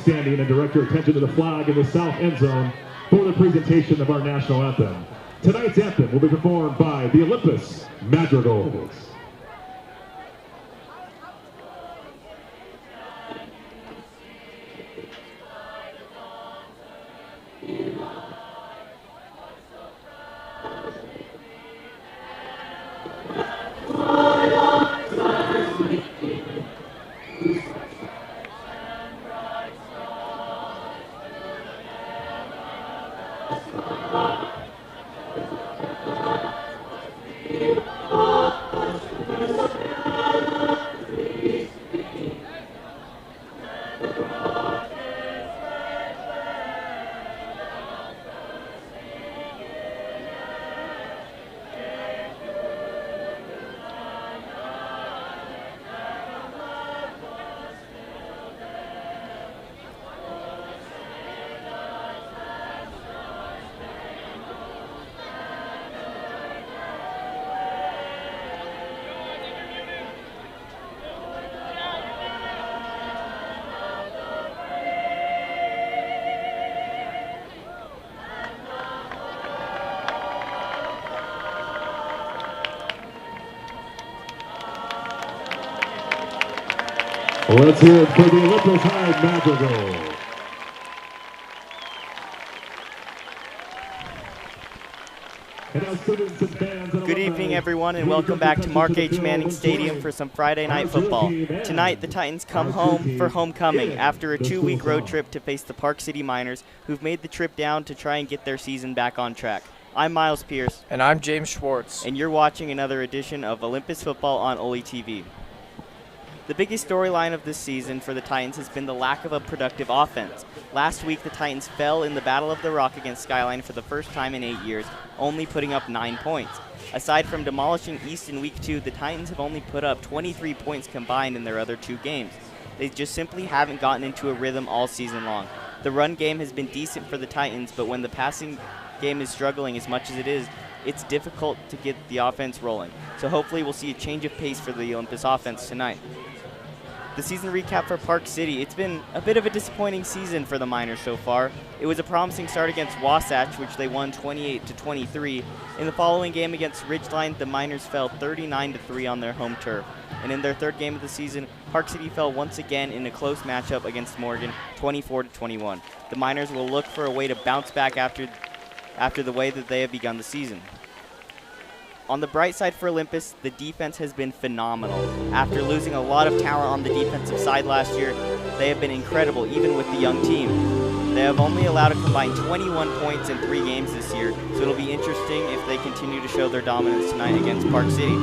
standing and direct your attention to the flag in the south end zone for the presentation of our national anthem. Tonight's anthem will be performed by the Olympus Madrigals. Let's hear it for the Olympus High Madrigal. Good evening, everyone, and welcome back to Mark H. Manning Stadium for some Friday night football. Tonight, the Titans come home for homecoming after a 2-week road trip to face the Park City Miners, who've made the trip down to try and get their season back on track. I'm Miles Pierce. And I'm James Schwartz. And you're watching another edition of Olympus Football on OlyTV. The biggest storyline of this season for the Titans has been the lack of a productive offense. Last week, the Titans fell in the Battle of the Rock against Skyline for the first time in 8 years, only putting up 9 points. Aside from demolishing East in Week 2, the Titans have only put up 23 points combined in their other 2 games. They just simply haven't gotten into a rhythm all season long. The run game has been decent for the Titans, but when the passing game is struggling as much as it is, it's difficult to get the offense rolling. So hopefully we'll see a change of pace for the Olympus offense tonight. The season recap for Park City. It's been a bit of a disappointing season for the Miners so far. It was a promising start against Wasatch, which they won 28-23. In the following game against Ridgeline, the Miners fell 39-3 on their home turf. And in their third game of the season, Park City fell once again in a close matchup against Morgan, 24-21. The Miners will look for a way to bounce back after the way that they have begun the season. On the bright side for Olympus, the defense has been phenomenal. After losing a lot of talent on the defensive side last year, they have been incredible, even with the young team. They have only allowed a combined 21 points in 3 games this year, so it'll be interesting if they continue to show their dominance tonight against Park City.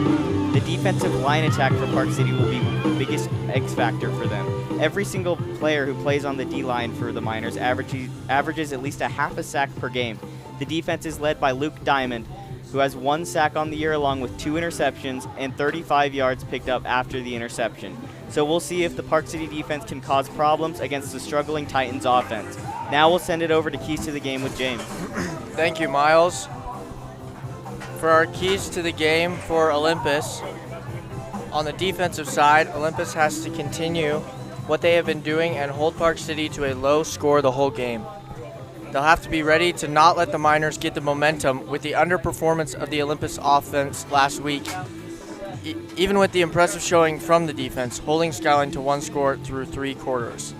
The defensive line attack for Park City will be the biggest X factor for them. Every single player who plays on the D-line for the Miners averages at least a half a sack per game. The defense is led by Luke Diamond, who has 1 sack on the year along with 2 interceptions and 35 yards picked up after the interception. So we'll see if the Park City defense can cause problems against the struggling Titans offense. Now we'll send it over to Keys to the Game with James. Thank you, Miles. For our keys to the game for Olympus, on the defensive side, Olympus has to continue what they have been doing and hold Park City to a low score the whole game. They'll have to be ready to not let the Miners get the momentum with the underperformance of the Olympus offense last week, even with the impressive showing from the defense, holding Skyline to 1 score through 3 quarters.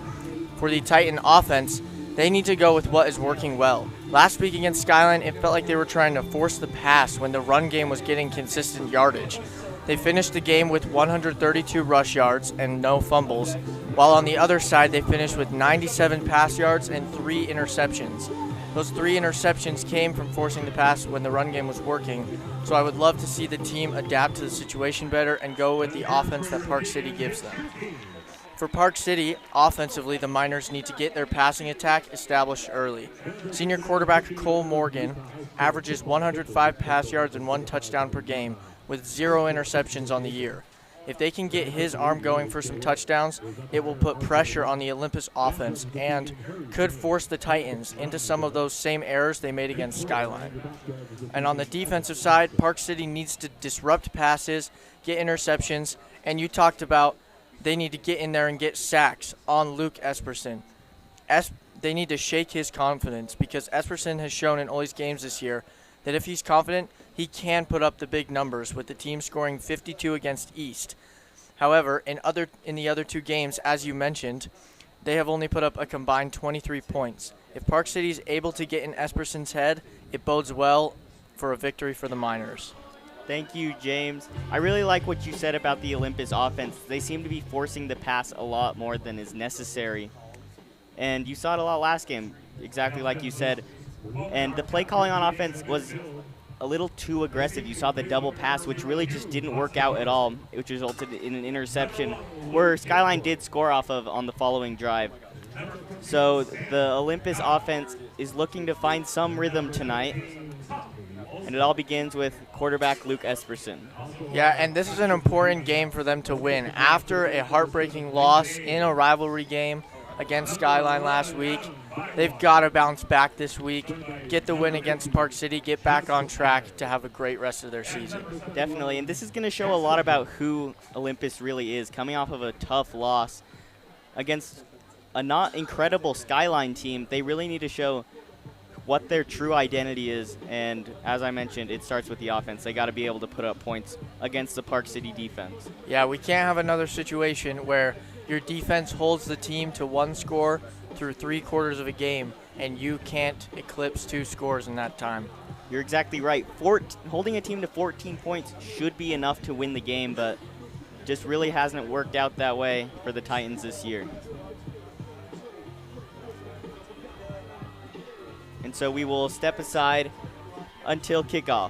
For the Titan offense, they need to go with what is working well. Last week against Skyline, it felt like they were trying to force the pass when the run game was getting consistent yardage. They finished the game with 132 rush yards and no fumbles, while on the other side they finished with 97 pass yards and 3 interceptions. Those 3 interceptions came from forcing the pass when the run game was working, so I would love to see the team adapt to the situation better and go with the offense that Park City gives them. For Park City, offensively, the Miners need to get their passing attack established early. Senior quarterback Cole Morgan averages 105 pass yards and 1 touchdown per game, with 0 interceptions on the year. If they can get his arm going for some touchdowns, it will put pressure on the Olympus offense and could force the Titans into some of those same errors they made against Skyline. And on the defensive side, Park City needs to disrupt passes, get interceptions, and you talked about they need to get in there and get sacks on Luke Esperson. they need to shake his confidence, because Esperson has shown in Oly's games this year that if he's confident, he can put up the big numbers, with the team scoring 52 against East. However, in the other two games, as you mentioned, they have only put up a combined 23 points. If Park City is able to get in Esperson's head, it bodes well for a victory for the Miners. Thank you, James. I really like what you said about the Olympus offense. They seem to be forcing the pass a lot more than is necessary. And you saw it a lot last game, exactly like you said. And the play calling on offense was a little too aggressive. You saw the double pass, which really just didn't work out at all, which resulted in an interception where Skyline did score off of on the following drive. So the Olympus offense is looking to find some rhythm tonight. And it all begins with quarterback Luke Esperson. Yeah, and this is an important game for them to win. After a heartbreaking loss in a rivalry game against Skyline last week, they've got to bounce back this week, get the win against Park City, get back on track to have a great rest of their season. Definitely, and this is going to show a lot about who Olympus really is, coming off of a tough loss against a not incredible Skyline team. They really need to show what their true identity is, and as I mentioned, it starts with the offense. They got to be able to put up points against the Park City defense. Yeah, we can't have another situation where your defense holds the team to one score through 3 quarters of a game, and you can't eclipse 2 scores in that time. You're exactly right. Holding a team to 14 points should be enough to win the game, but just really hasn't worked out that way for the Titans this year. And so we will step aside until kickoff.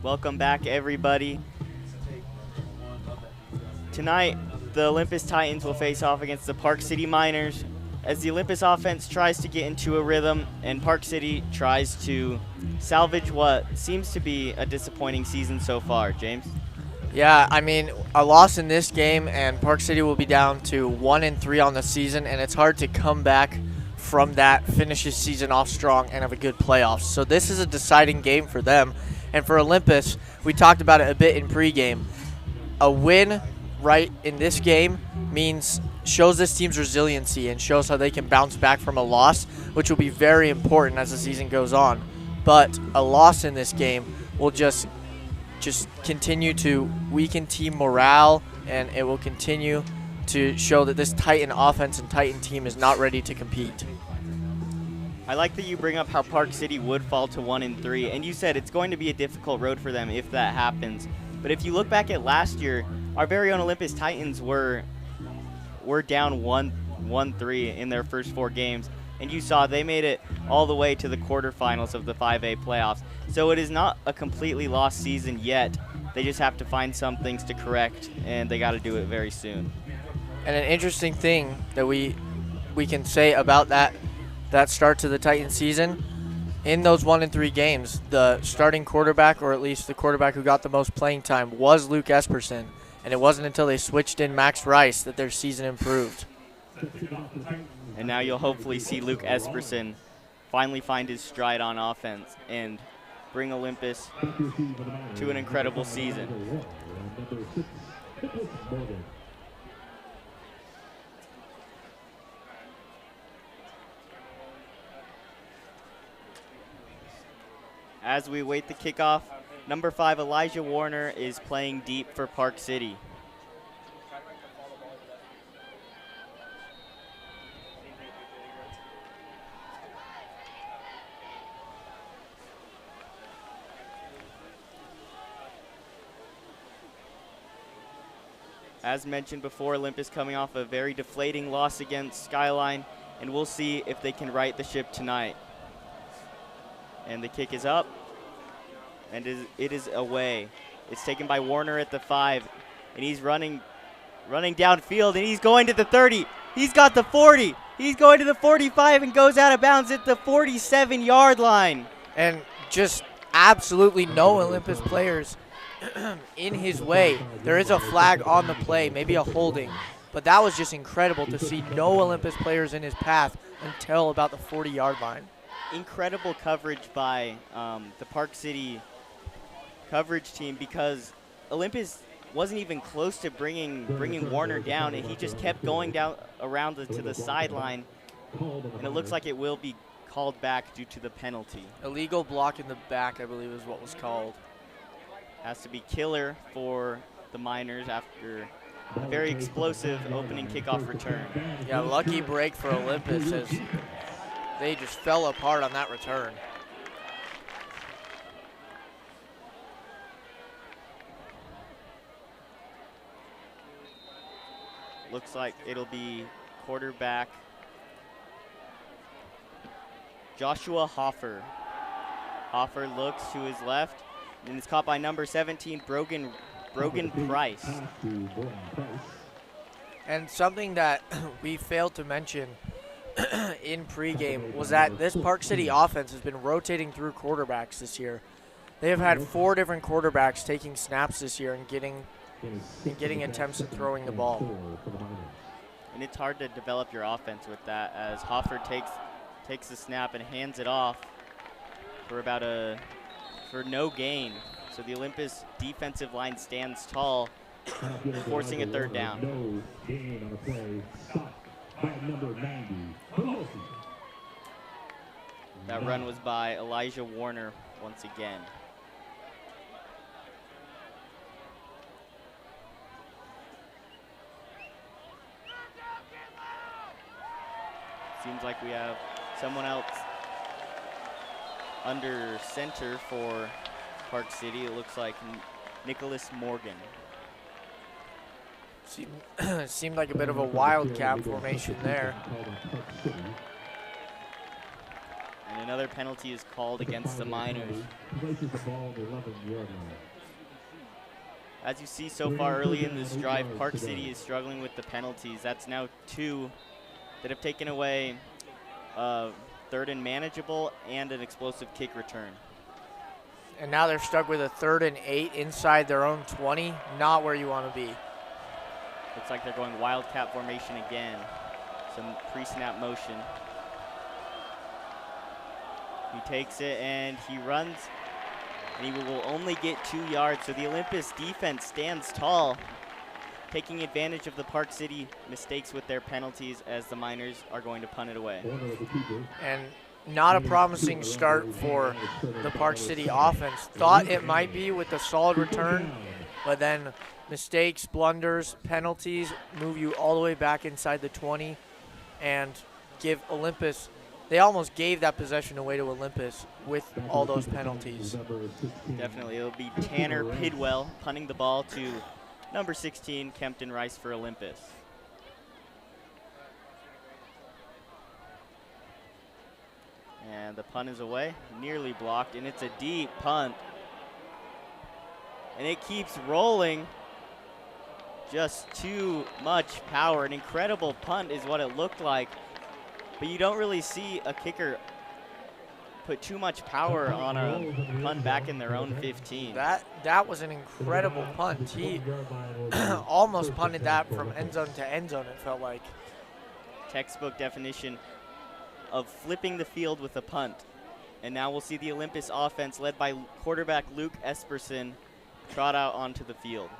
Welcome back, everybody. Tonight, the Olympus Titans will face off against the Park City Miners as the Olympus offense tries to get into a rhythm and Park City tries to salvage what seems to be a disappointing season so far. James? Yeah, I mean, a loss in this game and Park City will be down to 1-3 on the season, and it's hard to come back from that, finish his season off strong, and have a good playoffs. So this is a deciding game for them. And for Olympus, we talked about it a bit in pregame. A win right in this game shows this team's resiliency and shows how they can bounce back from a loss, which will be very important as the season goes on. But a loss in this game will just continue to weaken team morale, and it will continue to show that this Titan offense and Titan team is not ready to compete. I like that you bring up how Park City would fall to 1-3, and you said it's going to be a difficult road for them if that happens. But if you look back at last year, our very own Olympus Titans were down 1-3 in their first 4 games, and you saw they made it all the way to the quarterfinals of the 5A playoffs. So it is not a completely lost season yet. They just have to find some things to correct, and they got to do it very soon. And an interesting thing that we can say about that start to the Titan season, in those 1-3 games, the starting quarterback, or at least the quarterback who got the most playing time, was Luke Esperson. And it wasn't until they switched in Max Rice that their season improved. And now you'll hopefully see Luke Esperson finally find his stride on offense and bring Olympus to an incredible season. As we wait the kickoff, number 5, Elijah Warner, is playing deep for Park City. As mentioned before, Olympus coming off a very deflating loss against Skyline, and we'll see if they can right the ship tonight. And the kick is up, and it is away. It's taken by Warner at the 5, and he's running downfield, and he's going to the 30. He's got the 40. He's going to the 45 and goes out of bounds at the 47-yard line. And just absolutely no Olympus players in his way. There is a flag on the play, maybe a holding, but that was just incredible to see no Olympus players in his path until about the 40-yard line. Incredible coverage by the Park City coverage team, because Olympus wasn't even close to bringing Warner down, and he just kept going down around to the sideline, and it looks like it will be called back due to the penalty. Illegal block in the back, I believe, is what was called. Has to be killer for the Miners after a very explosive opening kickoff return. Yeah, lucky break for Olympus as they just fell apart on that return. Looks like it'll be quarterback Joshua Hoffer. Hoffer looks to his left, and is caught by number 17, Brogan Price. And something that we failed to mention in pregame was that this Park City offense has been rotating through quarterbacks this year. They have had 4 different quarterbacks taking snaps this year and getting attempts at throwing the ball. And it's hard to develop your offense with that, as Hoffer takes the snap and hands it off for no gain. So the Olympus defensive line stands tall, forcing a third down. That run was by Elijah Warner once again. Seems like we have someone else under center for Park City. It looks like Nicholas Morgan. Seemed like a bit of a wildcat formation there. And another penalty is called against the Miners. As you see so far early in this drive, Park City is struggling with the penalties. That's now 2 that have taken away third and manageable and an explosive kick return. And now they're stuck with a 3rd and 8 inside their own 20. Not where you want to be. Looks like they're going wildcat formation again. Some pre-snap motion. He takes it and he runs, and he will only get 2 yards. So the Olympus defense stands tall, taking advantage of the Park City mistakes with their penalties as the Miners are going to punt it away. And not a promising start for the Park City offense. Thought it might be with the solid return, but then mistakes, blunders, penalties move you all the way back inside the 20 and give Olympus, they almost gave that possession away to Olympus with all those penalties. Definitely, it'll be Tanner Pidwell punting the ball to number 16, Kempton Rice for Olympus. And the punt is away, nearly blocked, and it's a deep punt. And it keeps rolling. Just too much power. An incredible punt is what it looked like. But you don't really see a kicker put too much power on a punt back in their own 15. That was an incredible punt. He almost punted that from end zone to end zone, it felt like. Textbook definition of flipping the field with a punt. And now we'll see the Olympus offense led by quarterback Luke Esperson trot out onto the field.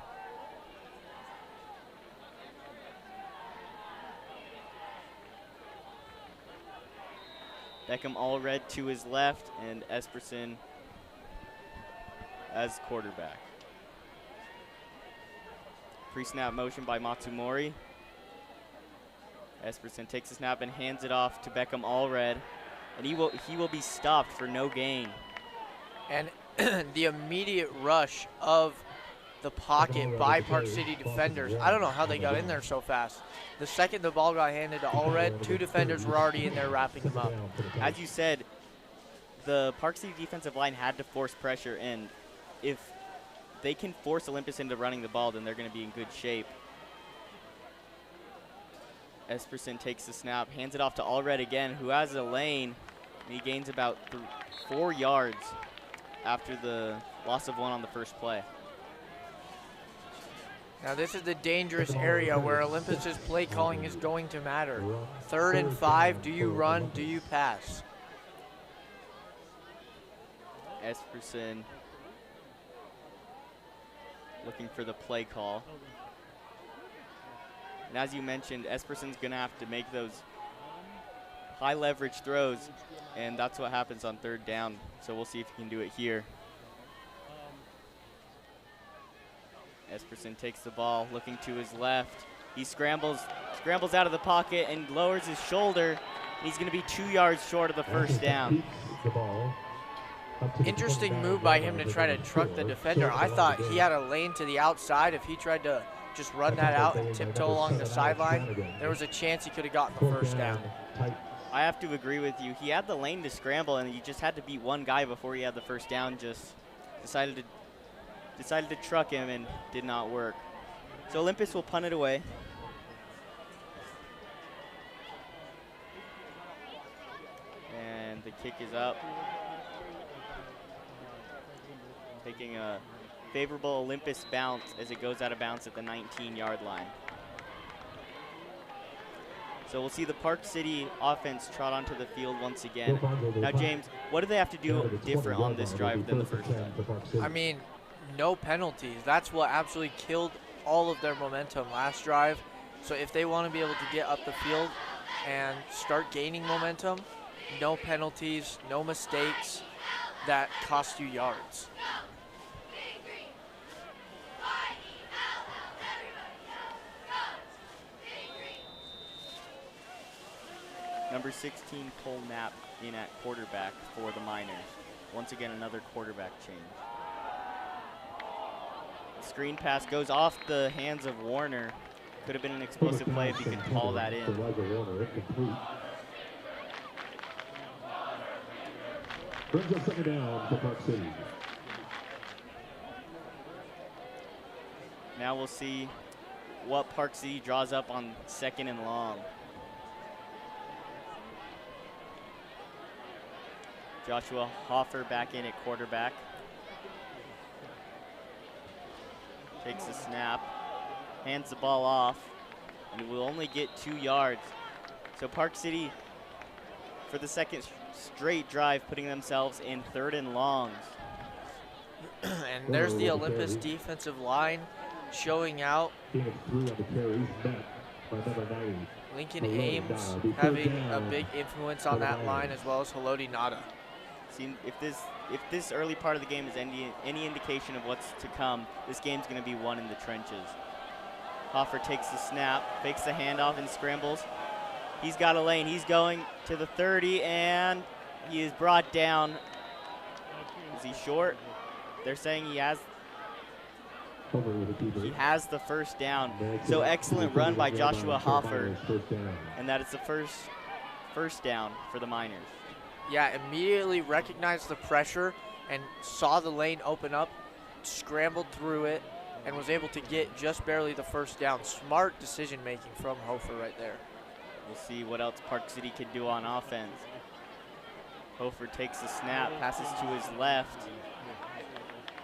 Beckham Allred to his left and Esperson as quarterback. Pre-snap motion by Matsumori. Esperson takes a snap and hands it off to Beckham Allred, and he will be stopped for no gain. And the immediate rush of the pocket by Park City defenders. I don't know how they got in there so fast. The second the ball got handed to Allred, 2 defenders were already in there wrapping him up. As you said, the Park City defensive line had to force pressure, and if they can force Olympus into running the ball, then they're going to be in good shape. Esperson takes the snap, hands it off to Allred again, who has a lane. And he gains about 4 yards after the loss of 1 on the first play. Now this is the dangerous area where Olympus's play calling is going to matter. 3rd and 5, do you run, do you pass? Esperson looking for the play call. And as you mentioned, Esperson's gonna have to make those high leverage throws, and that's what happens on 3rd down. So we'll see if he can do it here. Esperson takes the ball, looking to his left. He scrambles out of the pocket and lowers his shoulder. He's going to be 2 yards short of the first down. Interesting move by him to try to truck the defender. I thought he had a lane to the outside. If he tried to just run that out and tiptoe along the sideline, there was a chance he could have gotten the first down. I have to agree with you. He had the lane to scramble, and he just had to beat one guy before he had the first down. Just decided to truck him and did not work. So Olympus will punt it away. And the kick is up. Taking a favorable Olympus bounce as it goes out of bounds at the 19-yard line. So we'll see the Park City offense trot onto the field once again. Now, James, what do they have to do different on this drive than the first drive? I mean, no penalties. That's what absolutely killed all of their momentum last drive. So if they want to be able to get up the field and start gaining momentum, no penalties, no mistakes that cost you yards. Number 16, Cole Knapp in at quarterback for the Miners. Once again, another quarterback change. Screen pass goes off the hands of Warner. Could have been an explosive play if he could call that in. Brings up 2nd down for Park City. Now we'll see what Park City draws up on 2nd and long. Joshua Hoffer back in at quarterback. Takes the snap, hands the ball off, and will only get 2 yards. So Park City, for the second straight drive, putting themselves in 3rd and longs. And there's the Olympus defensive line showing out. Lincoln Ames having a big influence on that line, as well as Haloti Nada. See, if this early part of the game is any indication of what's to come, this game's going to be won in the trenches. Hoffer takes the snap, fakes the handoff, and scrambles. He's got a lane. He's going to the 30, and he is brought down. Is he short? They're saying he has the first down. So excellent run by Joshua Hoffer, and that is the first down for the Miners. Yeah, immediately recognized the pressure and saw the lane open up, scrambled through it, and was able to get just barely the first down. Smart decision making from Hofer right there. We'll see what else Park City can do on offense. Hofer takes the snap, passes to his left,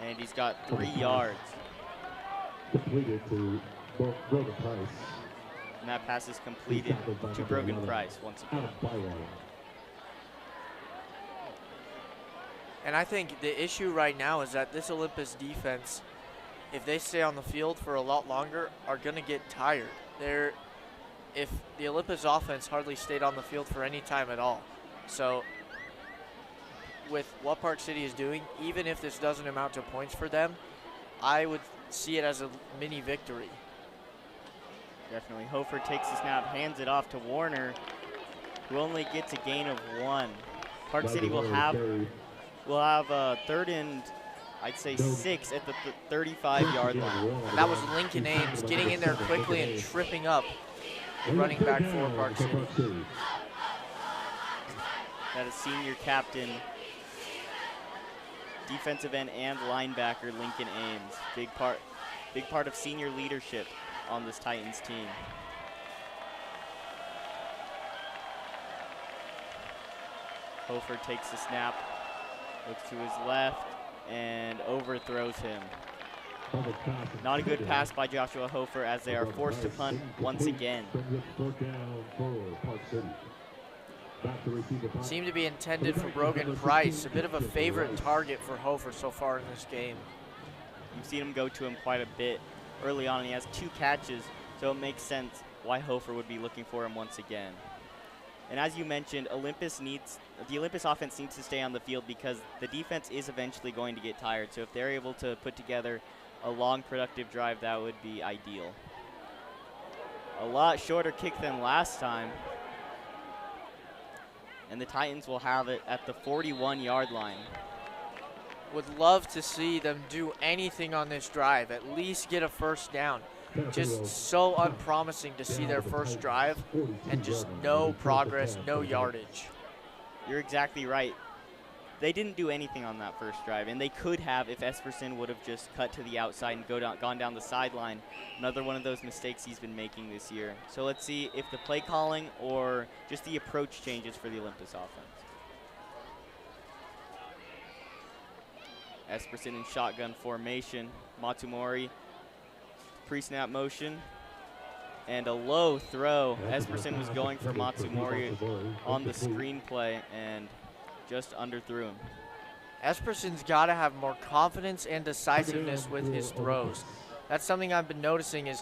and he's got 3 yards. Completed to Brogan Price. And that pass is completed to Brogan Price once again. And I think the issue right now is that this Olympus defense, if they stay on the field for a lot longer, are going to get tired. If the Olympus offense hardly stayed on the field for any time at all. So with what Park City is doing, even if this doesn't amount to points for them, I would see it as a mini victory. Definitely. Hofer takes the snap, hands it off to Warner, who only gets a gain of 1. Park City will have a 3rd and, I'd say, 6 at the 35-yard line. That was Lincoln Ames getting in there quickly and tripping up the running back for Park City. That is senior captain, defensive end and linebacker Lincoln Ames. Big part of senior leadership on this Titans team. Hofer takes the snap, looks to his left, and overthrows him. Not a good pass by Joshua Hofer, as they are forced to punt once again. Seemed to be intended for Brogan Price, a bit of a favorite target for Hofer so far in this game. You've seen him go to him quite a bit early on, and he has 2 catches, so it makes sense why Hofer would be looking for him once again. And as you mentioned, the Olympus offense needs to stay on the field because the defense is eventually going to get tired. So if they're able to put together a long, productive drive, that would be ideal. A lot shorter kick than last time. And the Titans will have it at the 41-yard line. Would love to see them do anything on this drive, at least get a first down. Just so unpromising to see their first drive and just no progress, no yardage. You're exactly right. They didn't do anything on that first drive, and they could have if Esperson would have just cut to the outside and gone down the sideline. Another one of those mistakes he's been making this year. So let's see if the play calling or just the approach changes for the Olympus offense. Esperson in shotgun formation. Matsumori, pre-snap motion, and a low throw. Esperson was going for Matsumori on the screen play and just underthrew him. Esperson's got to have more confidence and decisiveness with his throws. That's something I've been noticing is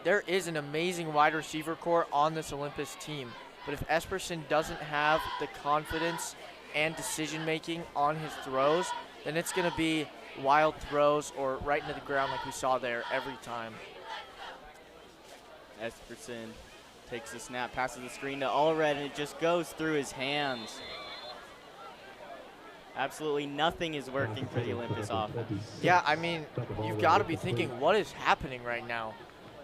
there is an amazing wide receiver core on this Olympus team, but if Esperson doesn't have the confidence and decision-making on his throws, then it's going to be wild throws or right into the ground like we saw there every time. Esperson takes the snap, passes the screen to Allred, and it just goes through his hands. Absolutely nothing is working for the Olympus offense. Yeah, I mean, you've got to be thinking, what is happening right now?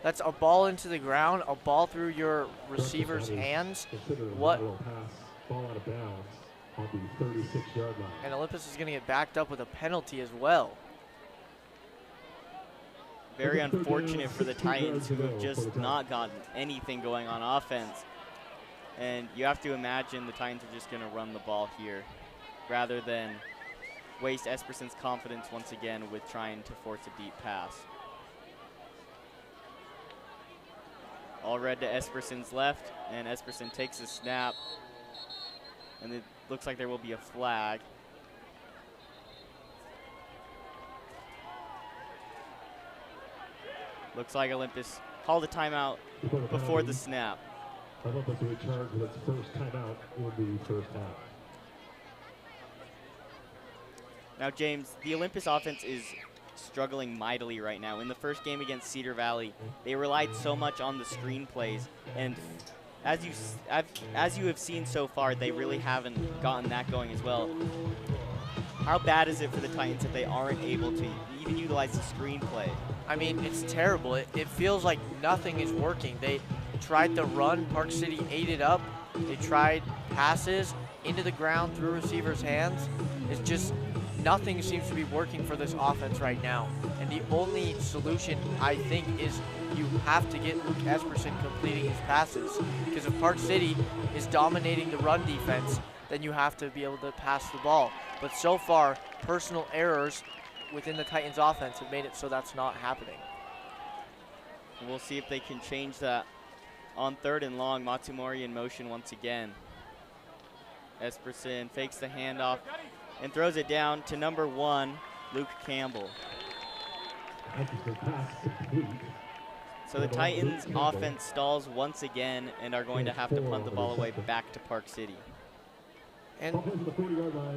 That's a ball into the ground, a ball through your receiver's hands. What? Ball out of bounds on the 36-yard line. And Olympus is going to get backed up with a penalty as well. Very unfortunate for the Titans, who have just not gotten anything going on offense. And you have to imagine the Titans are just going to run the ball here rather than waste Esperson's confidence once again with trying to force a deep pass. All red to Esperson's left, and Esperson takes a snap. And it looks like there will be a flag. Looks like Olympus called a timeout before the snap. Olympus will return with its first timeout in the first half. Now, James, the Olympus offense is struggling mightily right now. In the first game against Cedar Valley, they relied so much on the screen plays, and as you have seen so far, they really haven't gotten that going as well. How bad is it for the Titans if they aren't able to even utilize the screen play? I mean, it's terrible. It feels like nothing is working. They tried the run. Park City ate it up. They tried passes into the ground through receivers' hands. It's just nothing seems to be working for this offense right now. And the only solution, I think, is you have to get Luke Esperson completing his passes. Because if Park City is dominating the run defense, then you have to be able to pass the ball. But so far, personal errors within the Titans offense have made it so that's not happening. We'll see if they can change that on 3rd and long. Matsumori in motion once again. Esperson fakes the handoff and throws it down to number 1, Luke Campbell. So the Titans offense stalls once again and are going to have to punt the ball away back to Park City. And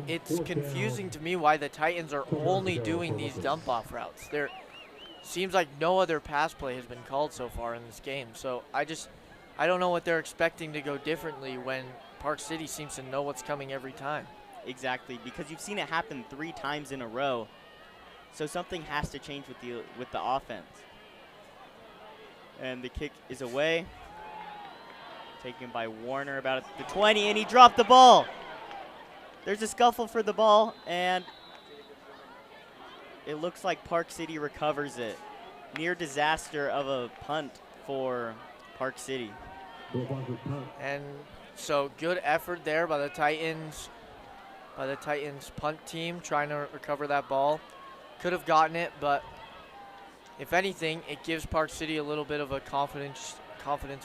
it's confusing to me why the Titans are only doing these dump-off routes. There seems like no other pass play has been called so far in this game. So I don't know what they're expecting to go differently when Park City seems to know what's coming every time. Exactly, because you've seen it happen 3 times in a row. So something has to change with the offense. And the kick is away. Taken by Warner about at the 20, and he dropped the ball. There's a scuffle for the ball, and it looks like Park City recovers it. Near disaster of a punt for Park City. And so good effort there by the Titans punt team trying to recover that ball. Could have gotten it, but if anything, it gives Park City a little bit of a confidence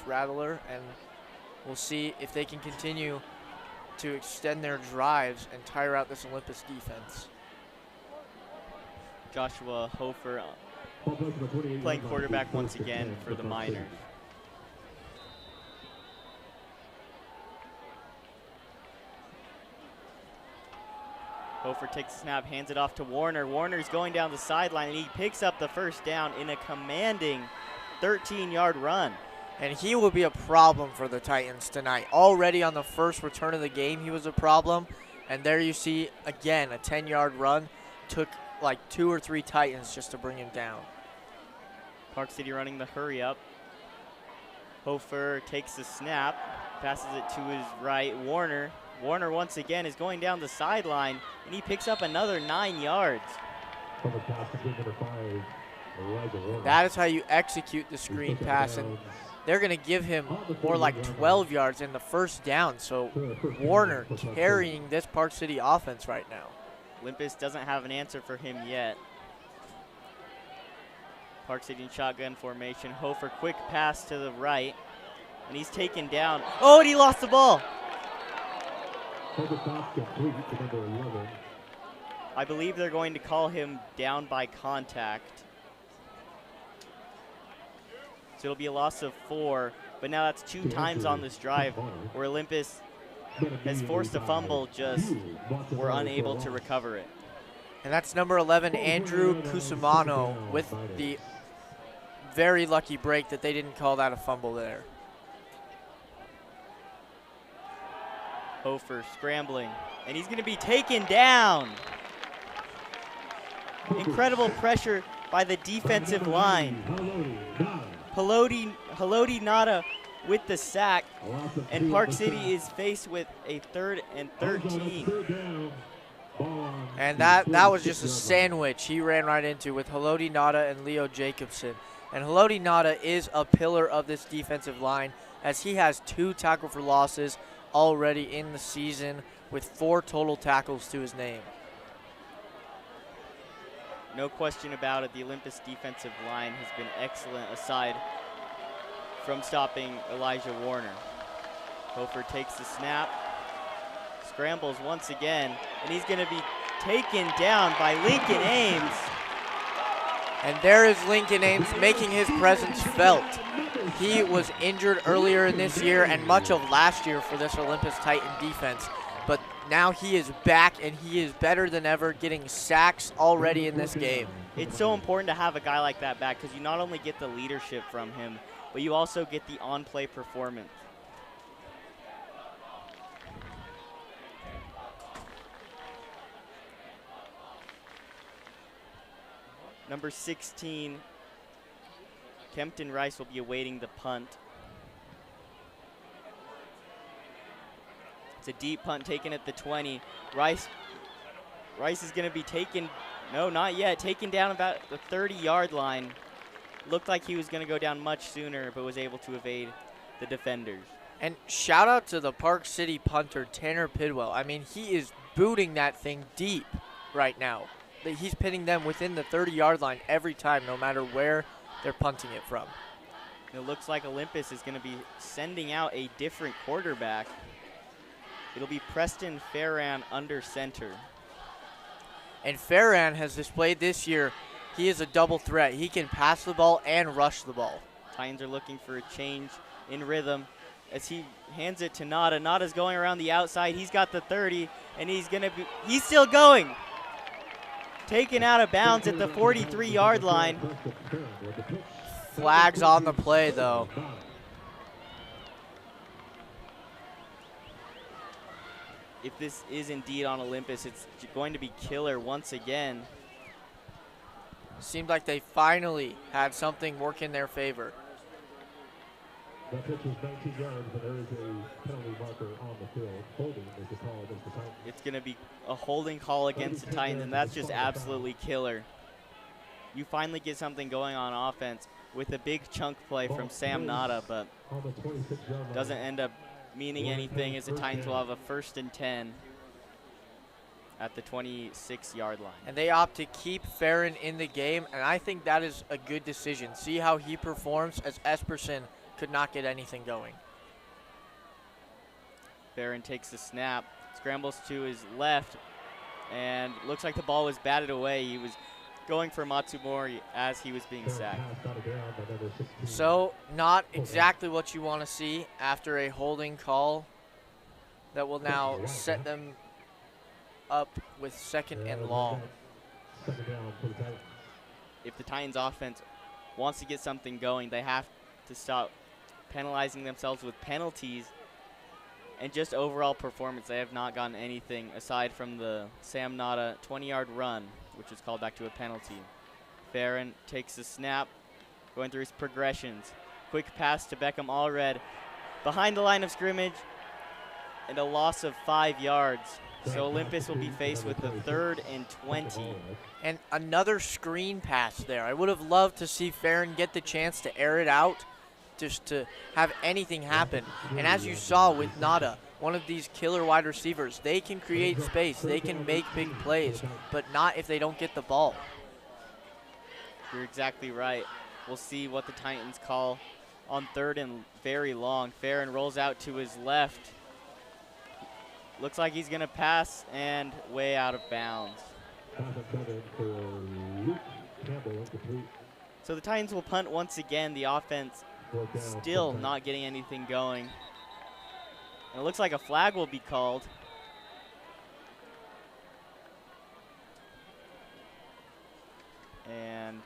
rattler, and we'll see if they can continue to extend their drives and tire out this Olympus defense. Joshua Hofer playing quarterback once again for the Miners. Hofer takes the snap, hands it off to Warner. Warner's going down the sideline, and he picks up the first down in a commanding 13-yard run. And he will be a problem for the Titans tonight. Already on the first return of the game, he was a problem. And there you see, again, a 10-yard run. Took like 2 or 3 Titans just to bring him down. Park City running the hurry up. Hofer takes the snap, passes it to his right. Warner once again is going down the sideline, and he picks up another 9 yards. That is how you execute the screen pass, and they're going to give him more like 12 yards in the first down. So Warner carrying this Park City offense right now. Olympus doesn't have an answer for him yet. Park City in shotgun formation. Hofer, quick pass to the right, and he's taken down. Oh, and he lost the ball. I believe they're going to call him down by contact. So it'll be a loss of 4, but now that's 2 times on this drive where Olympus has forced a fumble, just were unable to recover it. And that's number 11, Andrew Cusimano, with the very lucky break that they didn't call that a fumble there. Hofer scrambling, and he's going to be taken down. Incredible pressure by the defensive line. Haloti Nada with the sack, and Park City is faced with a 3rd and 13. And that was just a sandwich he ran right into with Haloti Nada and Leo Jacobson. And Haloti Nada is a pillar of this defensive line, as he has 2 tackle for losses already in the season with 4 total tackles to his name. No question about it, the Olympus defensive line has been excellent aside from stopping Elijah Warner. Hofer takes the snap, scrambles once again, and he's going to be taken down by Lincoln Ames. And there is Lincoln Ames making his presence felt. He was injured earlier in this year and much of last year for this Olympus Titan defense. But now he is back, and he is better than ever, getting sacks already in this game. It's so important to have a guy like that back because you not only get the leadership from him, but you also get the on-play performance. Number 16, Kempton Rice will be awaiting the punt. It's a deep punt taken at the 20. Rice is going to be taken, no, not yet, taken down about the 30-yard line. Looked like he was going to go down much sooner, but was able to evade the defenders. And shout out to the Park City punter, Tanner Pidwell. I mean, he is booting that thing deep right now. He's pinning them within the 30-yard line every time, no matter where they're punting it from. It looks like Olympus is going to be sending out a different quarterback. It'll be Preston Farran under center. And Farran has displayed this year, he is a double threat. He can pass the ball and rush the ball. Titans are looking for a change in rhythm as he hands it to Nada. Nada's going around the outside. He's got the 30, and he's still going. Taken out of bounds at the 43-yard line. Flags on the play, though. If this is indeed on Olympus, it's going to be killer once again. Seemed like they finally had something work in their favor. That pitch is 19 yards, but there is a penalty marker on the field. Holding is the call against the Titans. It's going to be a holding call against the Titans, and that's just absolutely killer. You finally get something going on offense with a big chunk play from Sam Nada, but doesn't end up meaning anything as the Titans will have a 1st and 10 at the 26-yard line. And they opt to keep Farran in the game, and I think that is a good decision. See how he performs, as Esperson could not get anything going. Farran takes the snap, scrambles to his left, and looks like the ball was batted away. He was going for Matsumori as he was being sacked. So not exactly what you want to see after a holding call that will now set them up with 2nd and long. If the Titans offense wants to get something going, they have to stop penalizing themselves with penalties and just overall performance. They have not gotten anything aside from the Sam Nada 20-yard run, which was called back to a penalty. Farran takes the snap, going through his progressions. Quick pass to Beckham Allred behind the line of scrimmage, and a loss of 5 yards. So Olympus will be faced with the 3rd and 20. And another screen pass there. I would have loved to see Farran get the chance to air it out, just to have anything happen. And as you saw with Nada, one of these killer wide receivers, they can create space, they can make big plays, but not if they don't get the ball. You're exactly right. We'll see what the Titans call on 3rd and very long. Farran rolls out to his left. Looks like he's going to pass and way out of bounds. So the Titans will punt once again. The offense still not getting anything going. And it looks like a flag will be called. And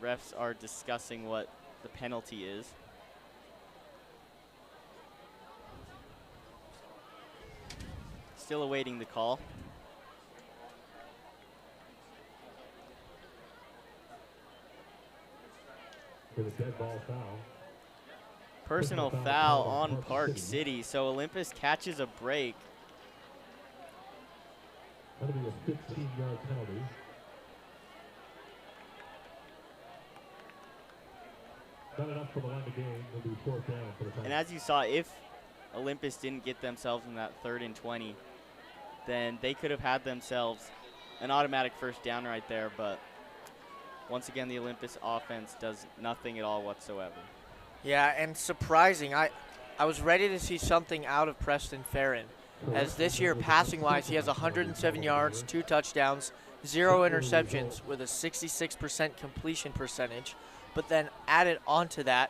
refs are discussing what the penalty is. Still awaiting the call. For the dead ball foul. Personal foul on Park City, so Olympus catches a break. That'll be a 15-yard penalty. Not enough for the line of game. It'll be 4th down for the Titans. And as you saw, if Olympus didn't get themselves in that 3rd and 20, then they could have had themselves an automatic first down right there. But once again, the Olympus offense does nothing at all whatsoever. Yeah, and surprising, I was ready to see something out of Preston Farron. As this year, passing-wise, he has 107 yards, 2 touchdowns, 0 interceptions with a 66% completion percentage. But then added onto that,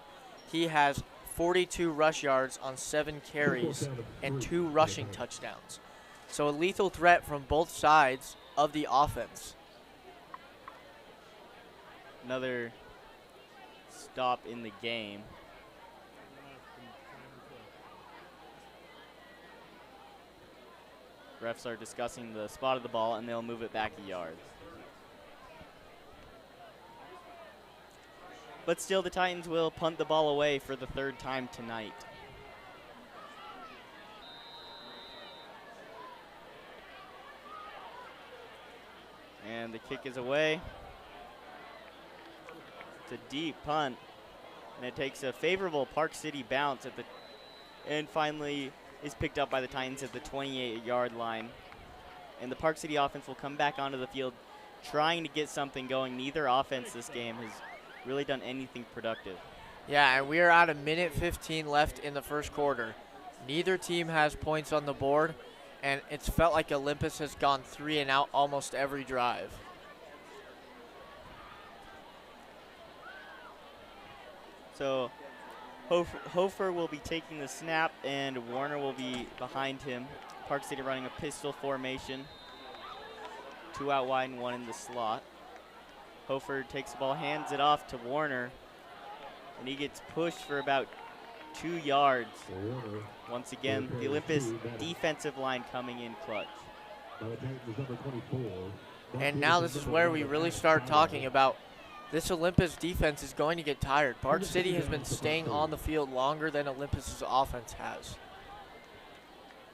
he has 42 rush yards on 7 carries and 2 rushing touchdowns. So a lethal threat from both sides of the offense. Another stop in the game. Refs are discussing the spot of the ball, and they'll move it back a yard. But still, the Titans will punt the ball away for the 3rd time tonight. And the kick is away. It's a deep punt, and it takes a favorable Park City bounce at the, and finally is picked up by the Titans at the 28-yard line. And the Park City offense will come back onto the field trying to get something going. Neither offense this game has really done anything productive. Yeah, and we are at 1:15 left in the 1st quarter. Neither team has points on the board, and it's felt like Olympus has gone 3 and out almost every drive. So Hofer will be taking the snap, and Warner will be behind him. Park City running a pistol formation. 2 out wide and 1 in the slot. Hofer takes the ball, hands it off to Warner, and he gets pushed for about 2 yards. Once again, the Olympus defensive line coming in clutch. And now this is where we really start talking about this Olympus defense is going to get tired. Park City has been staying on the field longer than Olympus's offense has.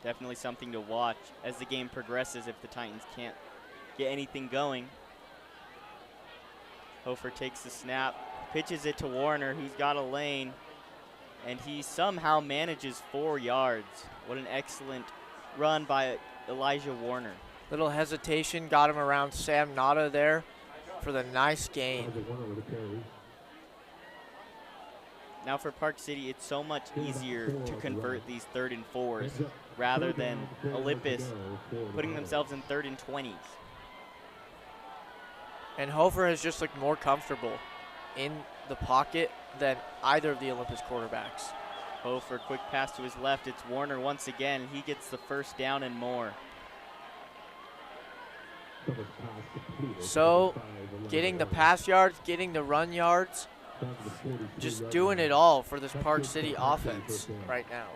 Definitely something to watch as the game progresses if the Titans can't get anything going. Hofer takes the snap, pitches it to Warner, who's got a lane, and he somehow manages 4 yards. What an excellent run by Elijah Warner. Little hesitation got him around Sam Nada there for the nice gain. Now for Park City, it's so much easier to convert these 3rd and 4s rather than Olympus putting themselves in 3rd and 20s. And Hofer has just looked more comfortable in the pocket than either of the Olympus quarterbacks. Hofer, quick pass to his left. It's Warner once again, and he gets the 1st down and more. So, getting the pass yards, getting the run yards, just doing it all for this Park City offense right now.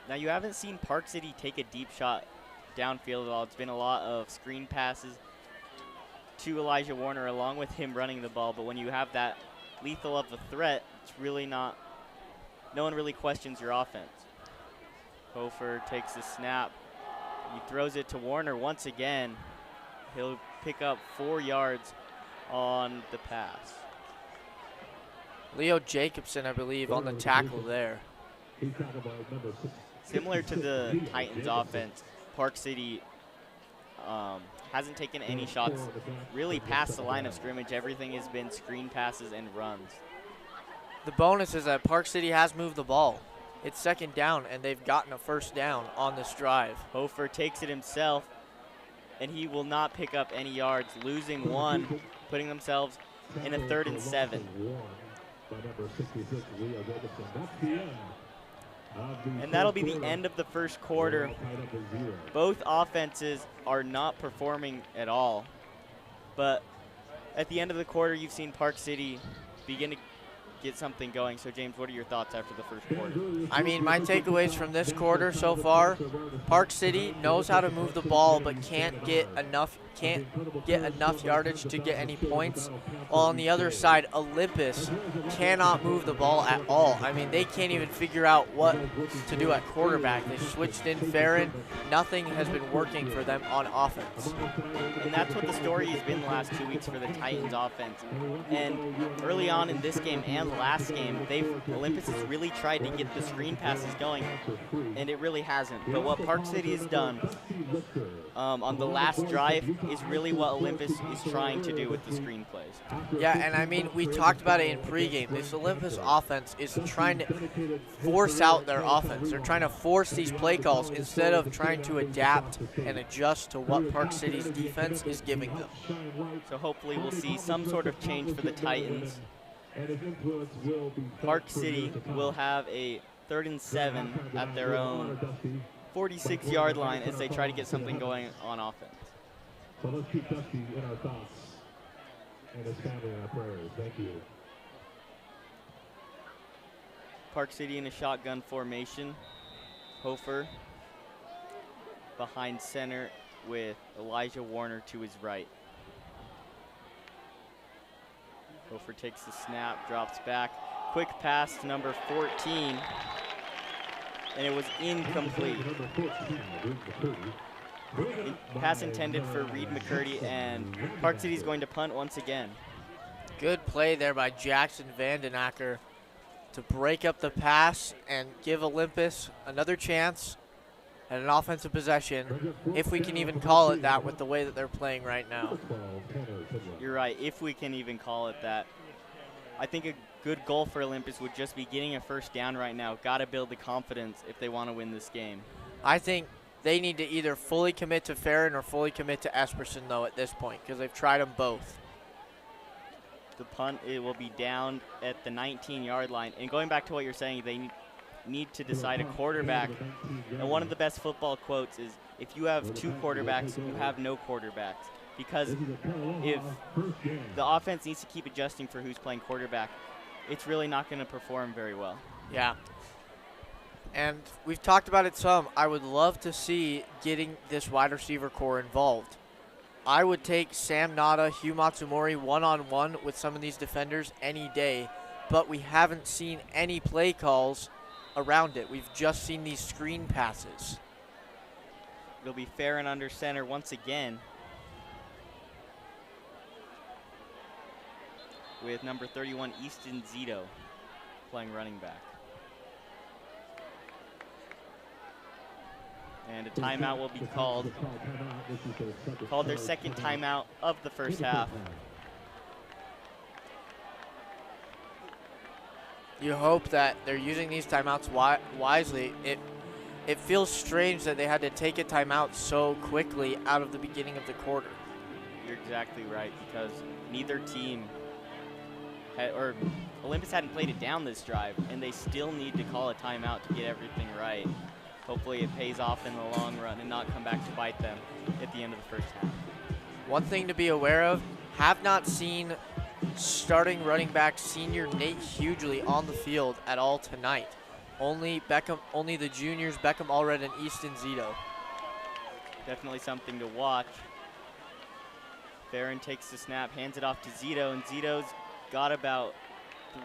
Now, you haven't seen Park City take a deep shot downfield at all. It's been a lot of screen passes to Elijah Warner along with him running the ball. But when you have that lethal of a threat, it's really not, no one really questions your offense. Hofer takes the snap. He throws it to Warner once again. He'll pick up 4 yards on the pass. Leo Jacobson, I believe, on the tackle there. Similar to the Titans offense, Park City hasn't taken any shots really past the line of scrimmage. Everything has been screen passes and runs. The bonus is that Park City has moved the ball. It's 2nd down, and they've gotten a 1st down on this drive. Hofer takes it himself, and he will not pick up any yards, losing 1, putting themselves in a 3rd and 7. And that'll be the end of the 1st quarter. Both offenses are not performing at all. But at the end of the quarter, you've seen Park City begin to get something going. So, James, what are your thoughts after the first quarter? I mean, my takeaways from this quarter so far, Park City knows how to move the ball but can't get enough yardage to get any points. While on the other side, Olympus cannot move the ball at all. I mean, they can't even figure out what to do at quarterback. They switched in Farron. Nothing has been working for them on offense. And that's what the story has been the last 2 weeks for the Titans offense. And early on in this game and last game, Olympus has really tried to get the screen passes going, and it really hasn't. But what Park City has done on the last drive is really what Olympus is trying to do with the screen plays. Yeah, and I mean, we talked about it in pregame. This Olympus offense is trying to force out their offense. They're trying to force these play calls instead of trying to adapt and adjust to what Park City's defense is giving them. So hopefully we'll see some sort of change for the Titans. Park City will have a 3rd and 7 at their own 46-yard line as they try to get something going on offense. So let's keep Dusty in our thoughts and his family in our prayers. Thank you. Park City in a shotgun formation. Hofer behind center with Elijah Warner to his right. Hofer takes the snap, drops back. Quick pass to number 14, and it was incomplete. Pass intended for Reed McCurdy, and Park City is going to punt once again. Good play there by Jackson Vandenacker to break up the pass and give Olympus another chance at an offensive possession, if we can even call it that with the way that they're playing right now. You're right, if we can even call it that. I think a good goal for Olympus would just be getting a first down right now. Got to build the confidence if they want to win this game. I think they need to either fully commit to Farron or fully commit to Esperson, though, at this point, because they've tried them both. The punt, it will be down at the 19-yard line. And going back to what you're saying, they need to decide a quarterback. And one of the best football quotes is, if you have 2 quarterbacks, you have no quarterbacks. Because if the offense needs to keep adjusting for who's playing quarterback, it's really not going to perform very well. Yeah. And we've talked about it some. I would love to see getting this wide receiver core involved. I would take Sam Nada, Hugh Matsumori one-on-one with some of these defenders any day, but we haven't seen any play calls around it. We've just seen these screen passes. It'll be Farron under center once again, with number 31, Easton Zito, playing running back. And a timeout will be called. Called their second timeout of the first half. You hope that they're using these timeouts wisely. It feels strange that they had to take a timeout so quickly out of the beginning of the quarter. You're exactly right, because neither team Olympus hadn't played it down this drive, and they still need to call a timeout to get everything right. Hopefully it pays off in the long run and not come back to bite them at the end of the first half. One thing to be aware of, have not seen starting running back senior Nate Hughley on the field at all tonight. Only the juniors, Beckham Allred and Easton Zito. Definitely something to watch. Farron takes the snap, hands it off to Zito, and Zito's got about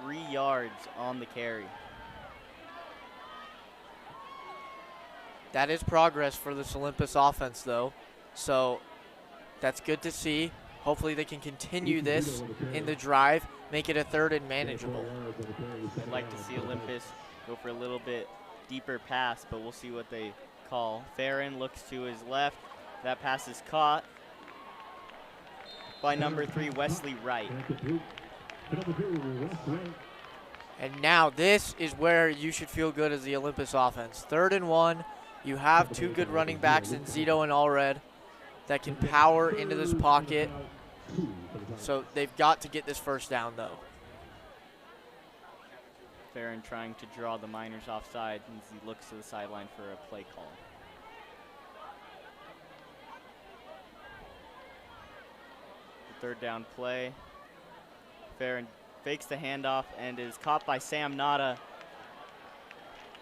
3 yards on the carry. That is progress for this Olympus offense, though. So that's good to see. Hopefully they can continue this in the drive, make it a 3rd and manageable. I'd like to see Olympus go for a little bit deeper pass, but we'll see what they call. Farron looks to his left. That pass is caught by number 3, Wesley Wright. And now this is where you should feel good as the Olympus offense. 3rd and 1. You have 2 good running backs in Zito and Allred that can power into this pocket. So they've got to get this first down, though. Farron trying to draw the Miners offside as he looks to the sideline for a play call. The 3rd down play. Farron fakes the handoff and is caught by Sam Nada.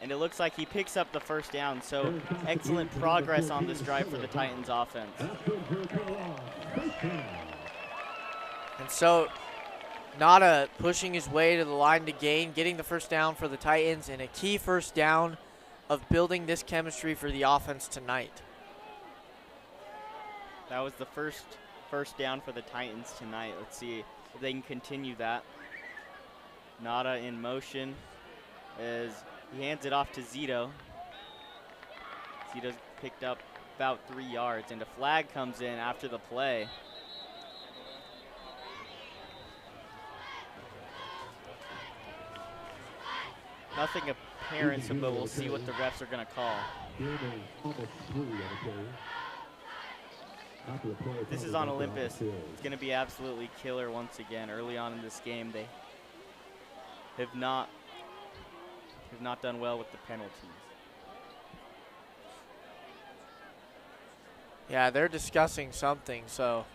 And it looks like he picks up the first down. So excellent progress on this drive for the Titans offense. And so Nada pushing his way to the line to gain, getting the first down for the Titans, and a key first down of building this chemistry for the offense tonight. That was the first down for the Titans tonight. Let's see if they can continue that. Nada in motion as he hands it off to Zito. Zito's picked up about 3 yards, and a flag comes in after the play. Nothing apparent, but we'll see what the refs are going to call. This is on Olympus. It's going to be absolutely killer once again. Early on in this game, they have not done well with the penalties. Yeah, they're discussing something, so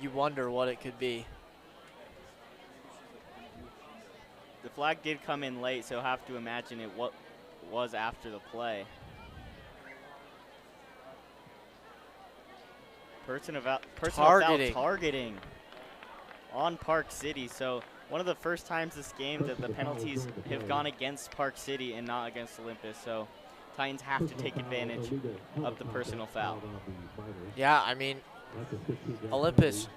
you wonder what it could be. The flag did come in late, so have to imagine it was after the play. Personal foul targeting on Park City. So one of the first times this game that the penalties have gone against Park City and not against Olympus. So Titans have to take advantage of the personal foul. Yeah, I mean, Olympus,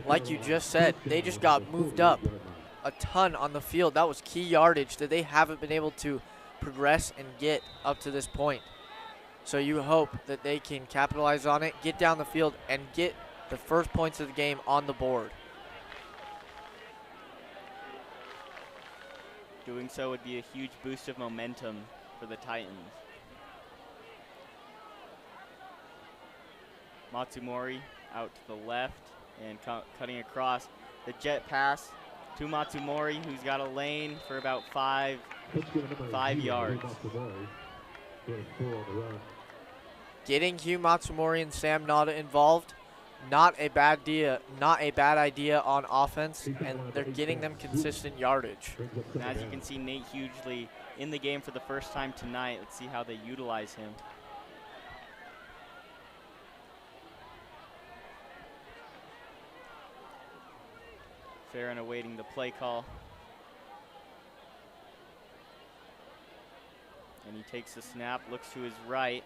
like you just said, they just got moved up a ton on the field. That was key yardage that they haven't been able to progress and get up to this point. So you hope that they can capitalize on it, get down the field, and get the first points of the game on the board. Doing so would be a huge boost of momentum for the Titans. Matsumori out to the left and cutting across. The jet pass to Matsumori, who's got a lane for about 5 yards. Getting Hugh Matsumori and Sam Nada involved, not a bad idea on offense, and they're getting them consistent yardage. And as you can see, Nate Hughley in the game for the first time tonight. Let's see how they utilize him. Farron awaiting the play call. And he takes the snap, looks to his right,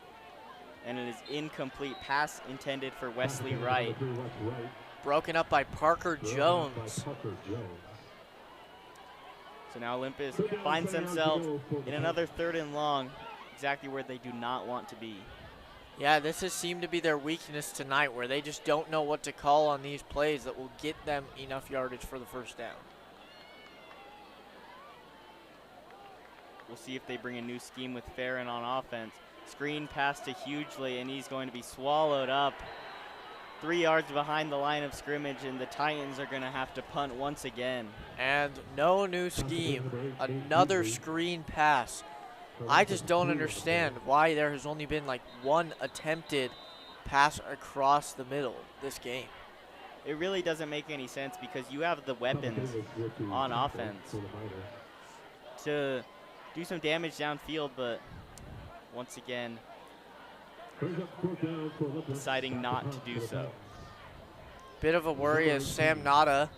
and it is incomplete. Pass intended for Wesley Wright. Broken up by Parker Jones. So now Olympus finds themselves in another 3rd and long, exactly where they do not want to be. Yeah, this has seemed to be their weakness tonight, where they just don't know what to call on these plays that will get them enough yardage for the first down. We'll see if they bring a new scheme with Farron on offense. Screen pass to Hughley, and he's going to be swallowed up 3 yards behind the line of scrimmage, and the Titans are going to have to punt once again. And no new scheme, another screen pass. I just don't understand why there has only been like one attempted pass across the middle this game. It really doesn't make any sense because you have the weapons on offense to do some damage downfield, but once again, deciding not to do so. Bit of a worry as Sam Nada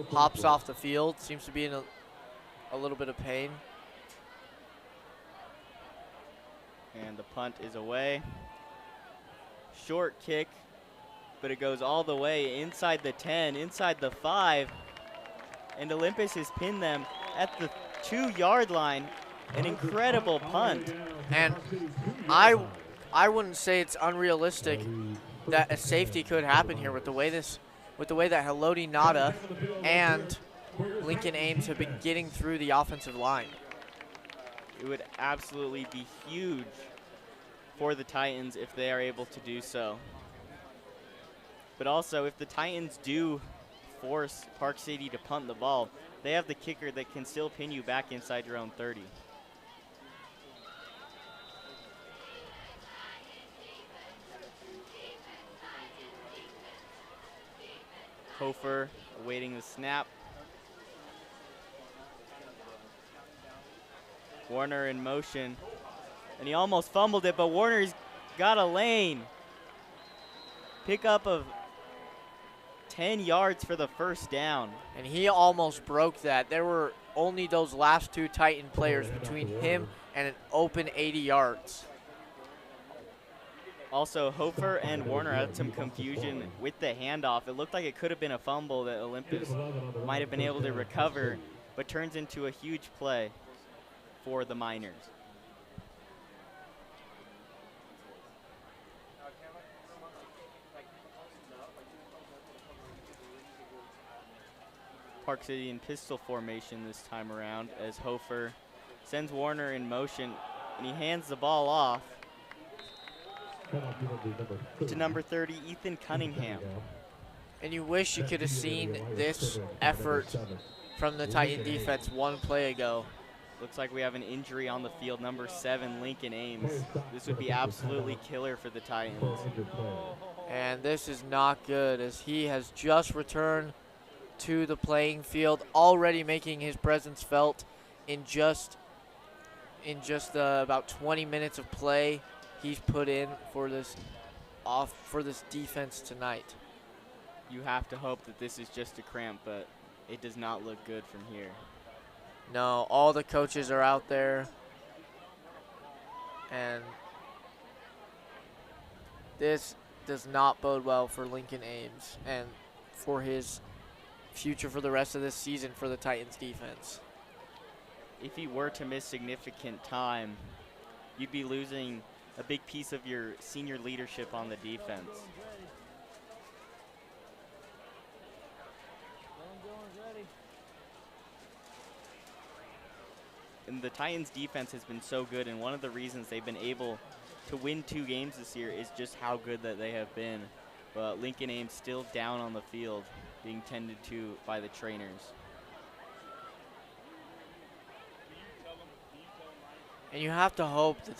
hops off the field, seems to be in a little bit of pain. And the punt is away. Short kick, but it goes all the way inside the 10, inside the 5. And Olympus has pinned them at the 2-yard line. An incredible punt. And I wouldn't say it's unrealistic that a safety could happen here with the way that Haloti Nada and Lincoln Ames have been getting through the offensive line. It would absolutely be huge for the Titans if they are able to do so. But also, if the Titans do force Park City to punt the ball, they have the kicker that can still pin you back inside your own 30. Hofer awaiting the snap. Warner in motion, and he almost fumbled it, but Warner's got a lane. Pickup of 10 yards for the first down. And he almost broke that. There were only those last two Titan players between him and an open 80 yards. Also, Hofer and Warner had some confusion with the handoff. It looked like it could have been a fumble that Olympus might have been able to recover, but turns into a huge play for the Miners. Park City in pistol formation this time around as Hofer sends Warner in motion, and he hands the ball off to number 30, Ethan Cunningham. And you wish you could have seen this effort from the Titan defense one play ago. Looks like we have an injury on the field, number 7, Lincoln Ames. This would be absolutely killer for the Titans. And this is not good, as he has just returned to the playing field, already making his presence felt in just about 20 minutes of play he's put in for this defense tonight. You have to hope that this is just a cramp, but it does not look good from here. No, all the coaches are out there, and this does not bode well for Lincoln Ames and for his future for the rest of this season for the Titans defense. If he were to miss significant time, you'd be losing a big piece of your senior leadership on the defense. And the Titans defense has been so good, and one of the reasons they've been able to win 2 games this year is just how good that they have been. But Lincoln Ames still down on the field, being tended to by the trainers. And you have to hope that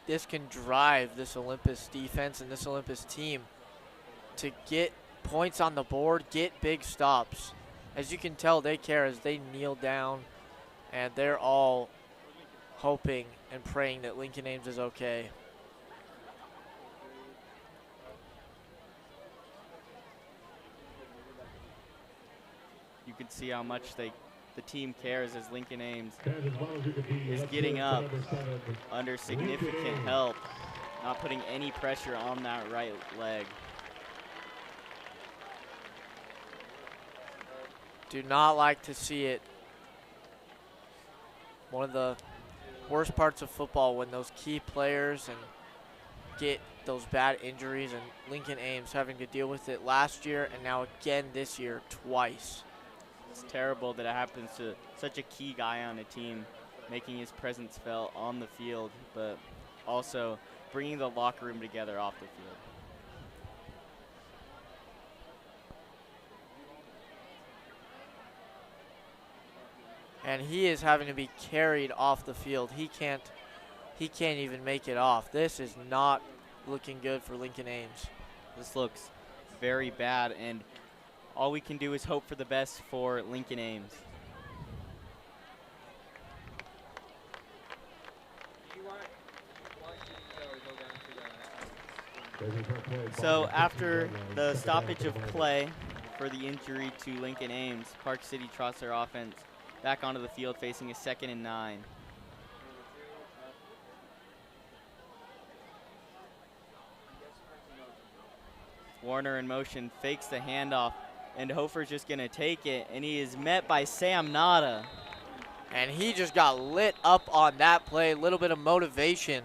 this can drive this Olympus defense and this Olympus team to get points on the board, get big stops. As you can tell, they care as they kneel down, and they're all hoping and praying that Lincoln Ames is okay. You can see how much the team cares as Lincoln Ames is getting up under significant help, not putting any pressure on that right leg. Do not like to see it. One of the worst parts of football when those key players and get those bad injuries, and Lincoln Ames having to deal with it last year and now again this year twice. It's terrible that it happens to such a key guy on a team, making his presence felt on the field, but also bringing the locker room together off the field. And he is having to be carried off the field. He can't even make it off. This is not looking good for Lincoln Ames. This looks very bad, and all we can do is hope for the best for Lincoln Ames. So after the stoppage of play for the injury to Lincoln Ames, Park City trots their offense back onto the field facing a 2nd and 9. Warner in motion, fakes the handoff, and Hofer's just going to take it, and he is met by Sam Nada. And he just got lit up on that play. A little bit of motivation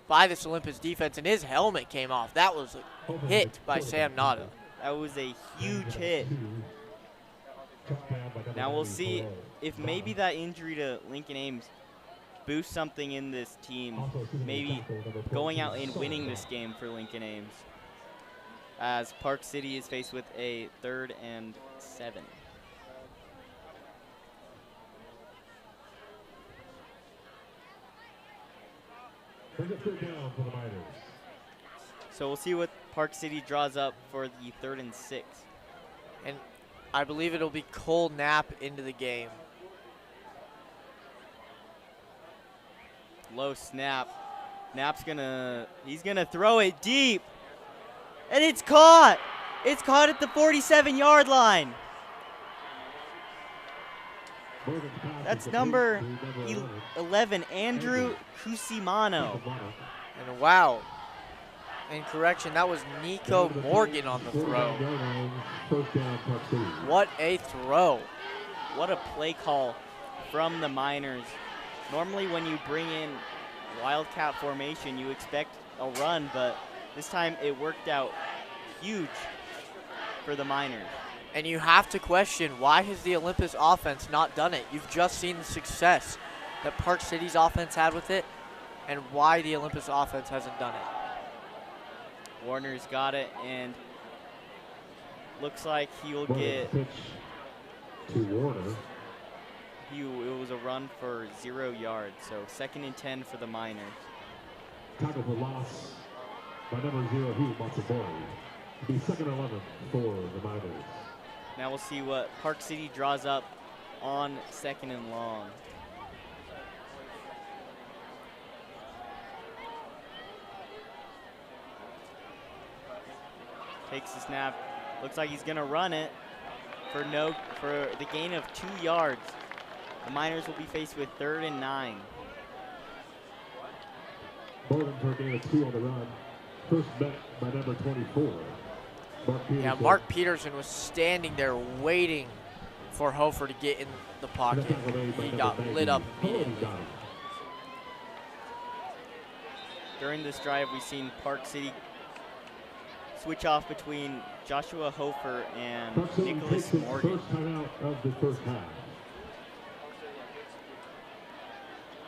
by this Olympus defense, and his helmet came off. That was a hit by Sam Nada. That was a huge hit. Now we'll see if maybe that injury to Lincoln Ames boosts something in this team, maybe going out and winning this game for Lincoln Ames, as Park City is faced with a 3rd and 7. So we'll see what Park City draws up for the 3rd and 6. And I believe it'll be Cole Knapp into the game. Low snap. He's gonna throw it deep. And it's caught. It's caught at the 47-yard line. That's number 11, Andrew Cusimano. And wow, in correction, that was Nico Morgan on the throw. What a throw. What a play call from the Miners. Normally when you bring in Wildcat formation, you expect a run, but this time it worked out huge for the Miners. And you have to question, why has the Olympus offense not done it? You've just seen the success that Park City's offense had with it, and why the Olympus offense hasn't done it. Warner's got it, and looks like he will get. To Warner. It was a run for 0 yards, so 2nd and 10 for the Miners. Tackle for loss by number 0, Hugh Matsubori. It'll be 2nd and 11 for the Miners. Now we'll see what Park City draws up on 2nd and long. Takes the snap. Looks like he's gonna run it for the gain of 2 yards. The Miners will be faced with 3rd and 9. Bowden for a gain of 2 on the run. First met by number 24. Yeah, Mark Peterson was standing there waiting for Hofer to get in the pocket. He got lit up immediately. During this drive, we've seen Park City switch off between Joshua Hofer and Nicholas Morgan. First timeout of the first half.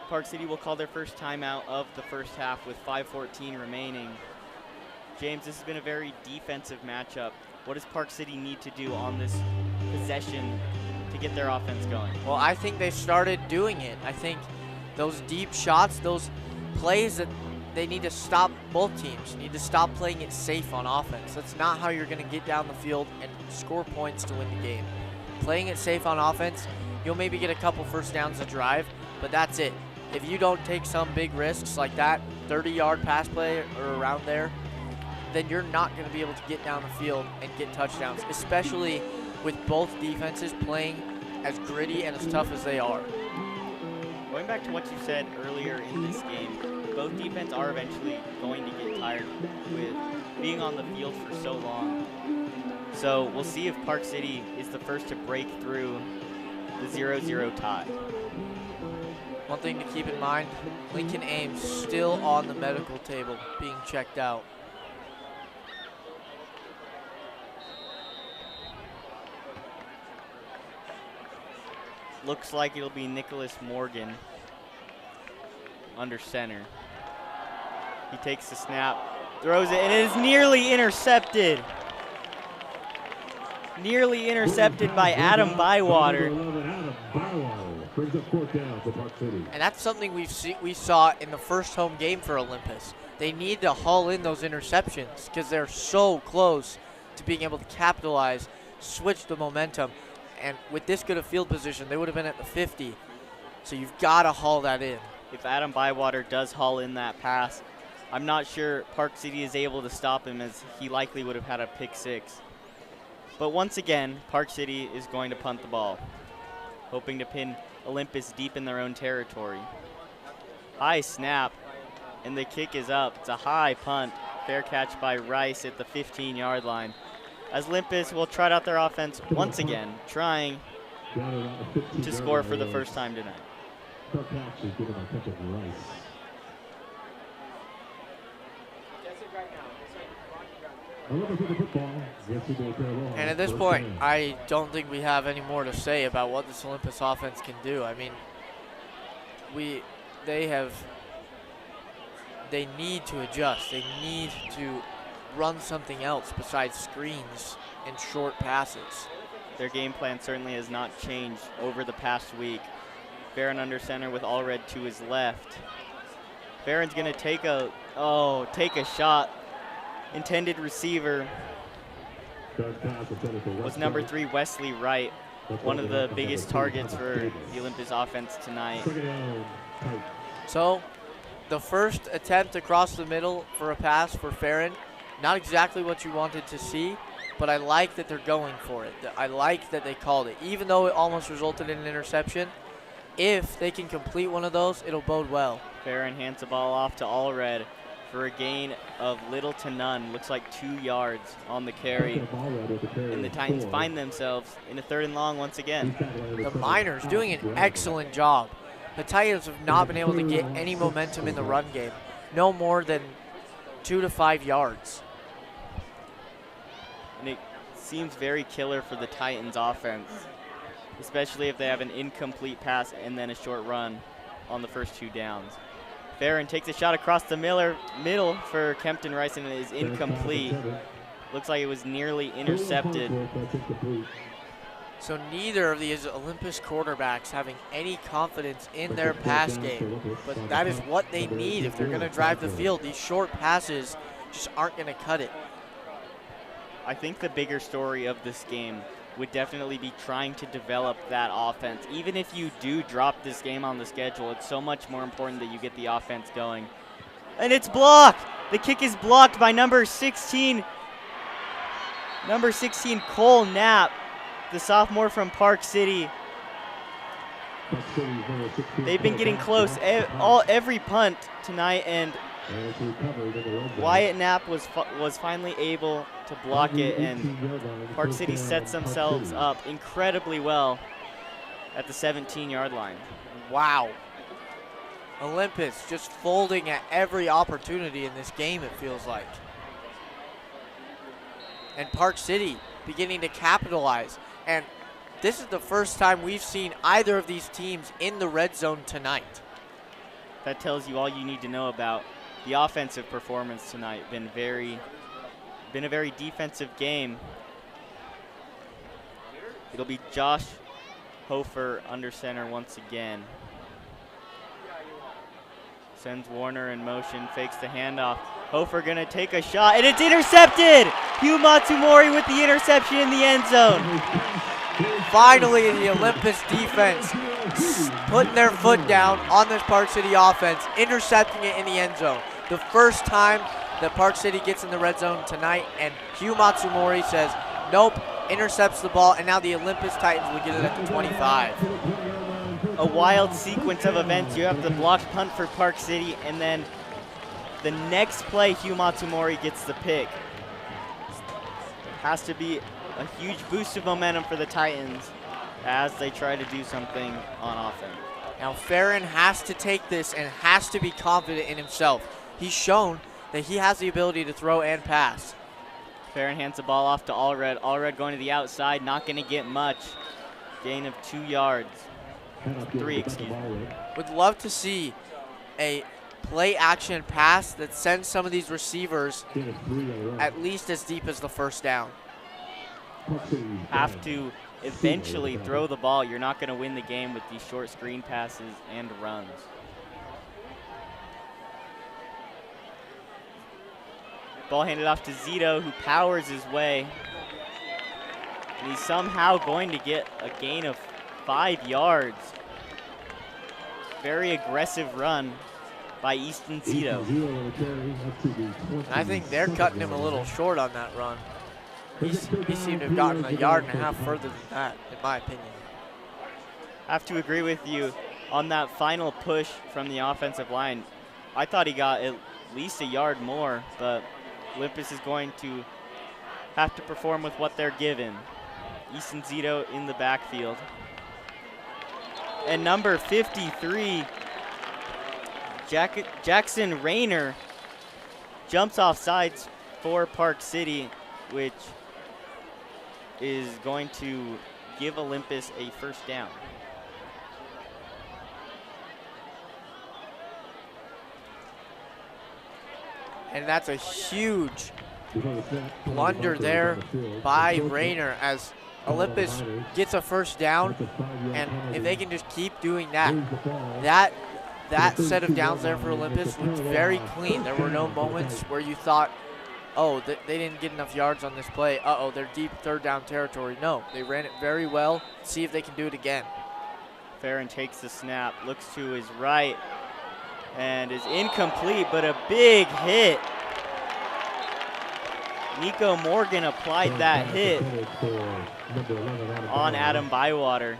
Park City will call their first timeout of the first half with 5:14 remaining. James, this has been a very defensive matchup. What does Park City need to do on this possession to get their offense going? Well, I think they started doing it. I think those deep shots, those plays that they need to stop, both teams need to stop playing it safe on offense. That's not how you're going to get down the field and score points to win the game. Playing it safe on offense, you'll maybe get a couple first downs a drive, but that's it. If you don't take some big risks like that, 30-yard pass play or around there, then you're not going to be able to get down the field and get touchdowns, especially with both defenses playing as gritty and as tough as they are. Going back to what you said earlier in this game, both defense are eventually going to get tired with being on the field for so long. So we'll see if Park City is the first to break through the 0-0 tie. One thing to keep in mind, Lincoln Ames still on the medical table being checked out. Looks like it'll be Nicholas Morgan under center. He takes the snap, throws it, and it is nearly intercepted. Nearly intercepted by Adam Bywater. And that's something we saw in the first home game for Olympus. They need to haul in those interceptions because they're so close to being able to capitalize, switch the momentum. And with this good a field position, they would have been at the 50. So you've got to haul that in. If Adam Bywater does haul in that pass, I'm not sure Park City is able to stop him, as he likely would have had a pick six. But once again, Park City is going to punt the ball, hoping to pin Olympus deep in their own territory. High snap, and the kick is up. It's a high punt. Fair catch by Rice at the 15-yard line. As Olympus will trot out their offense once again, trying to score for the first time tonight. And at this point, I don't think we have any more to say about what this Olympus offense can do. I mean, they need to adjust. They need to run something else besides screens and short passes. Their game plan certainly has not changed over the past week. Barron under center with Allred to his left. Barron's gonna take a shot. Intended receiver was number 3, Wesley Wright, one of the biggest targets for the Olympus offense tonight. So the first attempt across the middle for a pass for Farron, not exactly what you wanted to see, but I like that they're going for it. I like that they called it. Even though it almost resulted in an interception, if they can complete one of those, it'll bode well. Farron hands the ball off to Allred for a gain of little to none. Looks like 2 yards on the carry. And the Titans find themselves in a 3rd and long once again. The Miners doing an excellent job. The Titans have not been able to get any momentum in the run game. No more than 2 to 5 yards. And it seems very killer for the Titans offense, especially if they have an incomplete pass and then a short run on the first 2 downs. Farron takes a shot across the middle for Kempton Rice, and it is incomplete. Looks like it was nearly intercepted. So neither of these Olympus quarterbacks having any confidence in their pass game, but that is what they need if they're going to drive the field. These short passes just aren't going to cut it. I think the bigger story of this game would definitely be trying to develop that offense. Even if you do drop this game on the schedule, it's so much more important that you get the offense going. And it's blocked. The kick is blocked by number 16 Cole Knapp, the sophomore from Park City. They've been getting close every punt tonight, and Wyatt Knapp was finally able to block it, and Park City sets themselves up incredibly well at the 17-yard line. Wow. Olympus just folding at every opportunity in this game, it feels like. And Park City beginning to capitalize. And this is the first time we've seen either of these teams in the red zone tonight. That tells you all you need to know about the offensive performance tonight. Been a very defensive game. It'll be Josh Hofer under center once again. Sends Warner in motion, fakes the handoff. Hofer gonna take a shot, and it's intercepted! Hugh Matsumori with the interception in the end zone. Finally, the Olympus defense putting their foot down on this Park City offense, intercepting it in the end zone. The first time that Park City gets in the red zone tonight, and Hugh Matsumori says, nope, intercepts the ball, and now the Olympus Titans will get it at the 25. A wild sequence of events. You have the blocked punt for Park City, and then the next play, Hugh Matsumori gets the pick. Has to be a huge boost of momentum for the Titans as they try to do something on offense. Now Farron has to take this and has to be confident in himself. He's shown that he has the ability to throw and pass. Farron hands the ball off to Allred. Allred going to the outside, not going to get much. Gain of 2 yards. 3, excuse me. Would love to see a play action pass that sends some of these receivers at least as deep as the first down. Have to eventually throw the ball. You're not going to win the game with these short screen passes and runs. Ball handed off to Zito, who powers his way. And he's somehow going to get a gain of 5 yards. Very aggressive run by Easton Zito. I think they're cutting him a little short on that run. He seemed to have gotten a yard and a half further than that, in my opinion. I have to agree with you on that final push from the offensive line. I thought he got at least a yard more, but Olympus is going to have to perform with what they're given. Easton Zito in the backfield. And number 53, Jackson Rayner, jumps off sides for Park City, which is going to give Olympus a first down. And that's a huge blunder there by Rayner as Olympus gets a first down, and if they can just keep doing that set of downs there for Olympus looked very clean. There were no moments where you thought, oh, they didn't get enough yards on this play. Uh-oh, they're deep third down territory. No, they ran it very well. See if they can do it again. Farron takes the snap, looks to his right, and is incomplete, but a big hit. Nico Morgan applied that hit on Adam Bywater,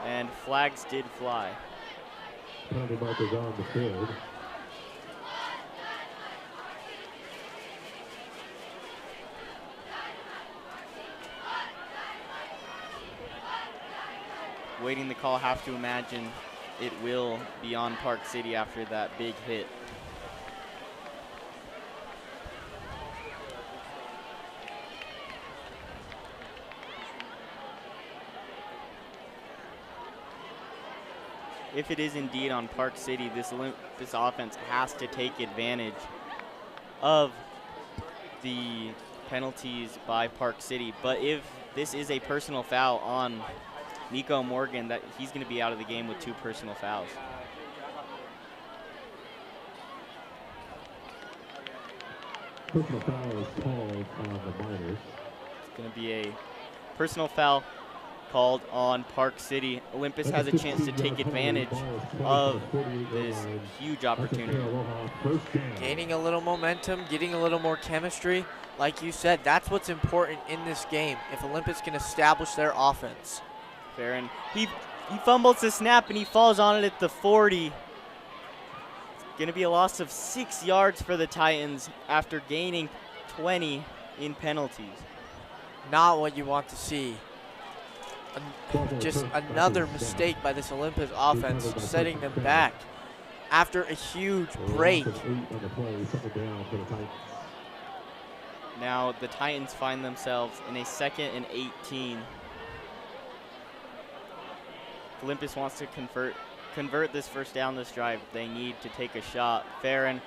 and flags did fly. Penalty markers on the field. Waiting the call, have to imagine it will be on Park City after that big hit. If it is indeed on Park City, this offense has to take advantage of the penalties by Park City. But if this is a personal foul on Nico Morgan, that he's going to be out of the game with 2 personal fouls. Personal foul is called on the Miners. It's going to be a personal foul called on Park City. Olympus has a chance to take advantage of this huge opportunity. Gaining a little momentum, getting a little more chemistry. Like you said, that's what's important in this game if Olympus can establish their offense. Farron, he fumbles the snap and he falls on it at the 40. It's going to be a loss of 6 yards for the Titans after gaining 20 in penalties. Not what you want to see. Just another mistake by this Olympus offense, setting them back after a huge break. Now the Titans find themselves in a 2nd and 18. Olympus wants to convert this first down this drive. They need to take a shot. Farron,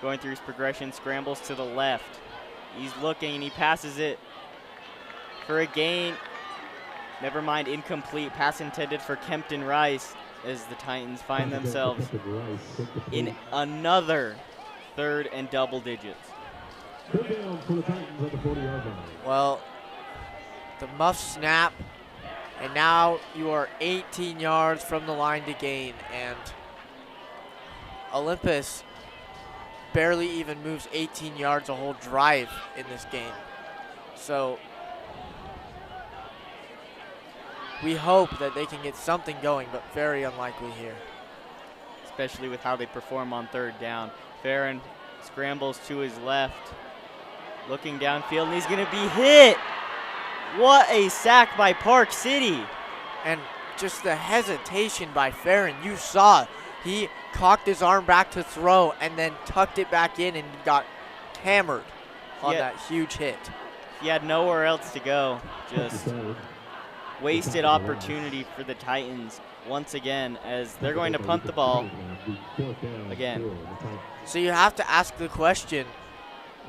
going through his progression, scrambles to the left. He's looking and he passes it for a gain. Never mind, incomplete. Pass intended for Kempton Rice as the Titans find themselves in another 3rd and double digits. Well, the muff snap, and now you are 18 yards from the line to gain, and Olympus barely even moves 18 yards a whole drive in this game. So we hope that they can get something going, but very unlikely here. Especially with how they perform on 3rd down. Farron scrambles to his left, looking downfield, and he's going to be hit. What a sack by Park City. And just the hesitation by Farron. You saw he cocked his arm back to throw and then tucked it back in and got hammered on that huge hit. He had nowhere else to go. Just wasted opportunity for the Titans once again as they're going to punt the ball again. So you have to ask the question,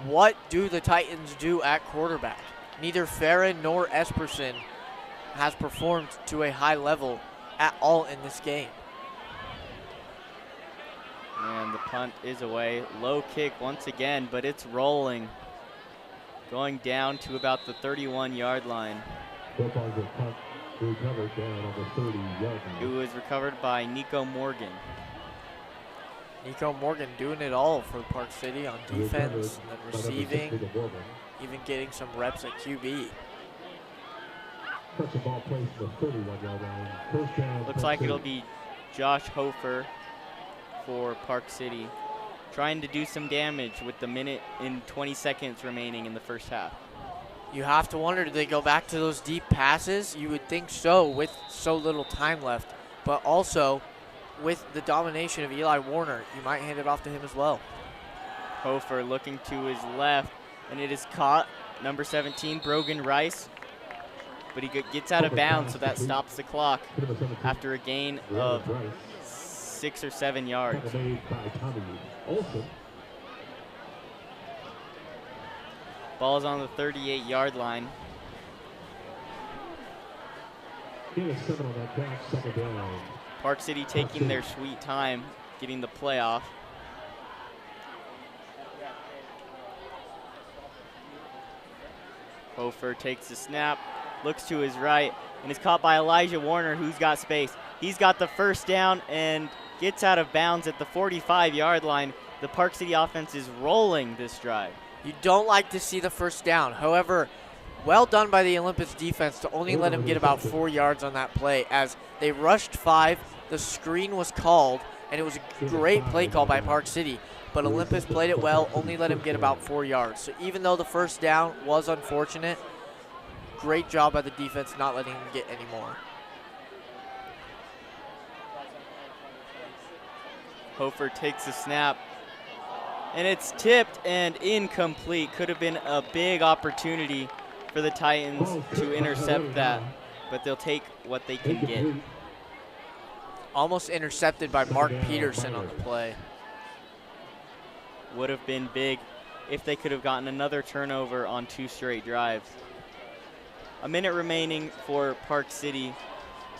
what do the Titans do at quarterback? Neither Farron nor Esperson has performed to a high level at all in this game. And the punt is away. Low kick once again, but it's rolling. Going down to about the 31-yard line. It was recovered by Nico Morgan. Nico Morgan doing it all for Park City on defense, and then receiving, even getting some reps at QB. Looks like it'll be Josh Hofer for Park City, trying to do some damage with the minute and 20 seconds remaining in the first half. You have to wonder, do they go back to those deep passes? You would think so with so little time left, but also with the domination of Eli Warner, you might hand it off to him as well. Hofer looking to his left, and it is caught. Number 17, Brogan Rice, but he gets out of bounds, so that stops the clock after a gain of 6 or 7 yards. Ball's on the 38-yard line. Park City taking their sweet time getting the playoff. Hofer takes the snap, looks to his right, and is caught by Elijah Warner, who's got space. He's got the first down, and gets out of bounds at the 45-yard line. The Park City offense is rolling this drive. You don't like to see the first down. However, well done by the Olympus defense to only let him get about 4 yards on that play as they rushed 5. The screen was called, and it was a great play call by Park City. But Olympus played it well, only let him get about 4 yards. So even though the first down was unfortunate, great job by the defense not letting him get any more. Hofer takes the snap, and it's tipped and incomplete. Could have been a big opportunity for the Titans to intercept that, but they'll take what they can get. Almost intercepted by Mark Peterson on the play. Would have been big if they could have gotten another turnover on 2 straight drives. A minute remaining for Park City.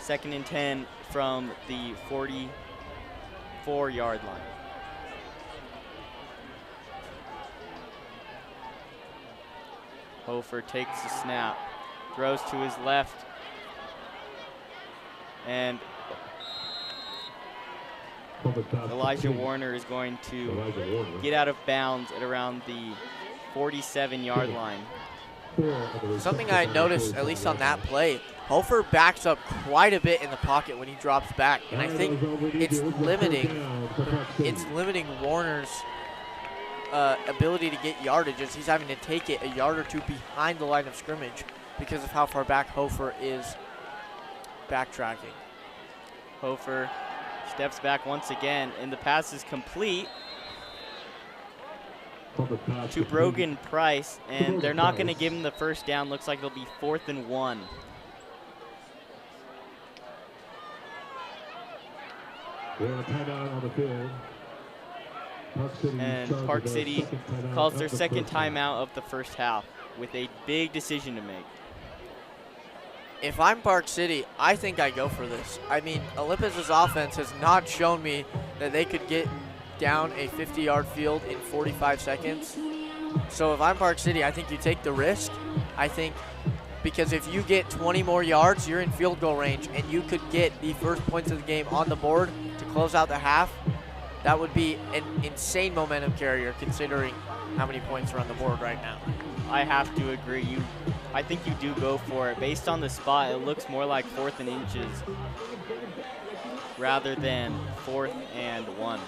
2nd and 10 from the 44-yard line. Hofer takes the snap, throws to his left, and Elijah Warner is going to get out of bounds at around the 47-yard line. Something I noticed, at least on that play, Hofer backs up quite a bit in the pocket when he drops back, and I think it's limiting Warner's ability to get yardage as he's having to take it a yard or two behind the line of scrimmage because of how far back Hofer is backtracking. Hofer steps back once again, and the pass is complete to Brogan Price, and they're not going to give him the first down. Looks like it'll be 4th and 1. And Park City calls their second timeout of the first half with a big decision to make. If I'm Park City, I think I go for this. I mean, Olympus's offense has not shown me that they could get down a 50-yard field in 45 seconds. So if I'm Park City, I think you take the risk. I think because if you get 20 more yards, you're in field goal range, and you could get the first points of the game on the board to close out the half. That would be an insane momentum carrier considering how many points are on the board right now. I have to agree. I think you do go for it. Based on the spot, it looks more like 4th and inches rather than 4th and 1.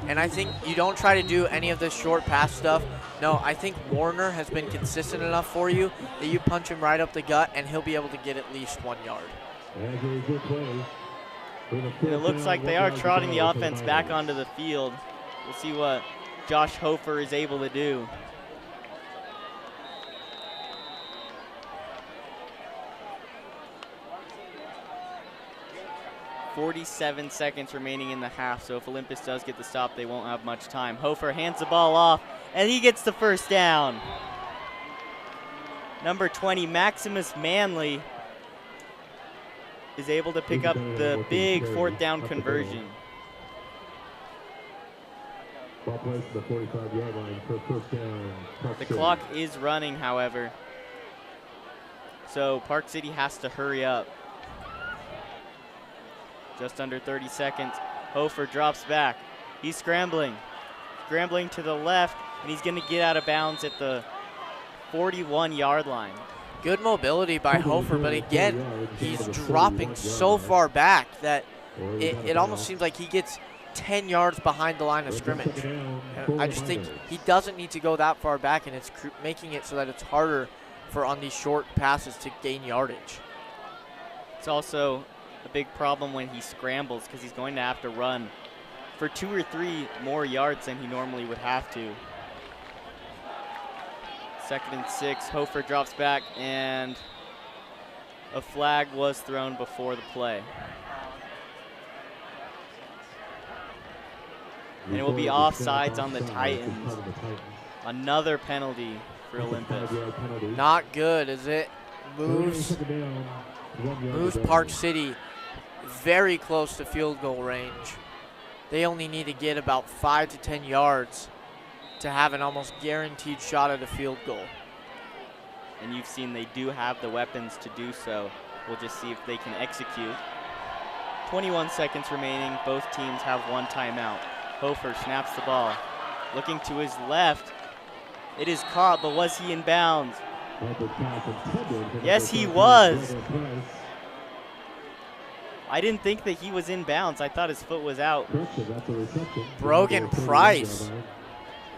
And I think you don't try to do any of this short pass stuff. No, I think Warner has been consistent enough for you that you punch him right up the gut and he'll be able to get at least 1 yard. And it looks like they are trotting the offense back onto the field. We'll see what Josh Hofer is able to do. .47 seconds remaining in the half, so if Olympus does get the stop, they won't have much time. Hofer hands the ball off, and he gets the first down. Number 20, Maximus Manley, is able to pick up the big 4th down conversion. The clock is running, however, so Park City has to hurry up. Just under 30 seconds. Hofer drops back. He's scrambling to the left, and he's going to get out of bounds at the 41-yard line. Good mobility by Hofer, but again, he's dropping so far back that it almost seems like he gets 10 yards behind the line of scrimmage. And I just think he doesn't need to go that far back, and it's making it so that it's harder for on these short passes to gain yardage. It's also a big problem when he scrambles because he's going to have to run for 2 or 3 more yards than he normally would have to. 2nd and 6, Hofer drops back, and a flag was thrown before the play. And it will be offsides on the Titans. Another penalty for Olympus. Not good, is it? Moves Park City very close to field goal range. They only need to get about 5 to 10 yards to have an almost guaranteed shot at a field goal. And you've seen they do have the weapons to do so. We'll just see if they can execute. 21 seconds remaining. Both teams have one timeout. Hofer snaps the ball. Looking to his left. It is caught, but was he in bounds? Yes, he was. I didn't think that he was in bounds. I thought his foot was out. Brogan Price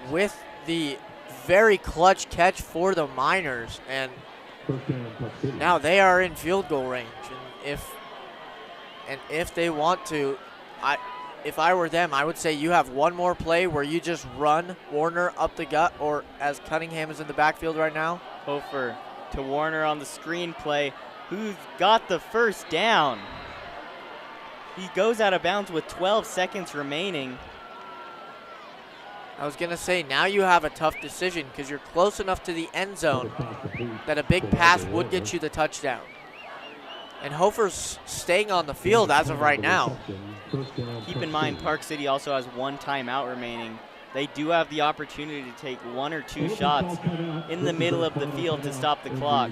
with the very clutch catch for the Miners, and now they are in field goal range. And if they want to, if I were them, I would say you have one more play where you just run Warner up the gut, or as Cunningham is in the backfield right now. Hofer to Warner on the screen play, who's got the first down. He goes out of bounds with 12 seconds remaining. I was going to say, now you have a tough decision because you're close enough to the end zone that a big pass would get you the touchdown. And Hofer's staying on the field as of right now. Keep in mind, Park City also has one timeout remaining. They do have the opportunity to take one or two shots in the middle of the field to stop the clock.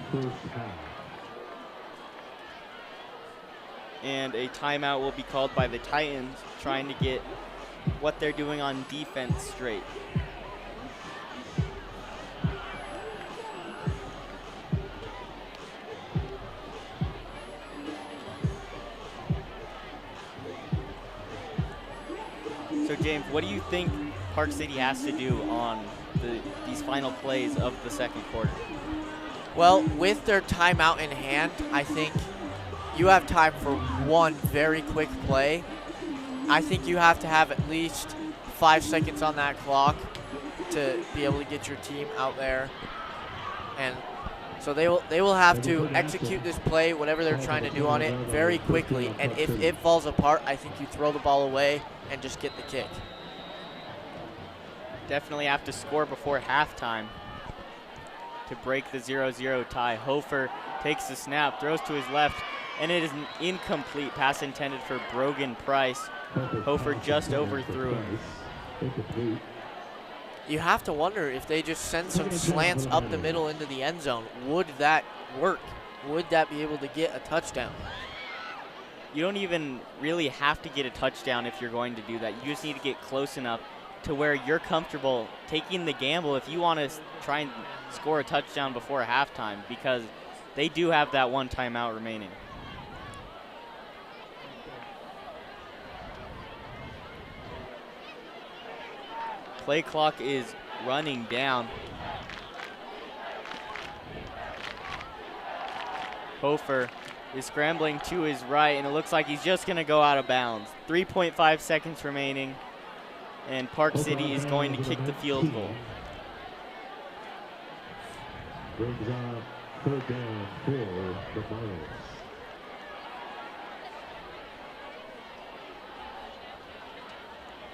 And a timeout will be called by the Titans, trying to get what they're doing on defense straight. So James, what do you think Park City has to do on these final plays of the second quarter? Well, with their timeout in hand, I think you have time for one very quick play. I think you have to have at least 5 seconds on that clock to be able to get your team out there. And so they will have to execute this play, whatever they're trying to do on it, very quickly. And if it falls apart, I think you throw the ball away and just get the kick. Definitely have to score before halftime to break the 0-0 tie. Hofer takes the snap, throws to his left, and it is an incomplete pass intended for Brogan Price. Hofer just overthrew him. You have to wonder if they just send some slants up the middle into the end zone. Would that work? Would that be able to get a touchdown? You don't even really have to get a touchdown if you're going to do that. You just need to get close enough to where you're comfortable taking the gamble if you want to try and score a touchdown before halftime, because they do have that one timeout remaining. Play clock is running down. Hofer is scrambling to his right, and it looks like he's just going to go out of bounds. 3.5 seconds remaining, and Park City is going to kick the field goal. Brings up third down for the Miners.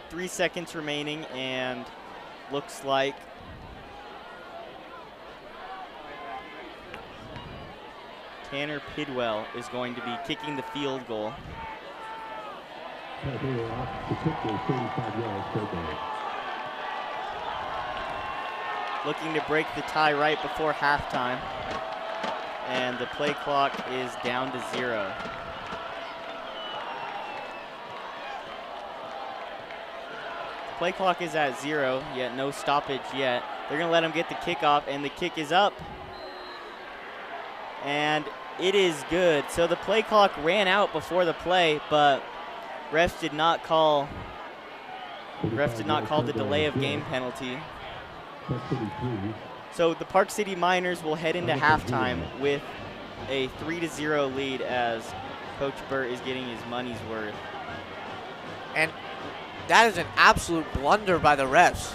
Three seconds remaining, and looks like Tanner Pidwell is going to be kicking the field goal. Looking to break the tie right before halftime, and the play clock is down to 0. Play clock is at 0, yet no stoppage yet. They're going to let him get the kickoff, and the kick is up. And it is good. So the play clock ran out before the play, but refs did not call the delay of game penalty. So the Park City Miners will head into halftime with a 3-0 lead as Coach Burt is getting his money's worth. And that is an absolute blunder by the refs.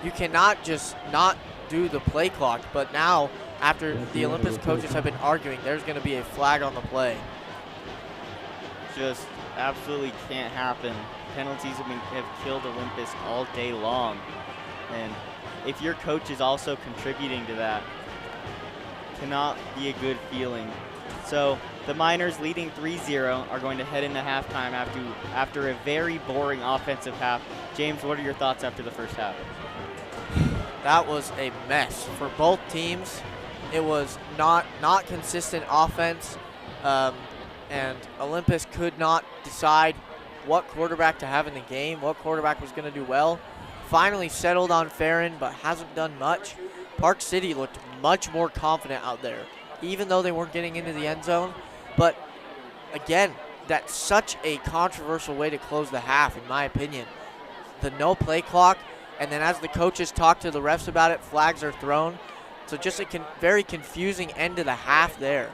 You cannot just not do the play clock, but now, after the Olympus coaches have been arguing, there's going to be a flag on the play. Just absolutely can't happen. Penalties have killed Olympus all day long. And if your coach is also contributing to that, cannot be a good feeling. So the Miners, leading 3-0, are going to head into halftime after a very boring offensive half. James, what are your thoughts after the first half? That was a mess for both teams. It was not consistent offense. and Olympus could not decide what quarterback to have in the game, what quarterback was going to do well. Finally settled on Farron, but hasn't done much. Park City looked much more confident out there, even though they weren't getting into the end zone. But again, that's such a controversial way to close the half, in my opinion. The no play clock, and then as the coaches talk to the refs about it, flags are thrown. So just a very confusing end to the half there.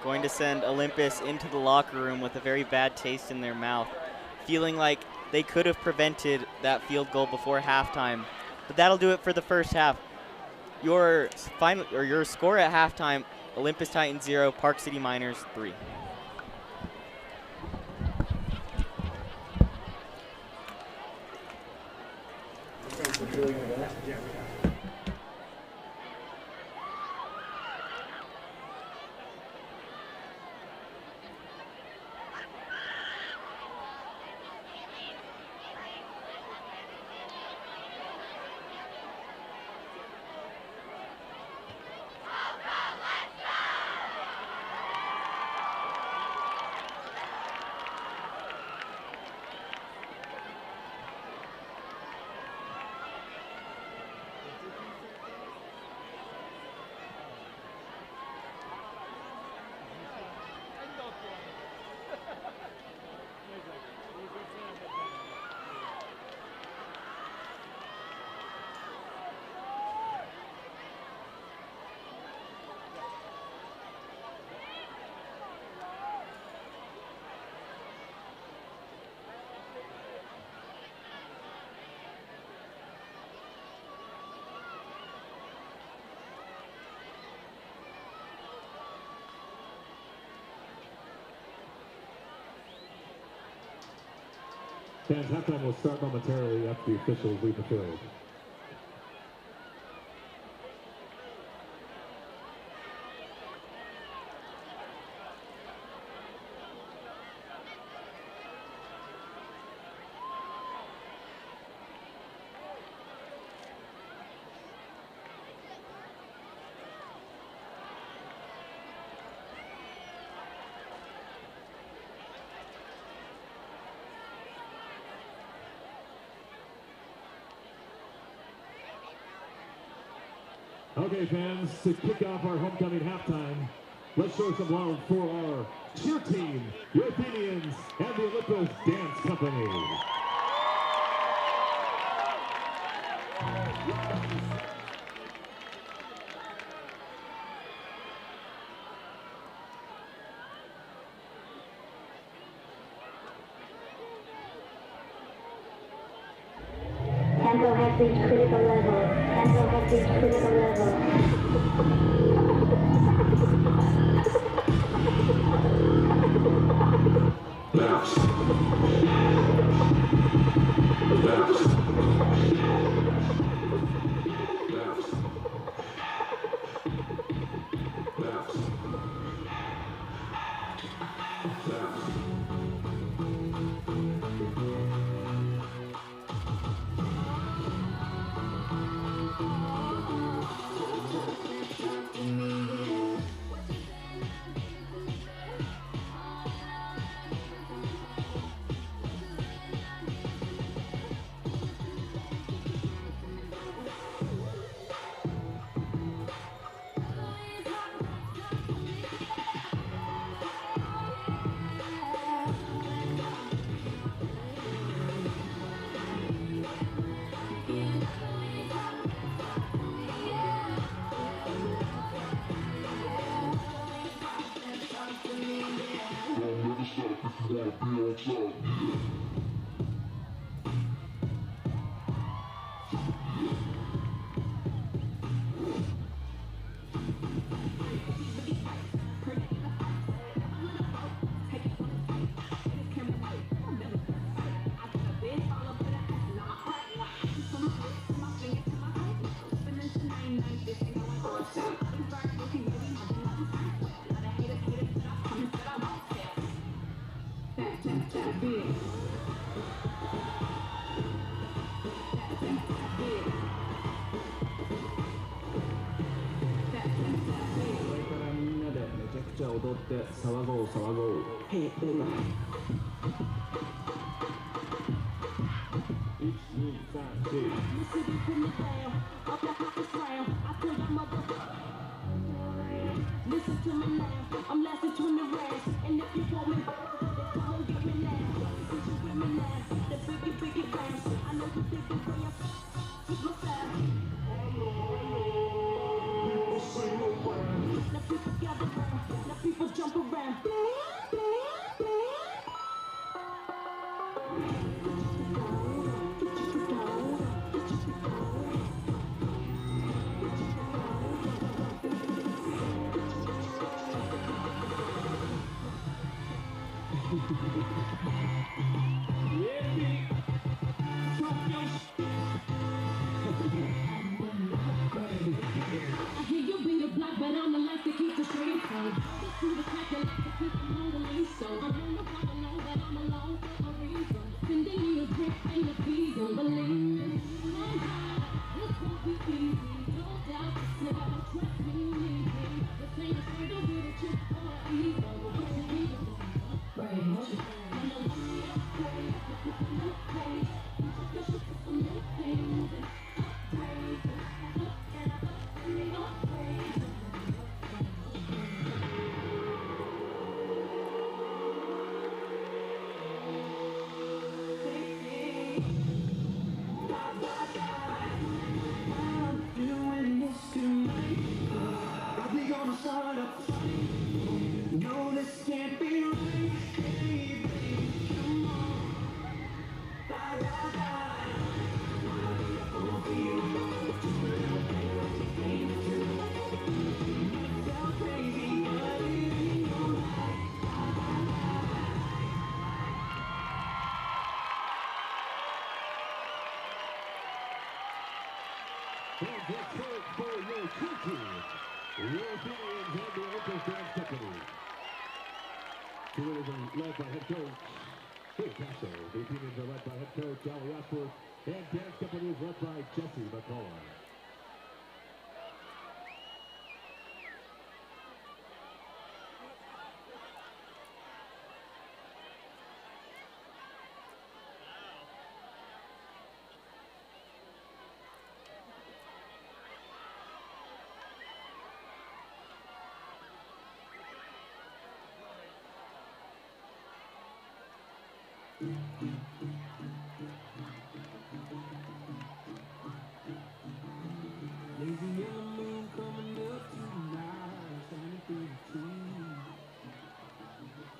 Going to send Olympus into the locker room with a very bad taste in their mouth, feeling like they could have prevented that field goal before halftime. But that'll do it for the first half. Your score at halftime: Olympus Titans 0, Park City Miners 3. Fans, halftime will start momentarily after the officials leave the field. Okay, fans, to kick off our homecoming halftime, let's show some love for our cheer team, the Athenians, and the Olympus Dance Company. Tempo has reached critical level. Tempo has reached critical level. って騒ごう騒ごう。Hey, Bella. 1、2、3、4。 Listening from the ground, up the hottest round. I tell your mother. Listen to me now. I'm lasting 20 rounds, and if you want me, then come on get me now. Since you with me now, the biggie bounce. I know you think the way I keep my style. People sing around. Now people gather round, now people jump around. I hear you be the block, but I'm the life to keep the street cold. Just do the crack, the life to keep them on the leash. So I don't know how to know that I'm alone for a reason. Sending you a drink and the fees, don't believe. I'm high, this won't be easy. No doubt, now trust me, you need me. This ain't a straight up with a chick or a ego. What you need to do? Right, what you need? I'm the upgrade, put some new pace. Introduction to some new things. Upgrade, Doing this to me. Are we gonna start a fight? No, this can't be right. Hey, baby, come on. Bye, bye, bye. Over you. So crazy, but it ain't alright. And get set for your two-team. Your Athenians and the Olympus Dance Company. Cheerleaders are led by head coach Dave Castro. The Athenians are led by head coach Ali Ashworth. And Dance Company is led by Jesse McCullough. Lazy young moon coming up tonight, shining through the trees.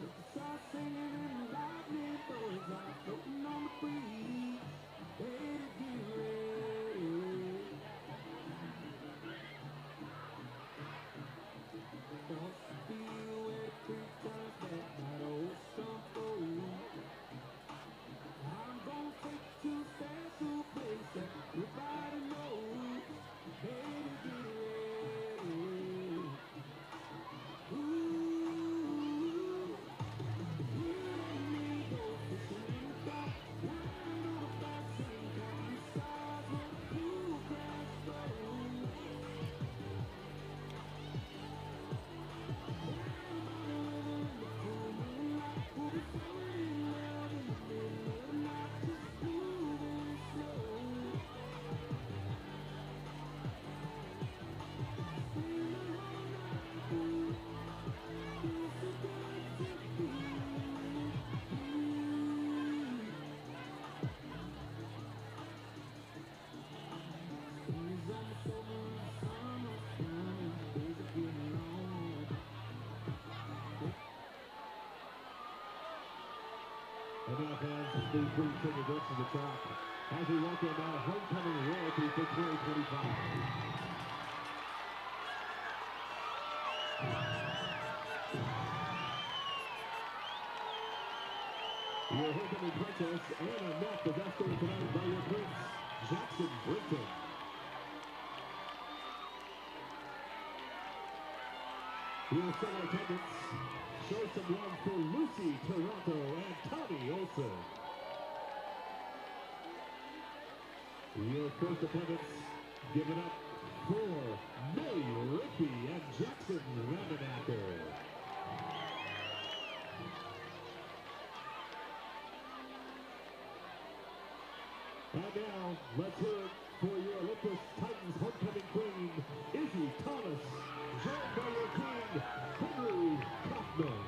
With the stars singing and the lightning bugs are floating on the breeze. Ready to get ready. Don't feel where the creek turns back that old stumble. I'm gonna take you to a special place that everybody knows. Ready to get ready. Ooh, you and me go fishing in the dark, lying on a backseat, counting stars when the blue grass grows. Down by the river in the cool moonlight, we'll be falling in love in the middle of the night, just moving slow. And now fans, please bring to the rest of the track as we welcome our homecoming royalty for 2025. Your homecoming princess, Anna Neff, is escorted tonight by your prince, Jackson Brinton. Your fellow attendants, show some love for Lucy Toronto and Tommy Olson. Your first attendants, give it up for May Rigby and Jackson Raminacker. And now, let's hear it for your Olympus Titans homecoming queen, Izzy Thomas, joined by your king, Henry Kaufman.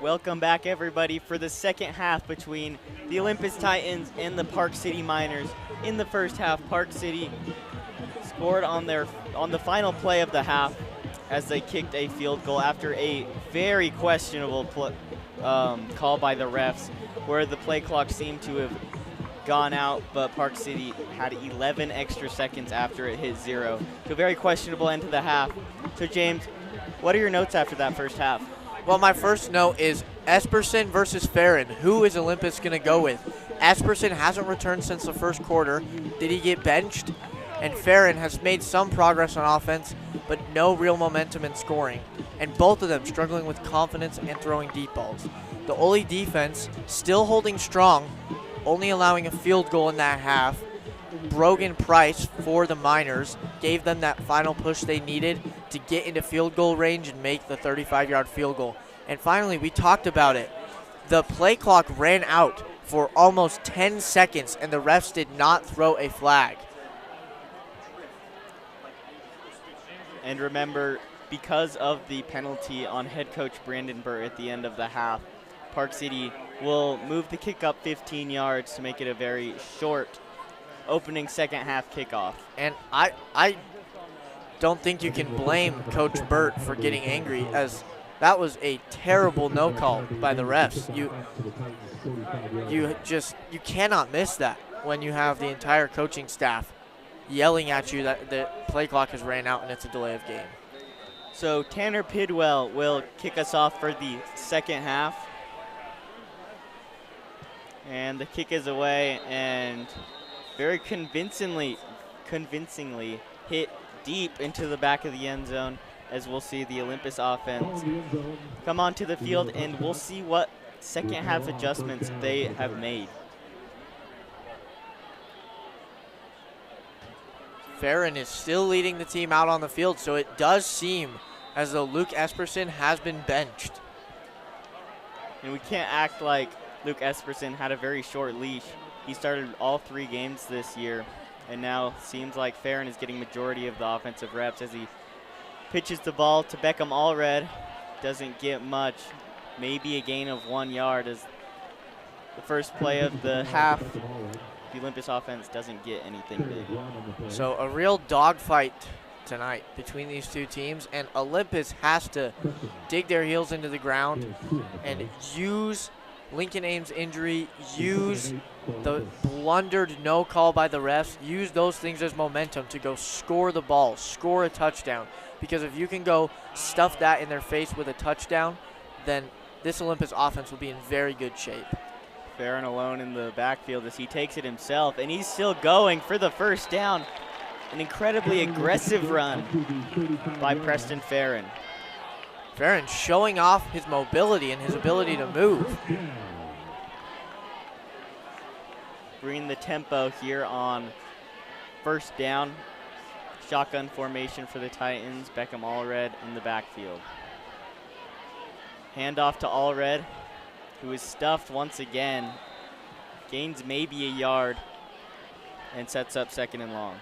Welcome back, everybody, for the second half between the Olympus Titans and the Park City Miners. In the first half, Park City scored on the final play of the half as they kicked a field goal after a very questionable call by the refs, where the play clock seemed to have gone out, but Park City had 11 extra seconds after it hit 0. So very questionable end to the half. So James, what are your notes after that first half? Well, my first note is Esperson versus Farron. Who is Olympus going to go with? Esperson hasn't returned since the first quarter. Did he get benched? And Farron has made some progress on offense, but no real momentum in scoring. And both of them struggling with confidence and throwing deep balls. The Oly defense still holding strong, only allowing a field goal in that half. Brogan Price for the Miners gave them that final push they needed to get into field goal range and make the 35-yard field goal. And finally, we talked about it. The play clock ran out for almost 10 seconds, and the refs did not throw a flag. And remember, because of the penalty on head coach Brandon Burr at the end of the half, Park City will move the kick up 15 yards to make it a very short opening second half kickoff. And I don't think you can blame Coach Burt for getting angry, as that was a terrible no call by the refs. You cannot miss that when you have the entire coaching staff yelling at you that the play clock has ran out and it's a delay of game. So Tanner Pidwell will kick us off for the second half. And the kick is away and very convincingly hit deep into the back of the end zone, as we'll see the Olympus offense come onto the field, and we'll see what second half adjustments they have made. Farron is still leading the team out on the field, so it does seem as though Luke Esperson has been benched. And we can't act like Luke Esperson had a very short leash. He started all 3 games this year, and now seems like Farron is getting majority of the offensive reps as he pitches the ball to Beckham Allred. Doesn't get much, maybe a gain of 1 yard, as the first play of the half, the Olympus offense doesn't get anything big. So a real dogfight tonight between these two teams, and Olympus has to dig their heels into the ground and use Lincoln Ames' injury, use the blundered no call by the refs, use those things as momentum to go score the ball, score a touchdown. Because if you can go stuff that in their face with a touchdown, then this Olympus offense will be in very good shape. Farron alone in the backfield as he takes it himself, and he's still going for the first down. An incredibly aggressive run by Preston Farron. Farron showing off his mobility and his ability to move. Bringing the tempo here on first down. Shotgun formation for the Titans. Beckham Allred in the backfield. Handoff to Allred, who is stuffed once again. Gains maybe a yard and sets up second and long.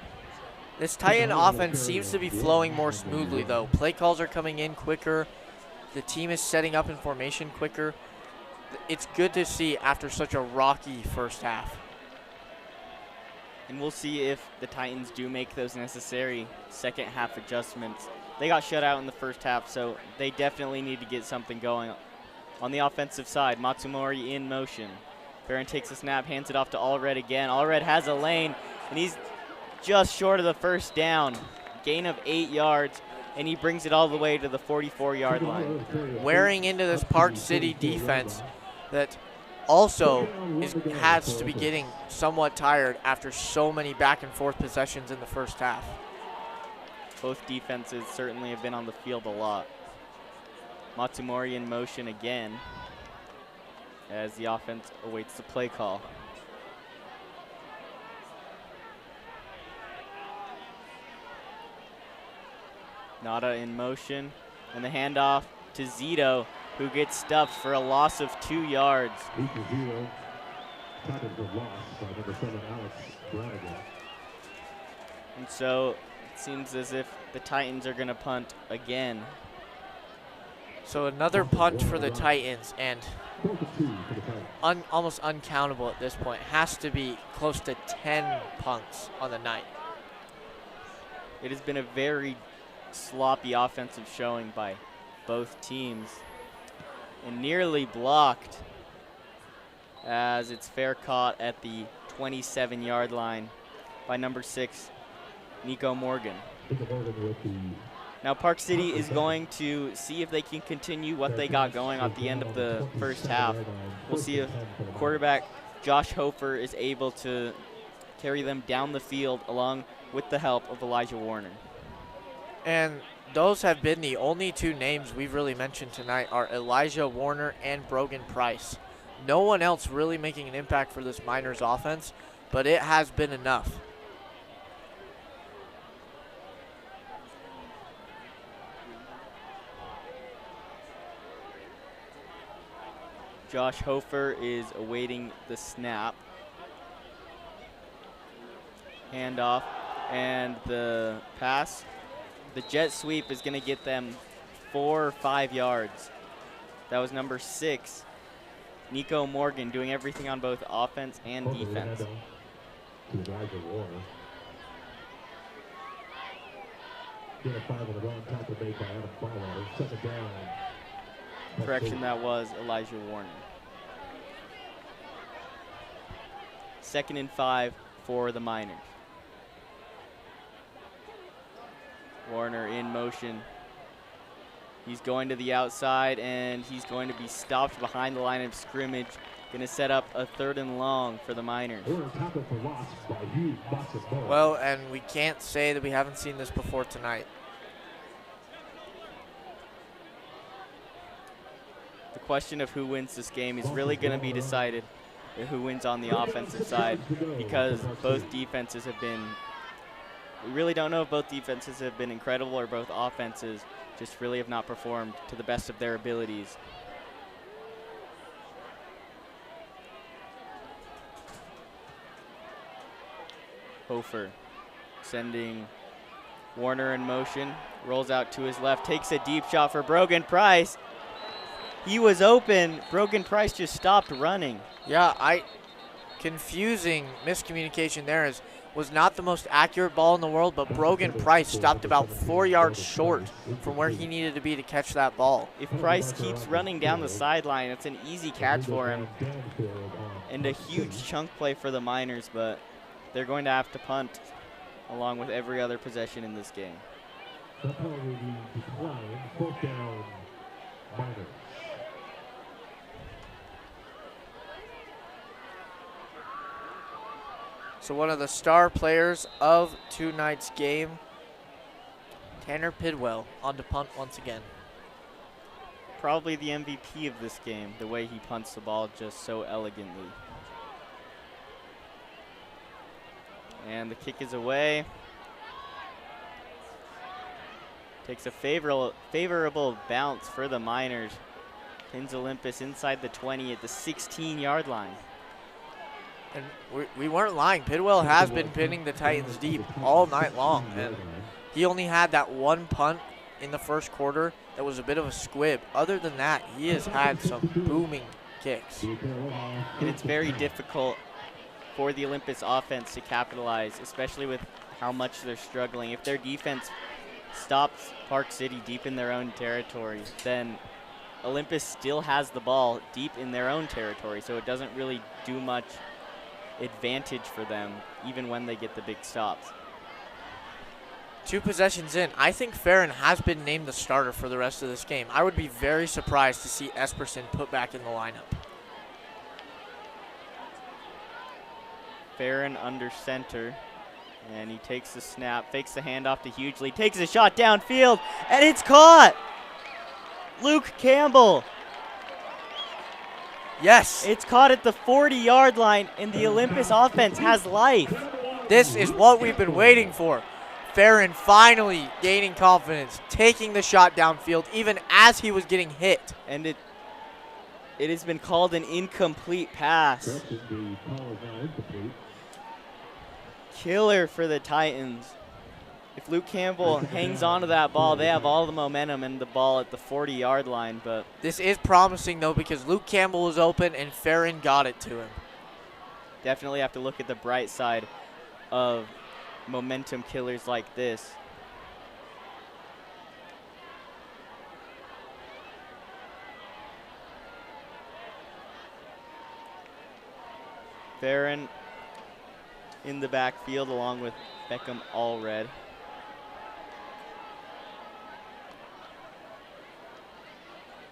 This Titan offense seems to be flowing more smoothly, though. Play calls are coming in quicker. The team is setting up in formation quicker. It's good to see after such a rocky first half. And we'll see if the Titans do make those necessary second half adjustments. They got shut out in the first half, so they definitely need to get something going on the offensive side. Matsumori in motion. Farron takes a snap, hands it off to Allred again. Allred has a lane, and he's just short of the first down. Gain of 8 yards, and he brings it all the way to the 44-yard line. Wearing into this Park City defense that also has to be getting somewhat tired after so many back-and-forth possessions in the first half. Both defenses certainly have been on the field a lot. Matsumori in motion again as the offense awaits the play call. Nada in motion, and the handoff to Zito, who gets stuffed for a loss of 2 yards. And so it seems as if the Titans are going to punt again. So another punt for the Titans, and 4th and 2 for the Titans. almost uncountable at this point. Has to be close to 10 punts on the night. It has been a very sloppy offensive showing by both teams, and nearly blocked as it's fair caught at the 27-yard line by number 6, Nico Morgan. Now Park City is going to see if they can continue what they got going at the end of the first half. We'll see if quarterback Josh Hofer is able to carry them down the field along with the help of Elijah Warner. And those have been the only two names we've really mentioned tonight are Elijah Warner and Brogan Price. No one else really making an impact for this Miners offense, but it has been enough. Josh Hofer is awaiting the snap. Handoff and the pass. The jet sweep is going to get them 4 or 5 yards. That was number 6, Nico Morgan, doing everything on both offense and defense. Correction, that was Elijah Warner. 2nd and 5 for the Miners. Warner in motion. He's going to the outside, and he's going to be stopped behind the line of scrimmage. Going to set up a 3rd and long for the Miners. Well, and we can't say that we haven't seen this before tonight. The question of who wins this game is really going to be decided who wins on the offensive side, because both defenses have been, we really don't know if both defenses have been incredible or both offenses just really have not performed to the best of their abilities. Hofer sending Warner in motion, rolls out to his left, takes a deep shot for Brogan Price. He was open. Brogan Price just stopped running. Yeah, confusing miscommunication there was not the most accurate ball in the world, but Brogan Price stopped about 4 yards short from where he needed to be to catch that ball. If Price keeps running down the sideline, it's an easy catch for him and a huge chunk play for the Miners, but they're going to have to punt along with every other possession in this game. So one of the star players of tonight's game, Tanner Pidwell, on to punt once again. Probably the MVP of this game, the way he punts the ball just so elegantly. And the kick is away. Takes a favorable bounce for the Miners. Pins Olympus inside the 20 at the 16-yard line. And we weren't lying. Pidwell has been pinning the Titans deep all night long. And he only had that one punt in the first quarter that was a bit of a squib. Other than that, he has had some booming kicks. And it's very difficult for the Olympus offense to capitalize, especially with how much they're struggling. If their defense stops Park City deep in their own territory, then Olympus still has the ball deep in their own territory, so it doesn't really do much advantage for them, even when they get the big stops. 2 possessions in, I think Farron has been named the starter for the rest of this game. I would be very surprised to see Esperson put back in the lineup. Farron under center, and he takes the snap, fakes the handoff to Hughley, takes a shot downfield, and it's caught! Luke Campbell. Yes. It's caught at the 40-yard line, and the Olympus offense has life. This is what we've been waiting for. Farron finally gaining confidence, taking the shot downfield even as he was getting hit. And it has been called an incomplete pass. Killer for the Titans. If Luke Campbell hangs on to that ball, they have all the momentum and the ball at the 40-yard line. But this is promising, though, because Luke Campbell was open and Farron got it to him. Definitely have to look at the bright side of momentum killers like this. Farron in the backfield along with Beckham Allred.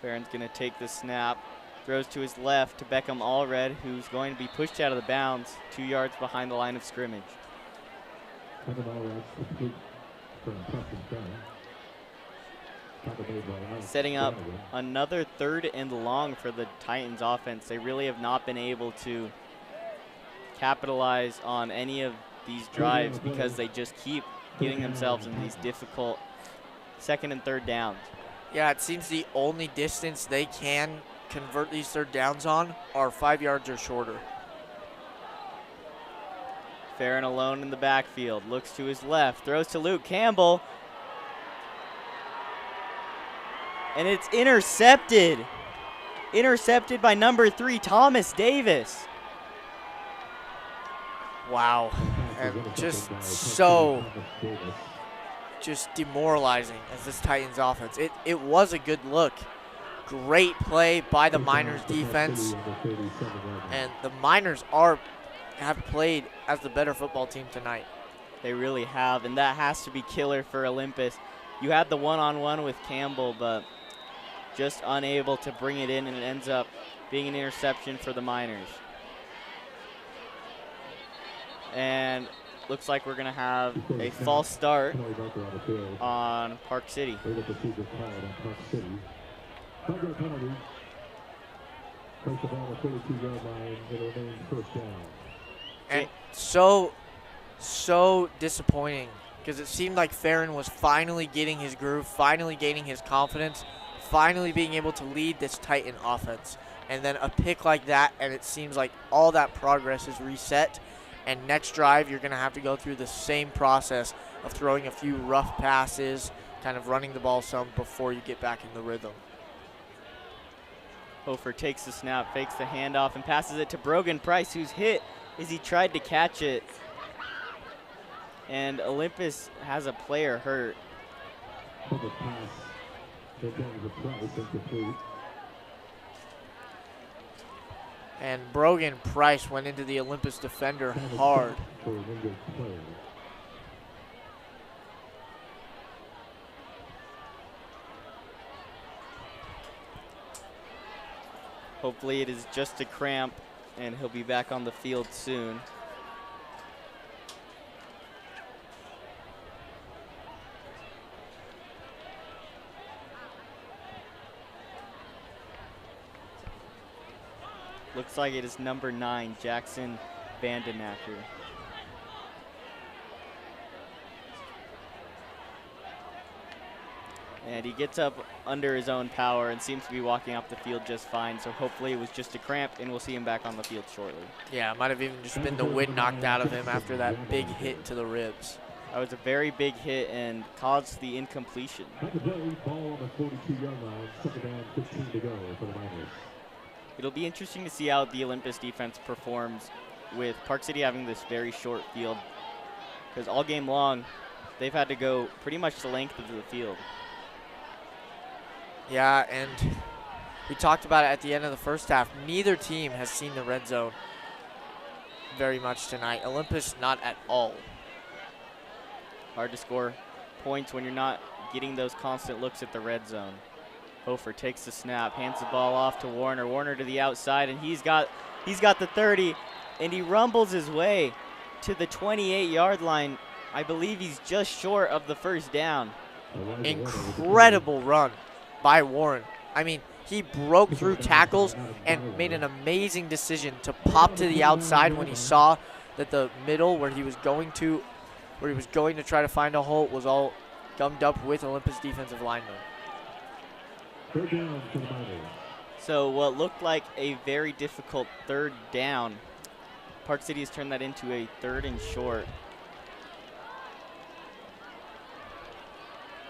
Farron's going to take the snap, throws to his left to Beckham Allred, who's going to be pushed out of the bounds 2 yards behind the line of scrimmage. Setting up another 3rd and long for the Titans offense. They really have not been able to capitalize on any of these drives because they just keep getting themselves in these difficult 2nd and 3rd downs. Yeah, it seems the only distance they can convert these 3rd downs on are 5 yards or shorter. Farron alone in the backfield, looks to his left, throws to Luke Campbell. And it's intercepted. Intercepted by number 3, Thomas Davis. Wow. And just so demoralizing as this Titans offense. It was a good look. Great play by the Miners defense. And the Miners have played as the better football team tonight. They really have, and that has to be killer for Olympus. You had the one-on-one with Campbell, but just unable to bring it in, and it ends up being an interception for the Miners. And looks like we're going to have a false start on Park City. And so disappointing, because it seemed like Farron was finally getting his groove, finally gaining his confidence, finally being able to lead this Titan offense. And then a pick like that, and it seems like all that progress is reset. And next drive, you're going to have to go through the same process of throwing a few rough passes, kind of running the ball some before you get back in the rhythm. Hofer takes the snap, fakes the handoff, and passes it to Brogan Price, who's hit as he tried to catch it. And Olympus has a player hurt. And Brogan Price went into the Olympus defender hard. Hopefully it is just a cramp, and he'll be back on the field soon. Looks like it is number 9, Jackson Vandenacker. And he gets up under his own power and seems to be walking off the field just fine. So hopefully it was just a cramp, and we'll see him back on the field shortly. Yeah, it might have even just been the wind knocked out of him after that big hit to the ribs. That was a very big hit and caused the incompletion. Ball on the 42-yard line, 2nd down, 15 to go for the Miners. It'll be interesting to see how the Olympus defense performs with Park City having this very short field, because all game long they've had to go pretty much the length of the field. Yeah, and we talked about it at the end of the first half. Neither team has seen the red zone very much tonight. Olympus not at all. Hard to score points when you're not getting those constant looks at the red zone. Hofer takes the snap, hands the ball off to Warner. Warner to the outside, and he's got the 30, and he rumbles his way to the 28-yard line. I believe he's just short of the 1st down. Incredible run by Warren. I mean, he broke through tackles and made an amazing decision to pop to the outside when he saw that the middle where he was going to try to find a hole was all gummed up with Olympus defensive linemen. So what looked like a very difficult 3rd down, Park City has turned that into a 3rd and short.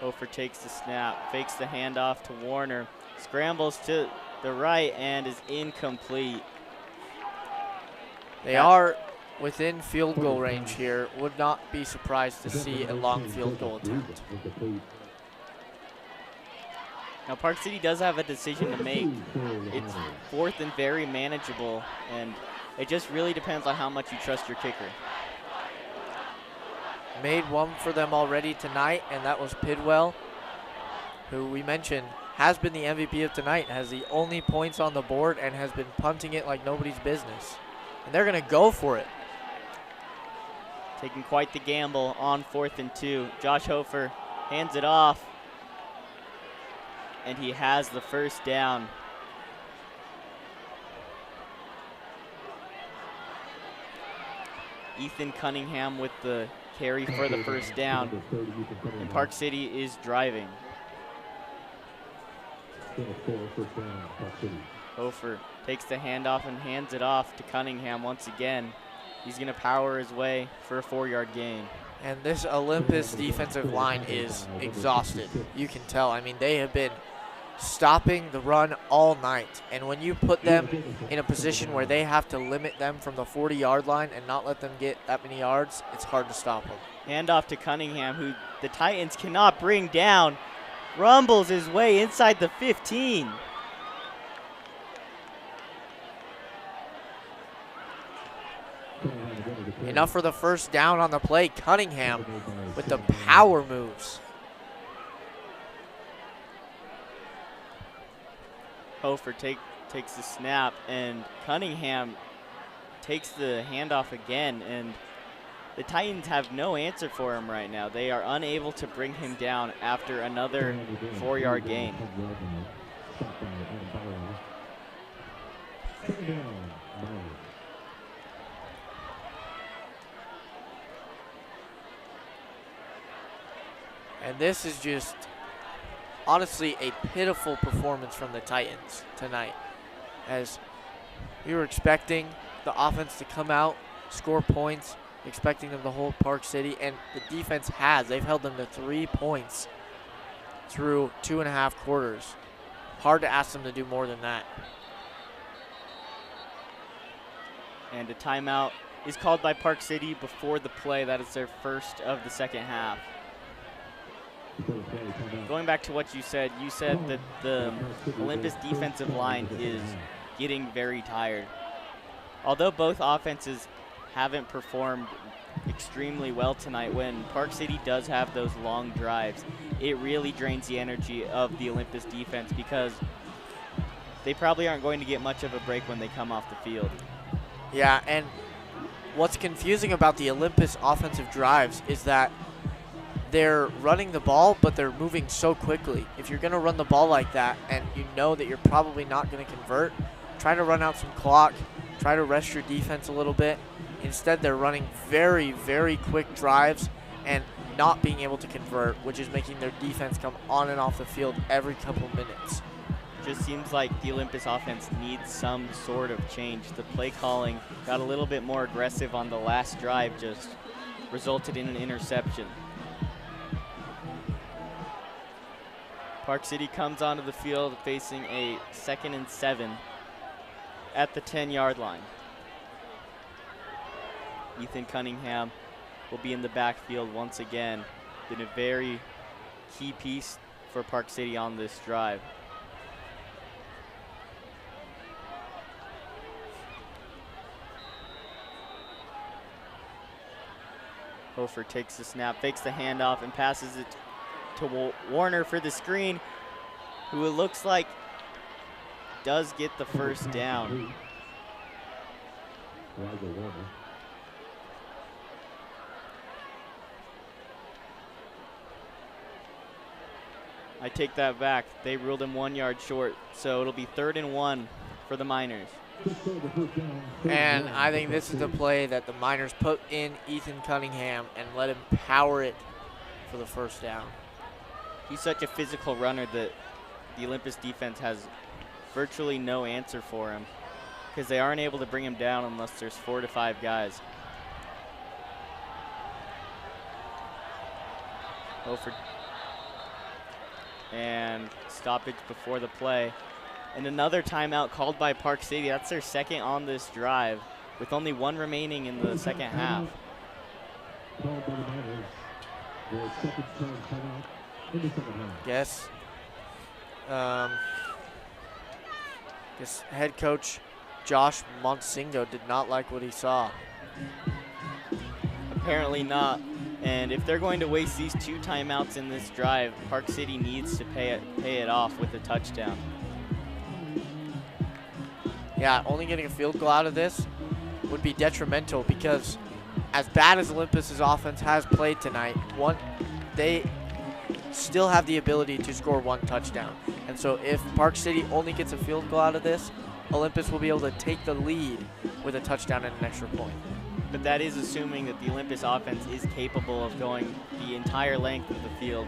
Hofer takes the snap, fakes the handoff to Warner, scrambles to the right and is incomplete. They are within field goal range here. Would not be surprised to see a long field goal attempt. Now Park City does have a decision to make. It's 4th and very manageable, and it just really depends on how much you trust your kicker. Made one for them already tonight, and that was Pidwell, who we mentioned has been the MVP of tonight, has the only points on the board, and has been punting it like nobody's business. And they're going to go for it. Taking quite the gamble on 4th and 2. Josh Hofer hands it off, and he has the first down. Ethan Cunningham with the carry for the first down, and Park City is driving. Hofer takes the handoff and hands it off to Cunningham once again. He's going to power his way for a 4-yard gain. And this Olympus defensive line is exhausted. You can tell. I mean, they have been stopping the run all night. And when you put them in a position where they have to limit them from the 40-yard line and not let them get that many yards, it's hard to stop them. Handoff to Cunningham, who the Titans cannot bring down. Rumbles his way inside the 15. Enough for the first down on the play. Cunningham with the power moves. Hofer takes the snap, and Cunningham takes the handoff again, and the Titans have no answer for him right now. They are unable to bring him down after another 4-yard gain. And this is just honestly a pitiful performance from the Titans tonight, as we were expecting the offense to come out, score points, expecting them to hold Park City, and the defense has. They've held them to 3 points through 2.5 quarters. Hard to ask them to do more than that. And a timeout is called by Park City before the play. That is their first of the second half. Going back to what you said that the Olympus defensive line is getting very tired. Although both offenses haven't performed extremely well tonight, when Park City does have those long drives, it really drains the energy of the Olympus defense, because they probably aren't going to get much of a break when they come off the field. Yeah, and what's confusing about the Olympus offensive drives is that they're running the ball, but they're moving so quickly. If you're going to run the ball like that and you know that you're probably not going to convert, try to run out some clock, try to rest your defense a little bit. Instead, they're running very, very quick drives and not being able to convert, which is making their defense come on and off the field every couple minutes. Just seems like the Olympus offense needs some sort of change. The play calling got a little bit more aggressive on the last drive, just resulted in an interception. Park City comes onto the field facing a 2nd and 7 at the 10-yard line. Ethan Cunningham will be in the backfield once again. Been a very key piece for Park City on this drive. Hofer takes the snap, fakes the handoff, and passes it to Warner for the screen, who it looks like does get the first down. I take that back. They ruled him 1 yard short, so it'll be 3rd and 1 for the Miners. And I think this is the play that the Miners put in Ethan Cunningham and let him power it for the first down. He's such a physical runner that the Olympus defense has virtually no answer for him, because they aren't able to bring him down unless there's 4 to 5 guys. And stoppage before the play. And another timeout called by Park City. That's their second on this drive, with only one remaining in the second half. Called by the Miners. Their second charge timeout in the second half. Guess head coach Josh Monsingo did not like what he saw. Apparently not. And if they're going to waste these 2 timeouts in this drive, Park City needs to pay it off with a touchdown. Yeah, only getting a field goal out of this would be detrimental, because as bad as Olympus's offense has played tonight, they still have the ability to score 1 touchdown. And so if Park City only gets a field goal out of this, Olympus will be able to take the lead with a touchdown and an extra point. But that is assuming that the Olympus offense is capable of going the entire length of the field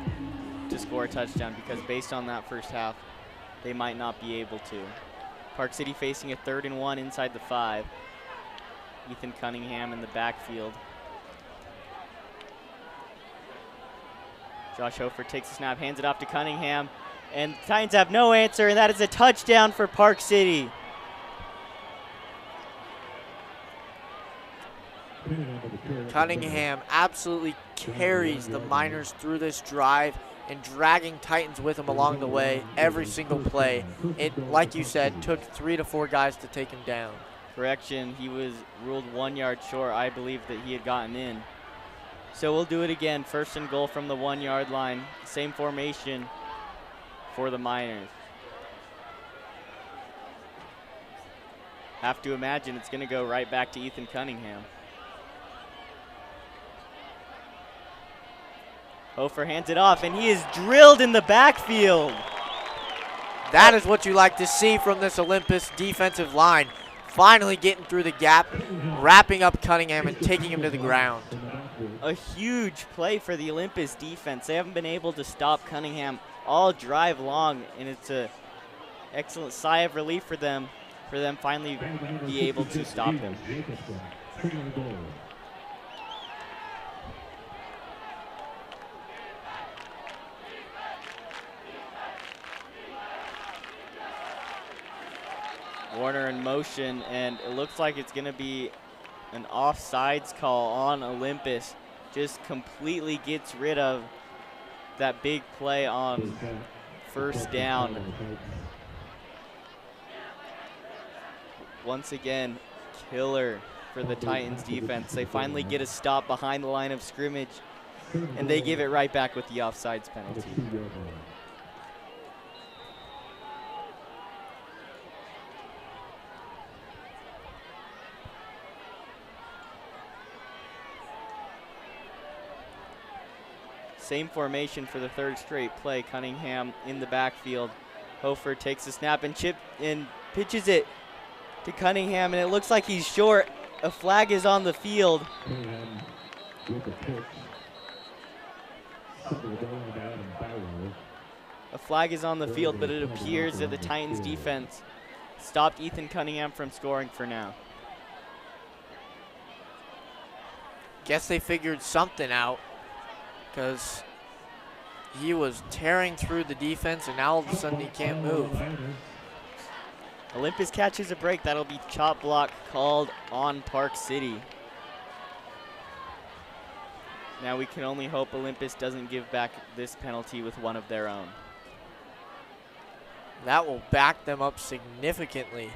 to score a touchdown, because based on that first half, they might not be able to. Park City facing a 3rd and 1 inside the 5. Ethan Cunningham in the backfield. Josh Hofer takes the snap, hands it off to Cunningham, and the Titans have no answer, and that is a touchdown for Park City. Cunningham absolutely carries the Miners through this drive and dragging Titans with him along the way every single play. It, like you said, took 3 to 4 guys to take him down. Correction, he was ruled 1 yard short. I believe that he had gotten in. So we'll do it again. 1st and goal from the 1 yard line. Same formation for the Miners. Have to imagine it's going to go right back to Ethan Cunningham. Hofer hands it off, and he is drilled in the backfield. That is what you like to see from this Olympus defensive line. Finally getting through the gap, wrapping up Cunningham and taking him to the ground. A huge play for the Olympus defense. They haven't been able to stop Cunningham all drive long, and it's an excellent sigh of relief for them finally be able to stop him. Warner in motion, and it looks like it's going to be an offsides call on Olympus. Just completely gets rid of that big play on 1st down. Once again, killer for the Titans defense. They finally get a stop behind the line of scrimmage, and they give it right back with the offsides penalty. Same formation for the 3rd straight play. Cunningham in the backfield. Hofer takes the snap and pitches it to Cunningham, and it looks like he's short. A flag is on the field. A flag is on the field, but it appears that the Titans defense stopped Ethan Cunningham from scoring for now. Guess they figured something out, because he was tearing through the defense, and now all of a sudden he can't move. Olympus catches a break. That'll be chop block called on Park City. Now we can only hope Olympus doesn't give back this penalty with one of their own. That will back them up significantly.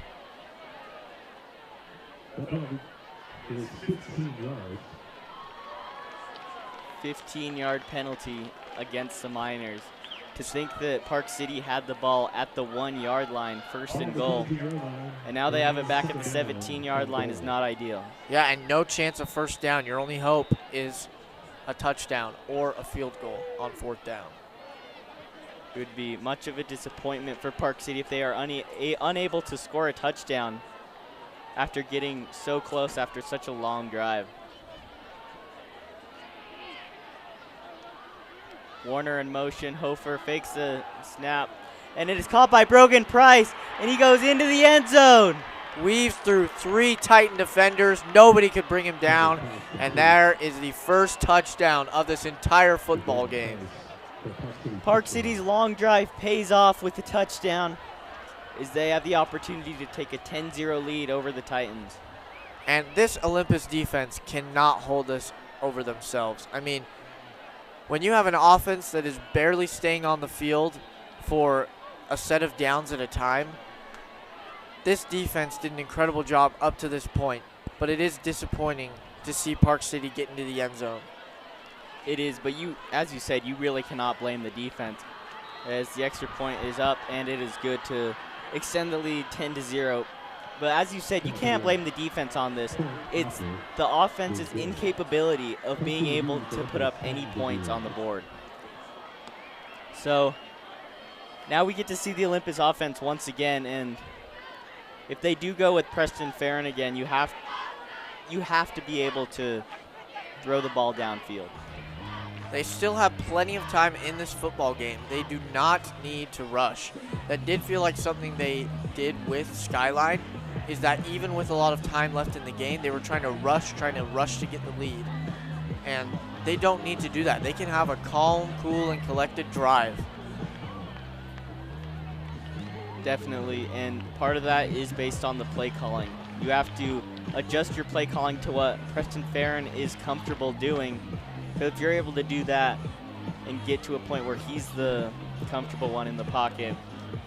15-yard penalty against the Miners. To think that Park City had the ball at the 1 yard line, 1st and goal, and now they have it back at the 17-yard line is not ideal. Yeah, and no chance of 1st down. Your only hope is a touchdown or a field goal on 4th down. It would be much of a disappointment for Park City if they are unable to score a touchdown after getting so close after such a long drive. Warner in motion. Hofer fakes the snap, and it is caught by Brogan Price, and he goes into the end zone. Weaves through 3 Titan defenders. Nobody could bring him down, and there is the first touchdown of this entire football game. Park City's long drive pays off with a touchdown as they have the opportunity to take a 10-0 lead over the Titans. And this Olympus defense cannot hold us over themselves. I mean, when you have an offense that is barely staying on the field for a set of downs at a time, this defense did an incredible job up to this point, but it is disappointing to see Park City get into the end zone. It is, but as you said, you really cannot blame the defense as the extra point is up and it is good to extend the lead 10-0. But as you said, you can't blame the defense on this. It's the offense's incapability of being able to put up any points on the board. So now we get to see the Olympus offense once again, and if they do go with Preston Farron again, you have to be able to throw the ball downfield. They still have plenty of time in this football game. They do not need to rush. That did feel like something they did with Skyline, is that even with a lot of time left in the game, they were trying to rush to get the lead. And they don't need to do that. They can have a calm, cool, and collected drive. Definitely, and part of that is based on the play calling. You have to adjust your play calling to what Preston Farron is comfortable doing. Because if you're able to do that and get to a point where he's the comfortable one in the pocket,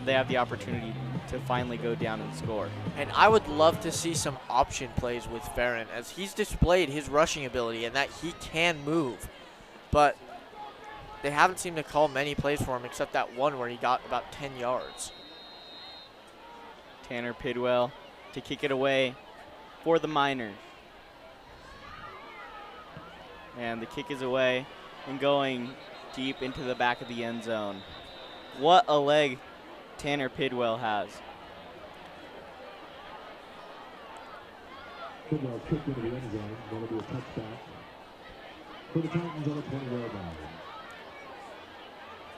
they have the opportunity to finally go down and score. And I would love to see some option plays with Farron, as he's displayed his rushing ability and that he can move. But they haven't seemed to call many plays for him except that one where he got about 10 yards. Tanner Pidwell to kick it away for the Miners. And the kick is away and going deep into the back of the end zone. What a leg Tanner Pidwell has. Pidwell kicked into the end zone. That'll be a touchback for the Titans on the 20-yard line.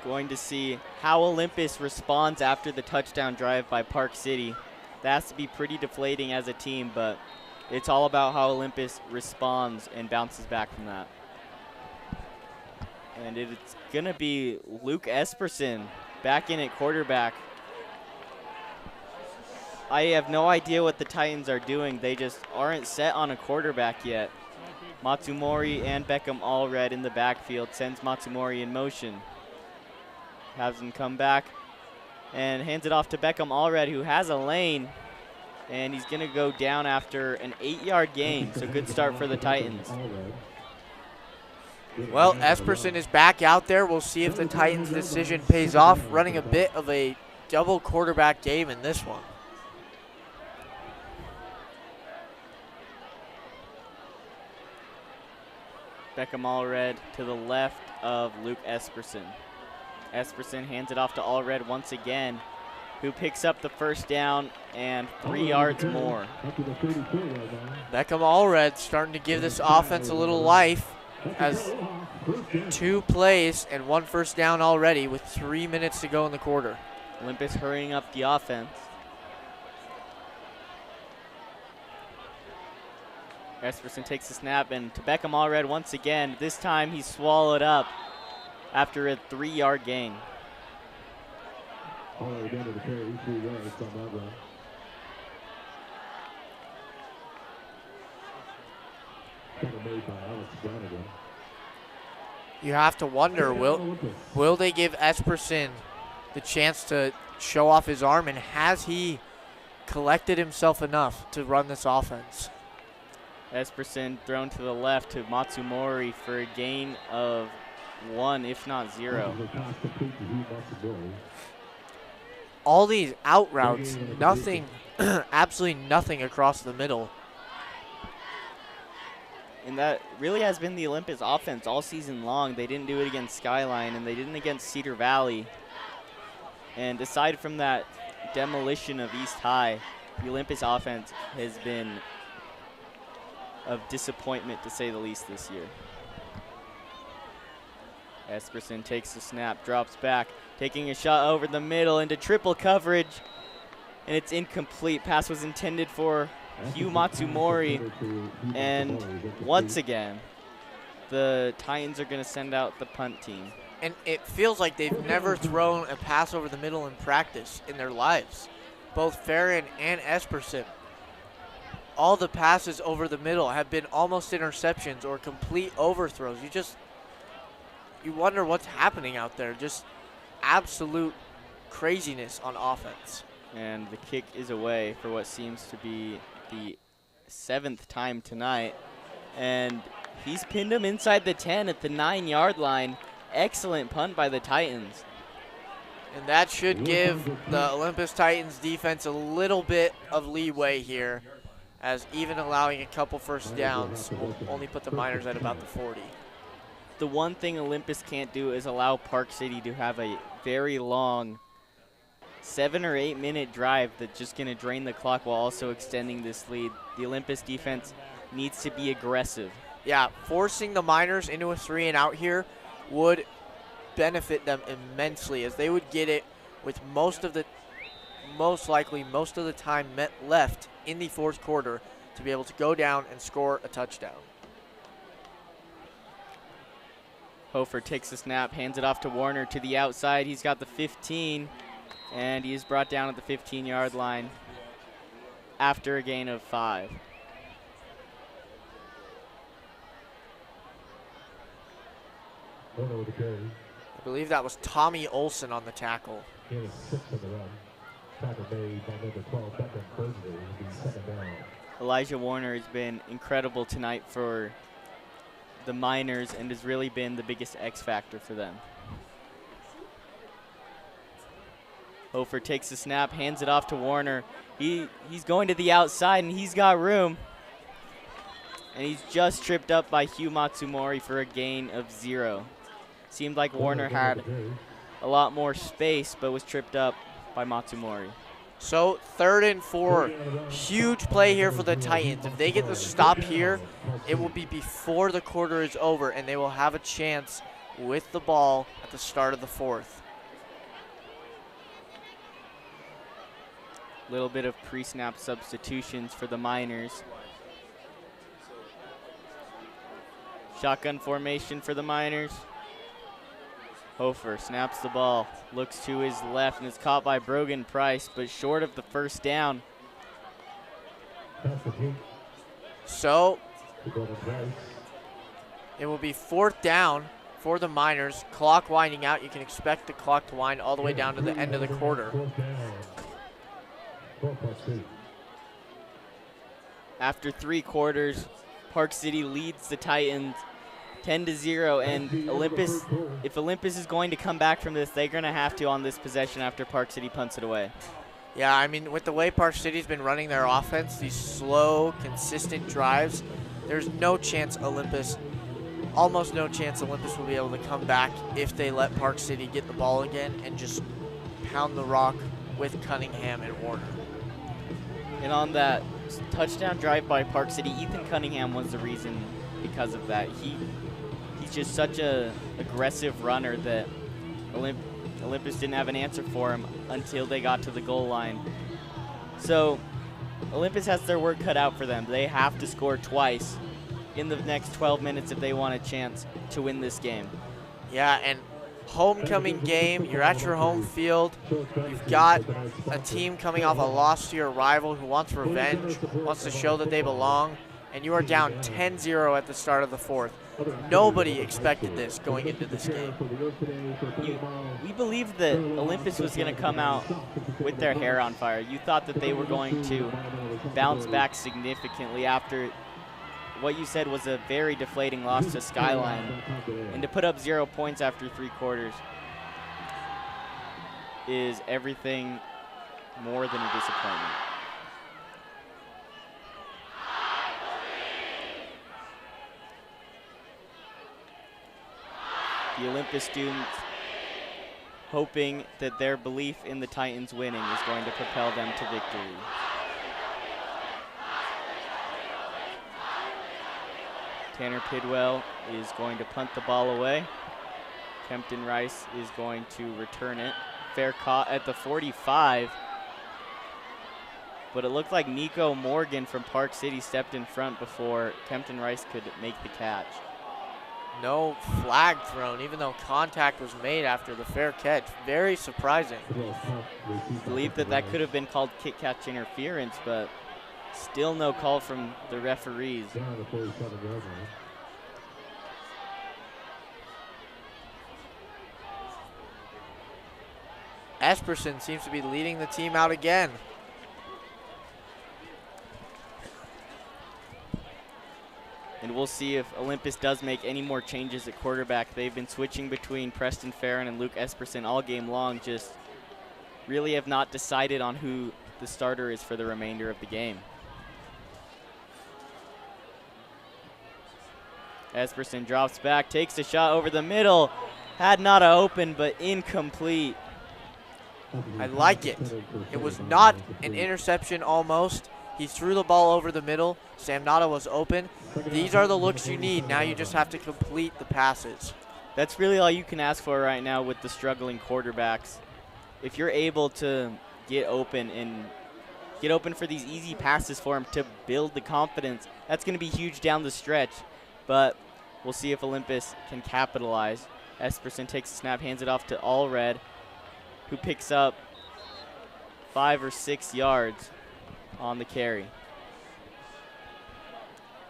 Going to see how Olympus responds after the touchdown drive by Park City. That has to be pretty deflating as a team, but it's all about how Olympus responds and bounces back from that. And it's going to be Luke Esperson back in at quarterback. I have no idea what the Titans are doing. They just aren't set on a quarterback yet. Matsumori and Beckham Allred in the backfield, sends Matsumori in motion. Has him come back and hands it off to Beckham Allred, who has a lane. And he's going to go down after an 8-yard gain. So good start for the Titans. Well, Esperson is back out there. We'll see if the Titans' decision pays off, running a bit of a double quarterback game in this one. Beckham Allred to the left of Luke Esperson. Esperson hands it off to Allred once again, who picks up the first down and 3 yards more. Beckham Allred starting to give this offense a little life, as 2 plays and 1 first down already with 3 minutes to go in the quarter. Olympus hurrying up the offense. Esperson takes the snap and to Beckham Allred once again. This time he's swallowed up after a 3-yard gain. Allred down to the carry, 3 yards on that run. Kind of made by Alex Flanagan. You have to wonder, will they give Esperson the chance to show off his arm, and has he collected himself enough to run this offense? Esperson thrown to the left to Matsumori for a gain of 1, if not 0. All these out routes, nothing, absolutely nothing across the middle. And that really has been the Olympus offense all season long. They didn't do it against Skyline, and they didn't against Cedar Valley. And aside from that demolition of East High, the Olympus offense has been of disappointment, to say the least, this year. Esperson takes the snap, drops back, taking a shot over the middle into triple coverage, and it's incomplete. Pass was intended for Hugh Matsumori, and once again, the Titans are going to send out the punt team. And it feels like they've never thrown a pass over the middle in practice in their lives. Both Farron and Esperson. All the passes over the middle have been almost interceptions or complete overthrows. You wonder what's happening out there. Just absolute craziness on offense. And the kick is away for what seems to be the 7th time tonight. And he's pinned him inside the 10 at the 9-yard line. Excellent punt by the Titans. And that should give the Olympus Titans defense a little bit of leeway here, as even allowing a couple first downs will only put the Miners at about the 40. The one thing Olympus can't do is allow Park City to have a very long 7 or 8 minute drive that's just going to drain the clock while also extending this lead. The Olympus defense needs to be aggressive. Yeah, forcing the Miners into a 3 and out here would benefit them immensely, as they would get it with most of the time left in the 4th quarter to be able to go down and score a touchdown. Hofer takes the snap, hands it off to Warner to the outside. He's got the 15, and he is brought down at the 15-yard line after a gain of 5. I believe that was Tommy Olson on the tackle. He has 6 on the run. Tackle made by number 12, Beckham Bersley. It'll be 2nd down. Elijah Warner has been incredible tonight for the Miners and has really been the biggest X factor for them. Hofer takes the snap, hands it off to Warner. He's going to the outside, and he's got room. And he's just tripped up by Hugh Matsumori for a gain of 0. Seemed like Warner had a lot more space, but was tripped up by Matsumori. So 3rd and 4, huge play here for the Titans. If they get the stop here, it will be before the quarter is over, and they will have a chance with the ball at the start of the 4th. Little bit of pre-snap substitutions for the Miners. Shotgun formation for the Miners. Hofer snaps the ball, looks to his left, and is caught by Brogan Price, but short of the first down. So it will be 4th down for the Miners. Clock winding out. You can expect the clock to wind all the way down to the end of the quarter. After 3 quarters, Park City leads the Titans 10-0, and Olympus, if Olympus is going to come back from this, they're going to have to on this possession after Park City punts it away. Yeah, I mean, with the way Park City's been running their offense, these slow, consistent drives, there's no chance almost no chance Olympus will be able to come back if they let Park City get the ball again and just pound the rock with Cunningham and Warner. And on that touchdown drive by Park City, Ethan Cunningham was the reason because of that. He's just such a aggressive runner that Olympus didn't have an answer for him until they got to the goal line. So Olympus has their work cut out for them. They have to score twice in the next 12 minutes if they want a chance to win this game. Yeah, and homecoming game, you're at your home field. You've got a team coming off a loss to your rival who wants revenge, wants to show that they belong, and you are down 10-0 at the start of the 4th. Nobody expected this going into this game. We believed that Olympus was going to come out with their hair on fire. You thought that they were going to bounce back significantly after what you said was a very deflating loss to Skyline. And to put up 0 points after 3 quarters is everything more than a disappointment. The Olympus students hoping that their belief in the Titans winning is going to propel them to victory. Tanner Pidwell is going to punt the ball away. Kempton Rice is going to return it. Fair caught at the 45. But it looked like Nico Morgan from Park City stepped in front before Kempton Rice could make the catch. no flag thrown, even though contact was made after the fair catch. Very surprising. I believe that could have been called kick catch interference, but still no call from the referees. Down the 47-yard line. Esperson seems to be leading the team out again. And we'll see if Olympus does make any more changes at quarterback. They've been switching between Preston Farron and Luke Esperson all game long, just really have not decided on who the starter is for the remainder of the game. Esperson drops back, takes a shot over the middle. Had Nada open, but incomplete. I like it. It was not an interception almost. He threw the ball over the middle. Sam Nada was open. These are the looks you need. Now you just have to complete the passes. That's really all you can ask for right now with the struggling quarterbacks. If you're able to get open for these easy passes for him to build the confidence, that's going to be huge down the stretch. But we'll see if Olympus can capitalize. Esperson takes the snap, hands it off to Allred, who picks up 5 or 6 yards on the carry.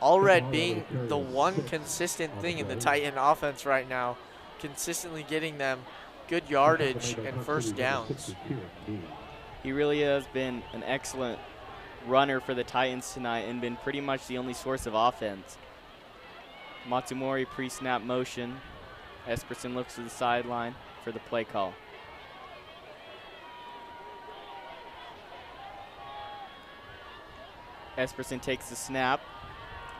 Allred being the one consistent thing in the Titan offense right now, consistently getting them good yardage and first downs. He really has been an excellent runner for the Titans tonight and been pretty much the only source of offense. Matsumori pre-snap motion. Esperson looks to the sideline for the play call. Esperson takes the snap,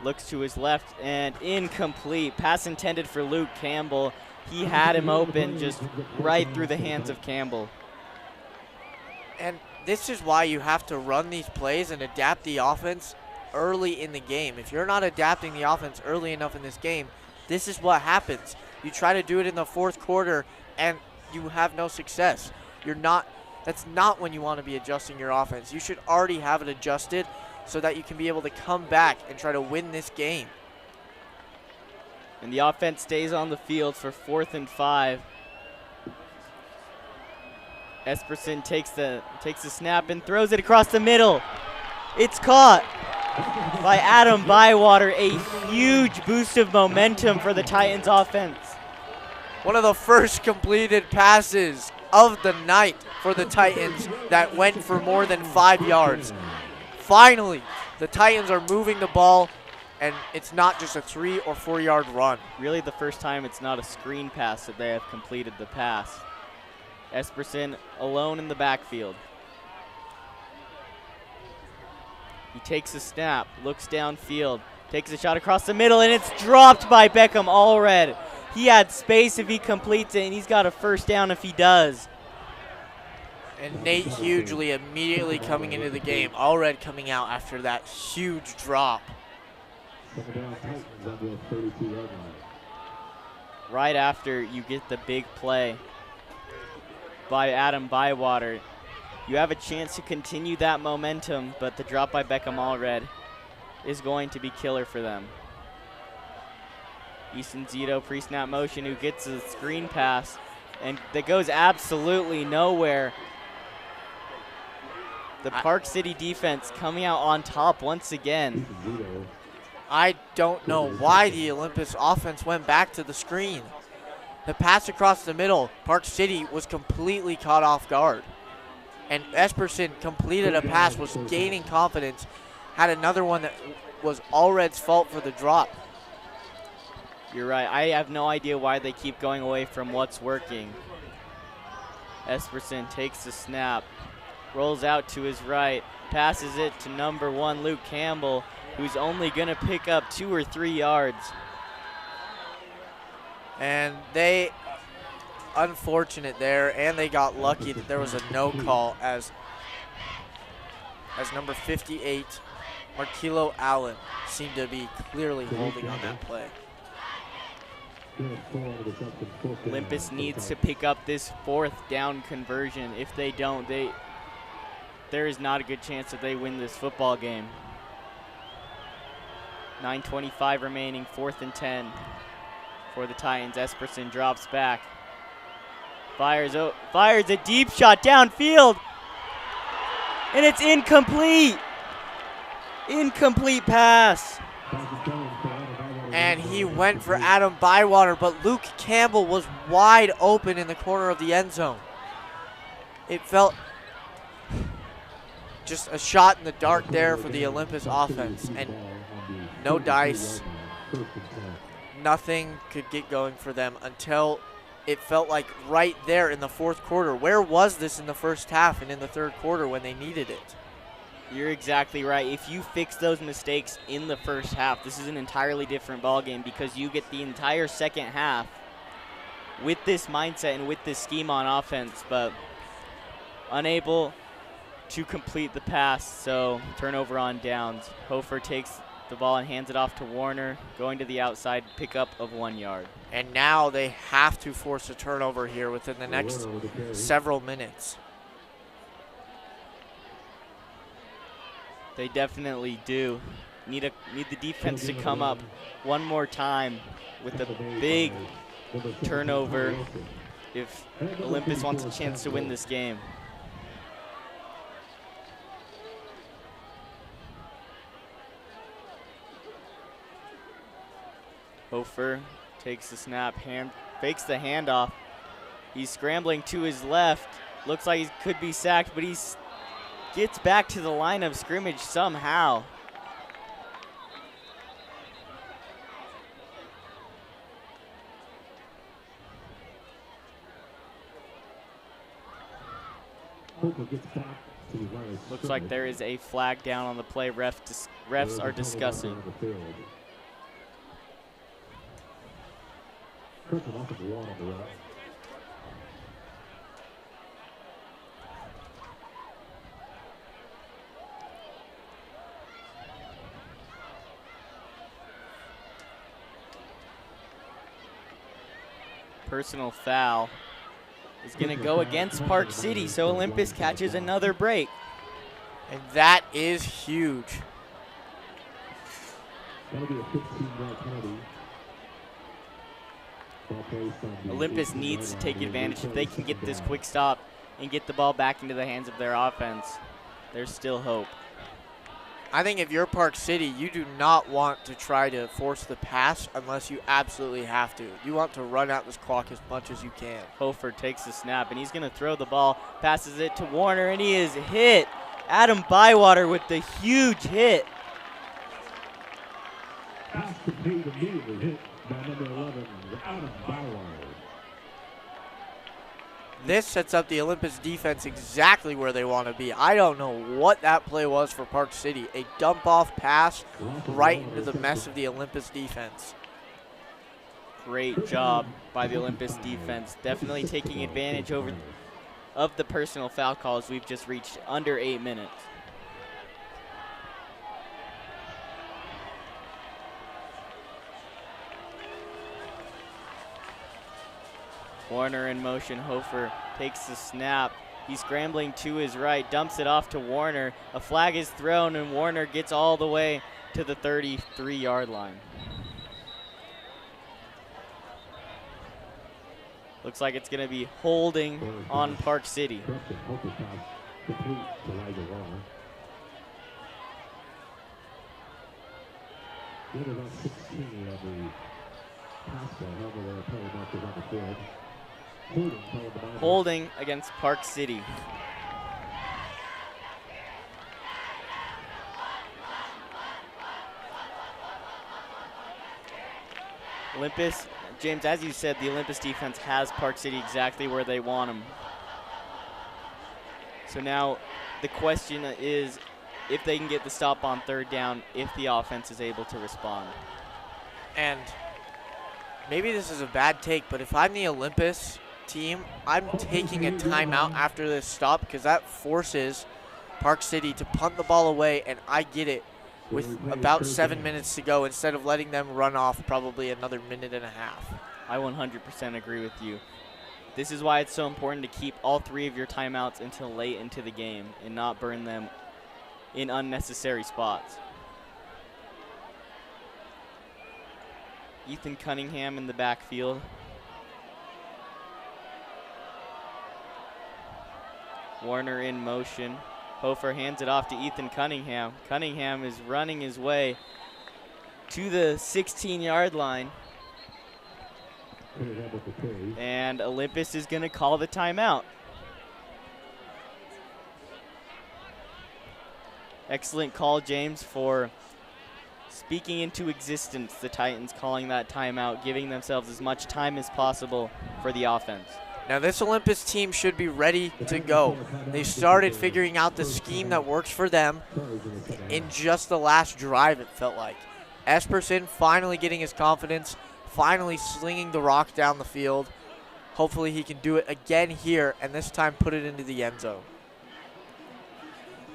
looks to his left, and incomplete. Pass intended for Luke Campbell. He had him open just right through the hands of Campbell. And this is why you have to run these plays and adapt the offense early in the game. If you're not adapting the offense early enough in this game, this is what happens. You try to do it in the fourth quarter and you have no success. That's not when you want to be adjusting your offense. You should already have it adjusted so that you can be able to come back and try to win this game. And the offense stays on the field for 4th and 5. Esperson takes the snap and throws it across the middle. It's caught by Adam Bywater. A huge boost of momentum for the Titans offense. One of the first completed passes of the night for the Titans that went for more than 5 yards. Finally, the Titans are moving the ball, and it's not just a 3 or 4 yard run. Really the first time it's not a screen pass that they have completed the pass. Esperson alone in the backfield. He takes a snap, looks downfield, takes a shot across the middle, and it's dropped by Beckham Allred. He had space if he completes it, and he's got a first down if he does. And Nate Hughley immediately coming into the game. Allred coming out after that huge drop. Right after you get the big play by Adam Bywater, you have a chance to continue that momentum, but the drop by Beckham Allred is going to be killer for them. Easton Zito pre-snap motion, who gets a screen pass, and that goes absolutely nowhere. The Park City defense coming out on top once again. I don't know why the Olympus offense went back to the screen. The pass across the middle, Park City was completely caught off guard. And Esperson completed a pass, was gaining confidence, had another one that was Allred's fault for the drop. You're right. I have no idea why they keep going away from what's working. Esperson takes the snap, rolls out to his right, passes it to number 1, Luke Campbell, who's only going to pick up 2 or 3 yards. And they, unfortunate there, and they got lucky that there was a no call as number 58, Markilo Allen, seemed to be clearly holding on that play. Olympus needs to pick up this 4th down conversion. If they don't, there is not a good chance that they win this football game. 9:25 remaining, 4th and 10 for the Titans. Esperson drops back. Fires a deep shot downfield. And it's incomplete. Incomplete pass. And he went for Adam Bywater, but Luke Campbell was wide open in the corner of the end zone. It felt just a shot in the dark there for the Olympus offense, and no dice. Nothing could get going for them until it felt like right there in the fourth quarter. Where was this in the first half and in the third quarter when they needed it? You're exactly right. If you fix those mistakes in the first half, this is an entirely different ballgame because you get the entire second half with this mindset and with this scheme on offense, but unable to complete the pass, so turnover on downs. Hofer takes the ball and hands it off to Warner, going to the outside, pickup of 1 yard. And now they have to force a turnover here within the next several minutes. They definitely do. Need the defense to come up one more time with a big turnover if Olympus wants a chance to win this game. Hofer takes the snap, fakes the handoff. He's scrambling to his left. Looks like he could be sacked, but he gets back to the line of scrimmage somehow. Looks like there is a flag down on the play. Refs are discussing. Personal foul is going to go against Park City, so Olympus catches another break. And that is huge. That'll be a 15-yard penalty. Olympus needs to take advantage. If they can get this quick stop and get the ball back into the hands of their offense, there's still hope. I think if you're Park City, you do not want to try to force the pass unless you absolutely have to. You want to run out this clock as much as you can. Hofer takes the snap, and he's going to throw the ball, passes it to Warner, and he is hit. Adam Bywater with the huge hit. Pass complete, immediately hit by number 11, Adam Bywater. This sets up the Olympus defense exactly where they want to be. I don't know what that play was for Park City. A dump-off pass right into the mess of the Olympus defense. Great job by the Olympus defense. Definitely taking advantage of the personal foul calls. We've just reached under 8 minutes. Warner in motion. Hofer takes the snap. He's scrambling to his right, dumps it off to Warner. A flag is thrown, and Warner gets all the way to the 33-yard line. Looks like it's going to be holding on Park City. Holding against Park City. Olympus, James, as you said, the Olympus defense has Park City exactly where they want them. So now the question is if they can get the stop on third down, if the offense is able to respond. And maybe this is a bad take, but if I'm the Olympus team, I'm taking a timeout after this stop because that forces Park City to punt the ball away, and I get it with about 7 minutes to go instead of letting them run off probably another minute and a half. I 100% agree with you. This is why it's so important to keep all three of your timeouts until late into the game and not burn them in unnecessary spots. Ethan Cunningham in the backfield. Warner in motion. Hofer hands it off to Ethan Cunningham. Cunningham is running his way to the 16-yard line. And Olympus is going to call the timeout. Excellent call, James, for speaking into existence the Titans calling that timeout, giving themselves as much time as possible for the offense. Now this Olympus team should be ready to go. They started figuring out the scheme that works for them in just the last drive, it felt like. Esperson finally getting his confidence, finally slinging the rock down the field. Hopefully he can do it again here and this time put it into the end zone.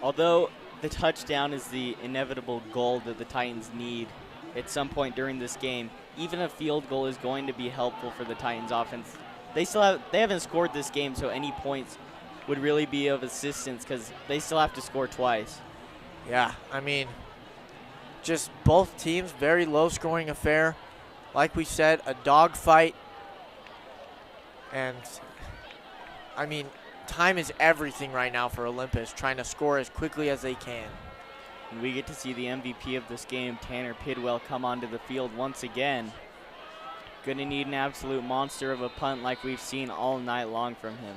Although the touchdown is the inevitable goal that the Titans need at some point during this game, even a field goal is going to be helpful for the Titans offense. They haven't scored this game, so any points would really be of assistance because they still have to score twice. Yeah, I mean, just both teams, very low-scoring affair. Like we said, a dogfight. And, I mean, time is everything right now for Olympus, trying to score as quickly as they can. And we get to see the MVP of this game, Tanner Pidwell, come onto the field once again. Gonna need an absolute monster of a punt like we've seen all night long from him.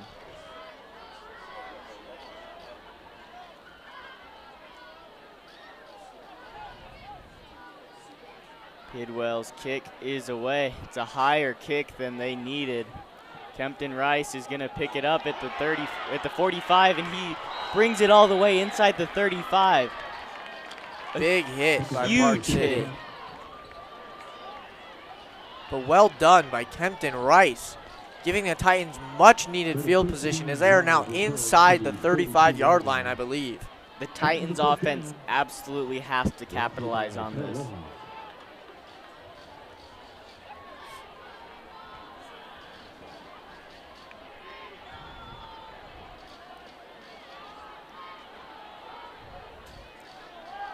Pidwell's kick is away. It's a higher kick than they needed. Kempton Rice is gonna pick it up at the 45, and he brings it all the way inside the 35. Big hit by Huge Park City. hit. But well done by Kempton Rice, giving the Titans much needed field position as they are now inside the 35-yard line, I believe. The Titans offense absolutely has to capitalize on this.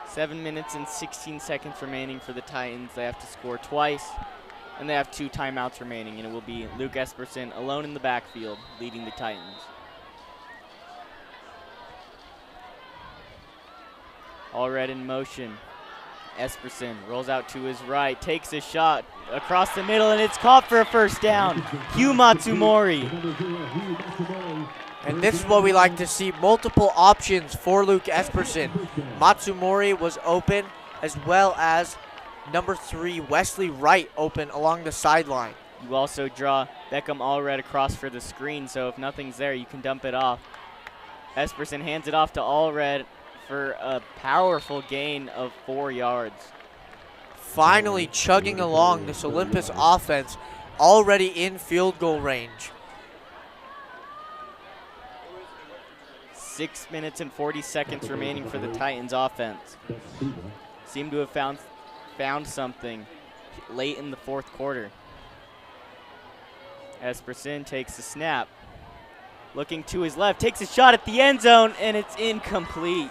Seven minutes and 16 seconds remaining for the Titans. They have to score twice, and they have 2 timeouts remaining, and it will be Luke Esperson alone in the backfield leading the Titans. Allred in motion. Esperson rolls out to his right, takes a shot across the middle, and it's caught for a first down. Hugh Matsumori. And this is what we like to see, multiple options for Luke Esperson. Matsumori was open, as well as number 3, Wesley Wright, open along the sideline. You also draw Beckham Allred across for the screen, so if nothing's there, you can dump it off. Esperson hands it off to Allred for a powerful gain of 4 yards. Finally chugging along this Olympus offense, already in field goal range. 6 minutes and 40 seconds remaining for the Titans offense. Seem to have found something late in the 4th quarter. Esperson takes the snap. Looking to his left, takes a shot at the end zone, and it's incomplete.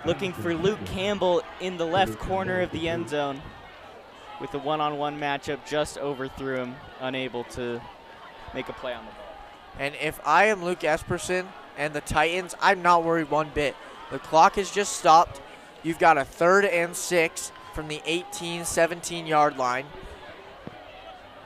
Looking for Luke Campbell in the left corner of the end zone. With the one-on-one matchup, just overthrew him, unable to make a play on the ball. And if I am Luke Esperson and the Titans, I'm not worried one bit. The clock has just stopped. You've got a 3rd and 6 from the 18, 17-yard line.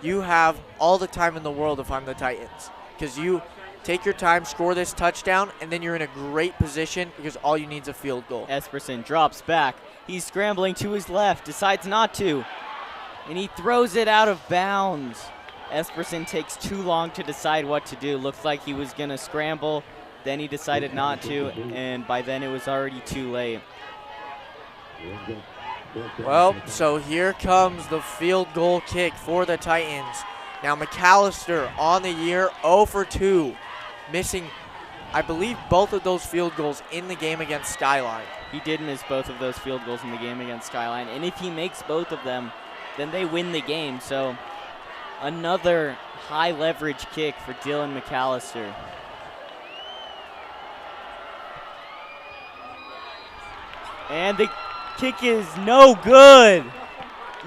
You have all the time in the world if I'm the Titans, because you take your time, score this touchdown, and then you're in a great position because all you need is a field goal. Esperson drops back. He's scrambling to his left, decides not to, and he throws it out of bounds. Esperson takes too long to decide what to do. Looks like he was going to scramble, then he decided not to, and by then it was already too late. Well, so here comes the field goal kick for the Titans. Now McAllister on the year, 0 for 2, missing, I believe, both of those field goals in the game against Skyline. He did miss both of those field goals in the game against Skyline, and if he makes both of them, then they win the game. So another high leverage kick for Dylan McAllister. And the kick is no good.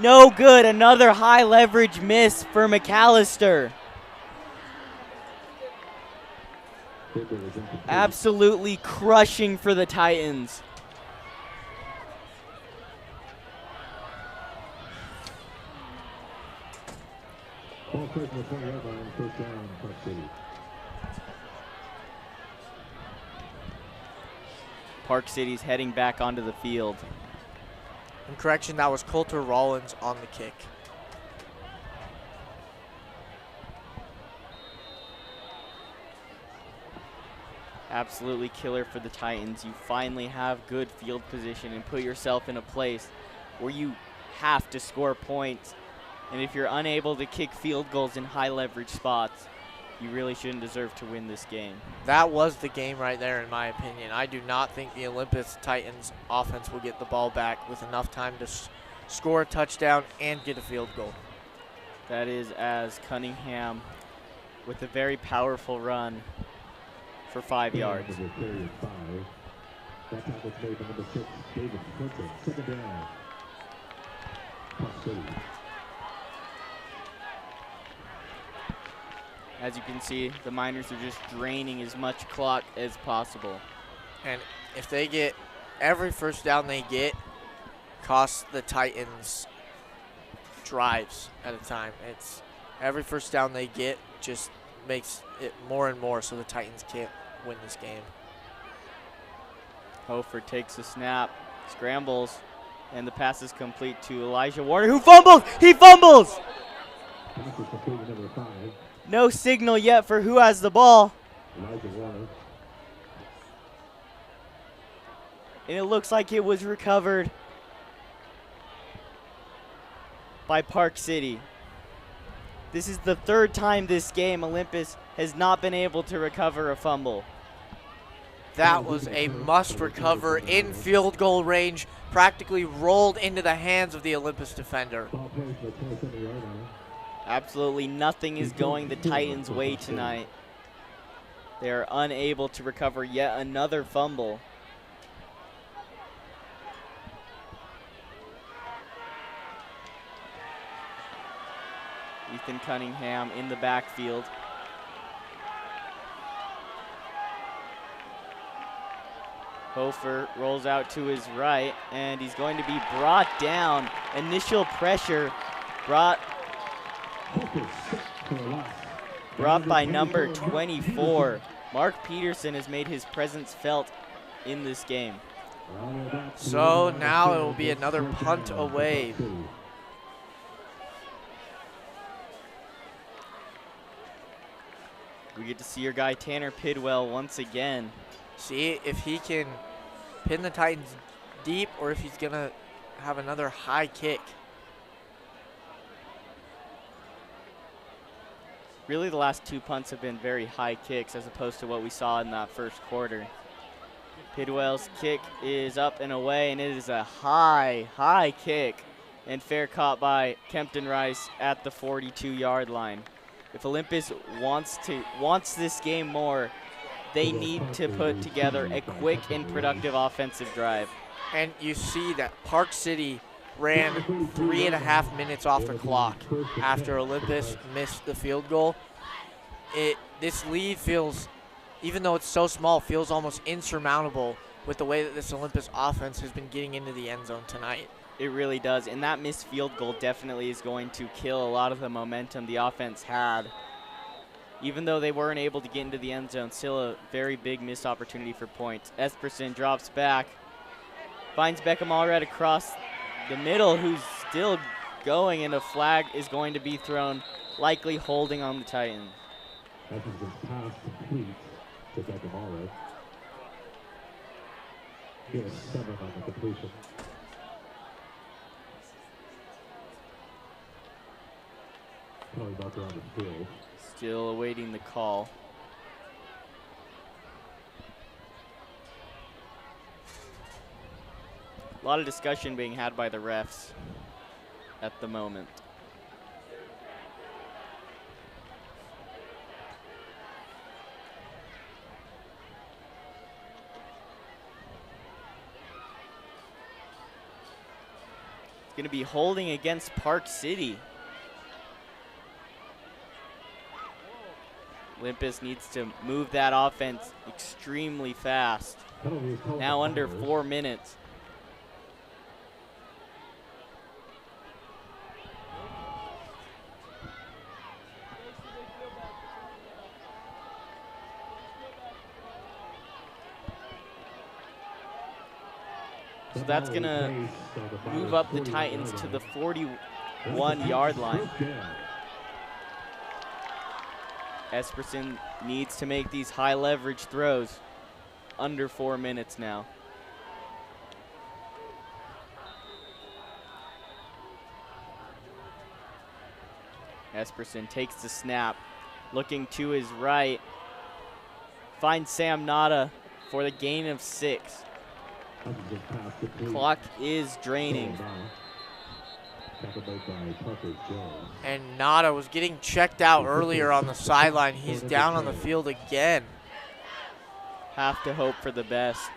No good. Another high leverage miss for McAllister. Absolutely crushing for the Titans. Ball clear from the 20-yard line, first down, Park City. Park City's heading back onto the field. In correction, that was Coulter Rollins on the kick. Absolutely killer for the Titans. You finally have good field position and put yourself in a place where you have to score points. And if you're unable to kick field goals in high leverage spots, you really shouldn't deserve to win this game. That was the game right there, in my opinion. I do not think the Olympus Titans offense will get the ball back with enough time to score a touchdown and get a field goal. That is as Cunningham with a very powerful run for 5 yards. That tackle's made by number 6, David Clinton. Second down. Park City. As you can see, the Miners are just draining as much clock as possible. And if they get every first down they get, costs the Titans drives at a time. It's every first down they get just makes it more and more so the Titans can't win this game. Hofer takes a snap, scrambles, and the pass is complete to Elijah Warner, who fumbles! He fumbles! Pass is complete to number 5. No signal yet for who has the ball. Elijah Warner. And it looks like it was recovered by Park City. This is the third time this game Olympus has not been able to recover a fumble. That was a must recover in field goal range, practically rolled into the hands of the Olympus defender. Ball plays for the 27-yard line. Absolutely nothing is going the Titans' way tonight. They are unable to recover yet another fumble. Ethan Cunningham in the backfield. Hofer rolls out to his right, and he's going to be brought down. Initial pressure brought by number 24. Mark Peterson has made his presence felt in this game. So now it will be another punt away. We get to see your guy Tanner Pidwell once again. See if he can pin the Titans deep or if he's going to have another high kick. Really, the last 2 punts have been very high kicks as opposed to what we saw in that first quarter. Pidwell's kick is up and away, and it is a high kick, and fair caught by Kempton Rice at the 42-yard line. If Olympus wants this game more, they need to put together a quick and productive offensive drive. And you see that Park City ran 3.5 minutes off the clock after Olympus missed the field goal. This lead feels, even though it's so small, feels almost insurmountable with the way that this Olympus offense has been getting into the end zone tonight. It really does, and that missed field goal definitely is going to kill a lot of the momentum the offense had. Even though they weren't able to get into the end zone, still a very big missed opportunity for points. Esperson drops back, finds Beckham Allred across the middle, who's still going, and a flag is going to be thrown, likely holding on the Titans. That has been passed complete to Beckham Allred. He has 7 on the completion. Probably about around the field. Still awaiting the call. A lot of discussion being had by the refs at the moment. going to be holding against Park City. Olympus needs to move that offense extremely fast. Now under 4 minutes. So that's going to move up the Titans to the 41-yard line. Esperson needs to make these high leverage throws. Under 4 minutes now. Esperson takes the snap, looking to his right. Finds Sam Nada for the gain of 6. Clock is draining. And Nada was getting checked out earlier on the sideline. He's down on the field again. Have to hope for the best.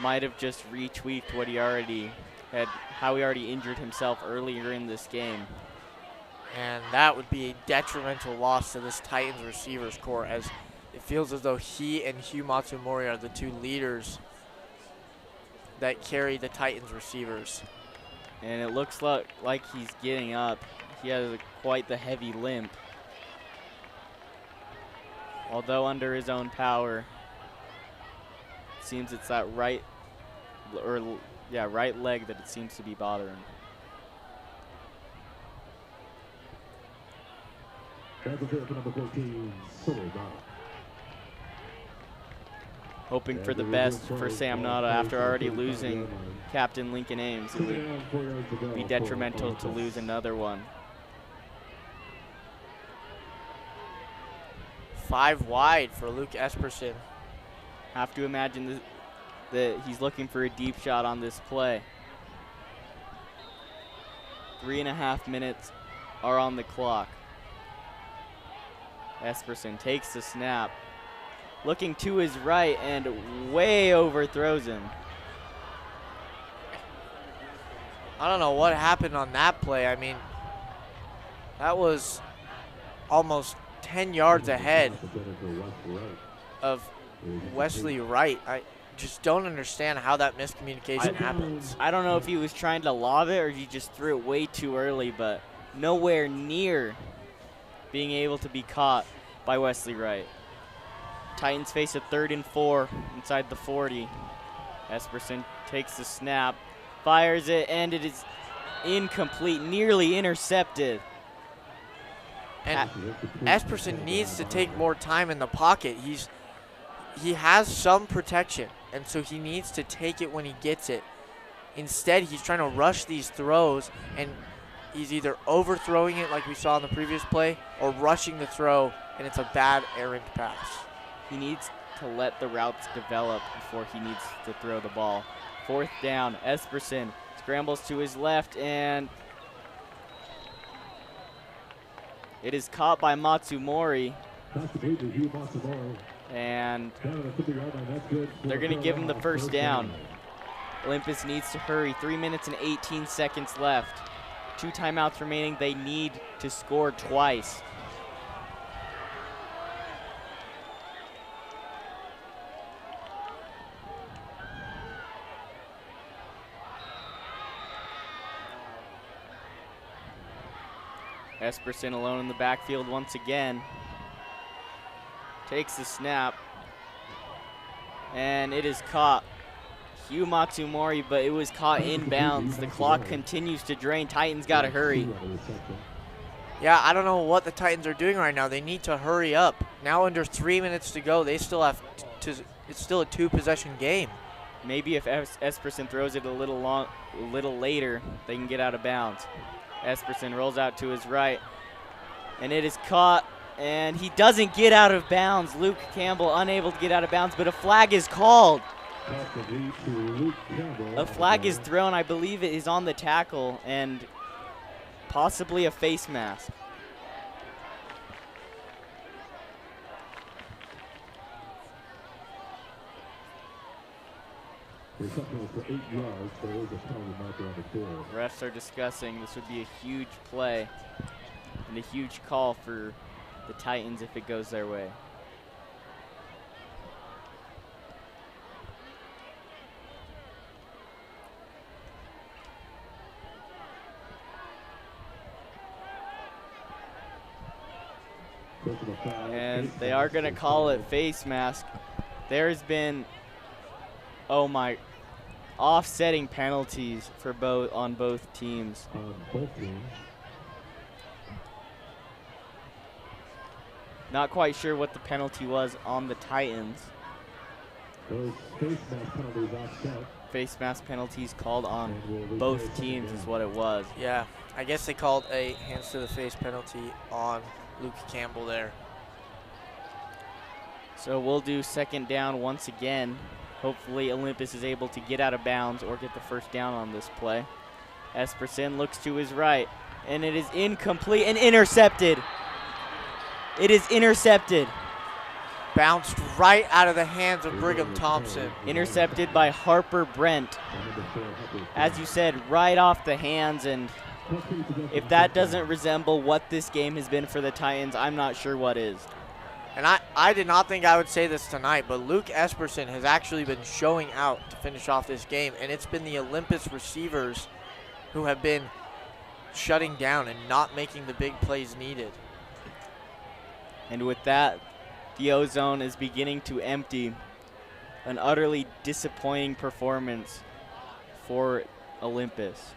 Might have just retweaked what he already had, how he already injured himself earlier in this game. And that would be a detrimental loss to this Titans receivers core, as it feels as though he and Hugh Matsumori are the two leaders that carry the Titans receivers. And it looks like he's getting up. He has quite the heavy limp. Although under his own power, it seems it's that right leg that it seems to be bothering. Hoping for the best for Sam Nada after already losing Captain Lincoln Ames. It would be detrimental to lose another one. 5 wide for Luke Esperson. Have to imagine that he's looking for a deep shot on this play. 3.5 minutes are on the clock. Esperson takes the snap, looking to his right and way overthrows him. I don't know what happened on that play. I mean, that was almost 10 yards ahead of Wesley Wright. I just don't understand how that miscommunication happens. I don't know if he was trying to lob it or he just threw it way too early, but nowhere near being able to be caught by Wesley Wright. Titans face a 3rd and 4 inside the 40. Esperson takes the snap, fires it, and it is incomplete, nearly intercepted. And Esperson needs to take more time in the pocket. He has some protection, and so he needs to take it when he gets it. Instead, he's trying to rush these throws, and he's either overthrowing it like we saw in the previous play or rushing the throw, and it's a bad errant pass. He needs to let the routes develop before he needs to throw the ball. 4th down, Esperson scrambles to his left, and it is caught by Matsumori. And they're going to give him the 1st down. Olympus needs to hurry. 3 minutes and 18 seconds left. 2 timeouts remaining. They need to score twice. Esperson alone in the backfield once again. Takes the snap. And it is caught. Hugh Matsumori, but it was caught inbounds. The clock continues to drain. Titans got to hurry. Yeah, I don't know what the Titans are doing right now. They need to hurry up. Now under 3 minutes to go, they still have to, it's still a 2-possession game. Maybe if Esperson throws it a little later, they can get out of bounds. Esperson rolls out to his right, and it is caught, and he doesn't get out of bounds. Luke Campbell unable to get out of bounds, but a flag is called. A flag is thrown. I believe it is on the tackle and possibly a face mask. reception was for 8 yards. There is a penalty marker on the field. Refs are discussing this would be a huge play and a huge call for the Titans if it goes their way. And they are going to call it face mask. There's been, oh my, offsetting penalties for on both teams. On both teams. Not quite sure what the penalty was on the Titans. Those face mask penalties offset. Face mask penalties called on both teams is what it was. Yeah, I guess they called a hands to the face penalty on Luke Campbell there. So we'll do second down once again. Hopefully Olympus is able to get out of bounds or get the first down on this play. Esperson looks to his right, and it is incomplete and intercepted. It is intercepted. Bounced right out of the hands of Brigham Thompson. Intercepted by Harper Brent. As you said, right off the hands, and if that doesn't resemble what this game has been for the Titans, I'm not sure what is. And I did not think I would say this tonight, but Luke Esperson has actually been showing out to finish off this game, and it's been the Olympus receivers who have been shutting down and not making the big plays needed. And with that, the ozone is beginning to empty. An utterly disappointing performance for Olympus.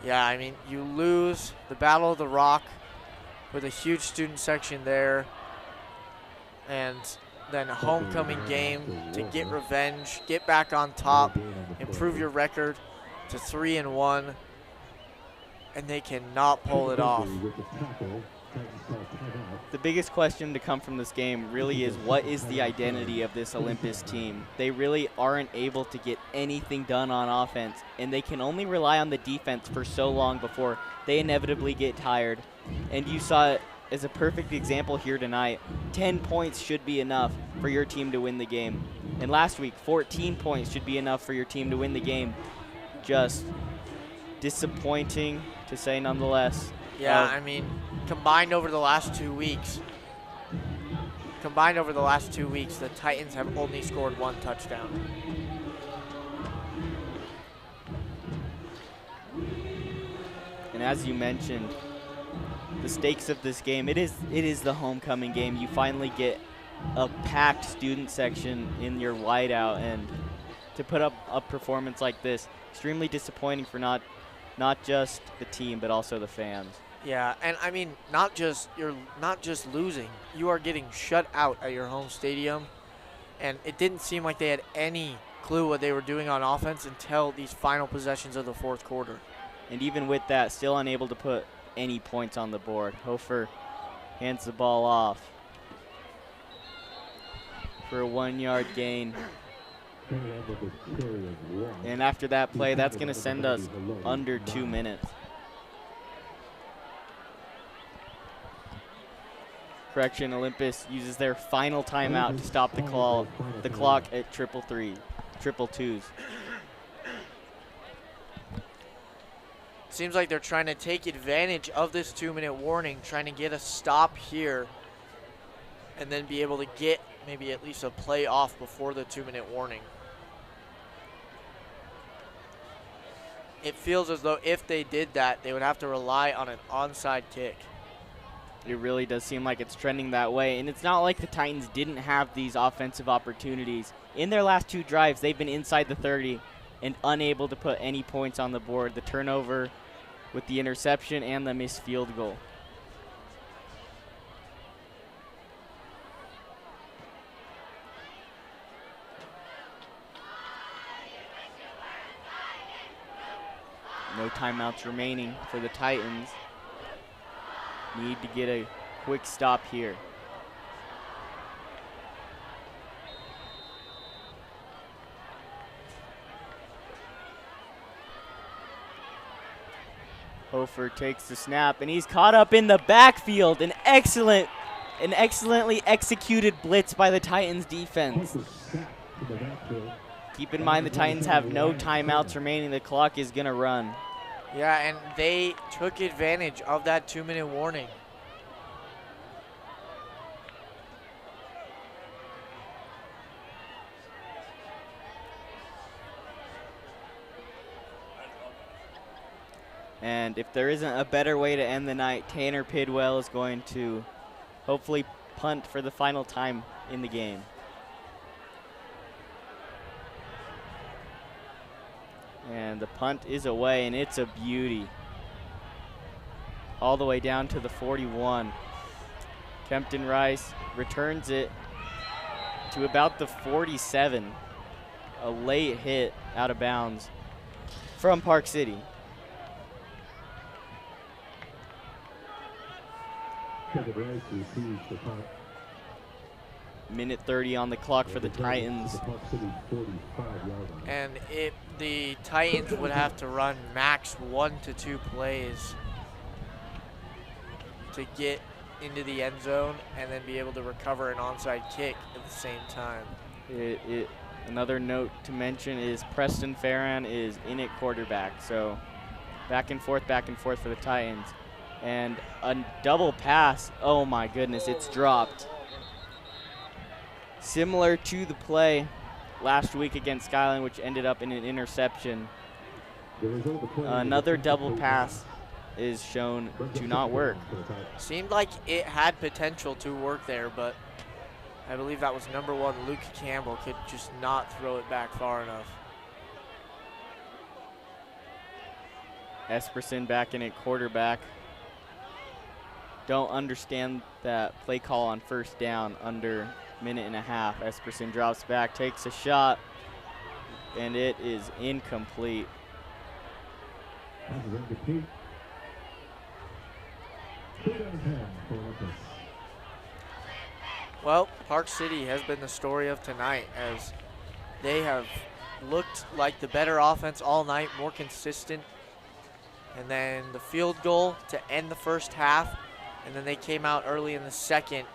Yeah, I mean, you lose the Battle of the Rock with a huge student section there, and then a homecoming game to get revenge, get back on top, improve your record to 3-1, and they cannot pull it off. The biggest question to come from this game really is, what is the identity of this Olympus team? They really aren't able to get anything done on offense, and they can only rely on the defense for so long before they inevitably get tired. And you saw it as a perfect example here tonight. 10 points should be enough for your team to win the game. And last week, 14 points should be enough for your team to win the game. Just disappointing, to say nonetheless. Yeah, I mean, combined over the last 2 weeks, the Titans have only scored 1 touchdown. And as you mentioned, the stakes of this game, it is the homecoming game. You finally get a packed student section in your whiteout, and to put up a performance like this, extremely disappointing for not just the team but also the fans. Yeah, and I mean, you're not just losing, you are getting shut out at your home stadium, and it didn't seem like they had any clue what they were doing on offense until these final possessions of the fourth quarter. And even with that, still unable to put any points on the board. Hofer hands the ball off for a 1-yard gain. And after that play, that's going to send us under 2 minutes. Correction, Olympus uses their final timeout to stop the clock at triple twos. Seems like they're trying to take advantage of this 2-minute warning, trying to get a stop here, and then be able to get maybe at least a play off before the 2-minute warning. It feels as though if they did that, they would have to rely on an onside kick. It really does seem like it's trending that way, and it's not like the Titans didn't have these offensive opportunities. In their last 2 drives, they've been inside the 30 and unable to put any points on the board. The turnover with the interception and the missed field goal. No timeouts remaining for the Titans. Need to get a quick stop here. Hofer takes the snap, and he's caught up in the backfield. An excellently executed blitz by the Titans defense. Keep in mind the Titans have no timeouts remaining. The clock is going to run. Yeah, and they took advantage of that 2-minute warning. And if there isn't a better way to end the night, Tanner Pidwell is going to hopefully punt for the final time in the game. And the punt is away, and it's a beauty. All the way down to the 41. Kempton Rice returns it to about the 47. A late hit out of bounds from Park City. Minute 30 on the clock for the Titans. And the Titans would have to run max 1 to 2 plays to get into the end zone and then be able to recover an onside kick at the same time. Another note to mention is Preston Farran is in at quarterback. So back and forth for the Titans. And a double pass, oh my goodness, it's dropped. Similar to the play last week against Skyline, which ended up in an interception. Another double pass is shown to not work. Seemed like it had potential to work there, but I believe that was number 1, Luke Campbell, could just not throw it back far enough. Esperson back in at quarterback. Don't understand that play call on first down under minute and a half. Esperson drops back, takes a shot, and it is incomplete. Well, Park City has been the story of tonight, as they have looked like the better offense all night, more consistent. And then the field goal to end the first half, and then they came out early in the second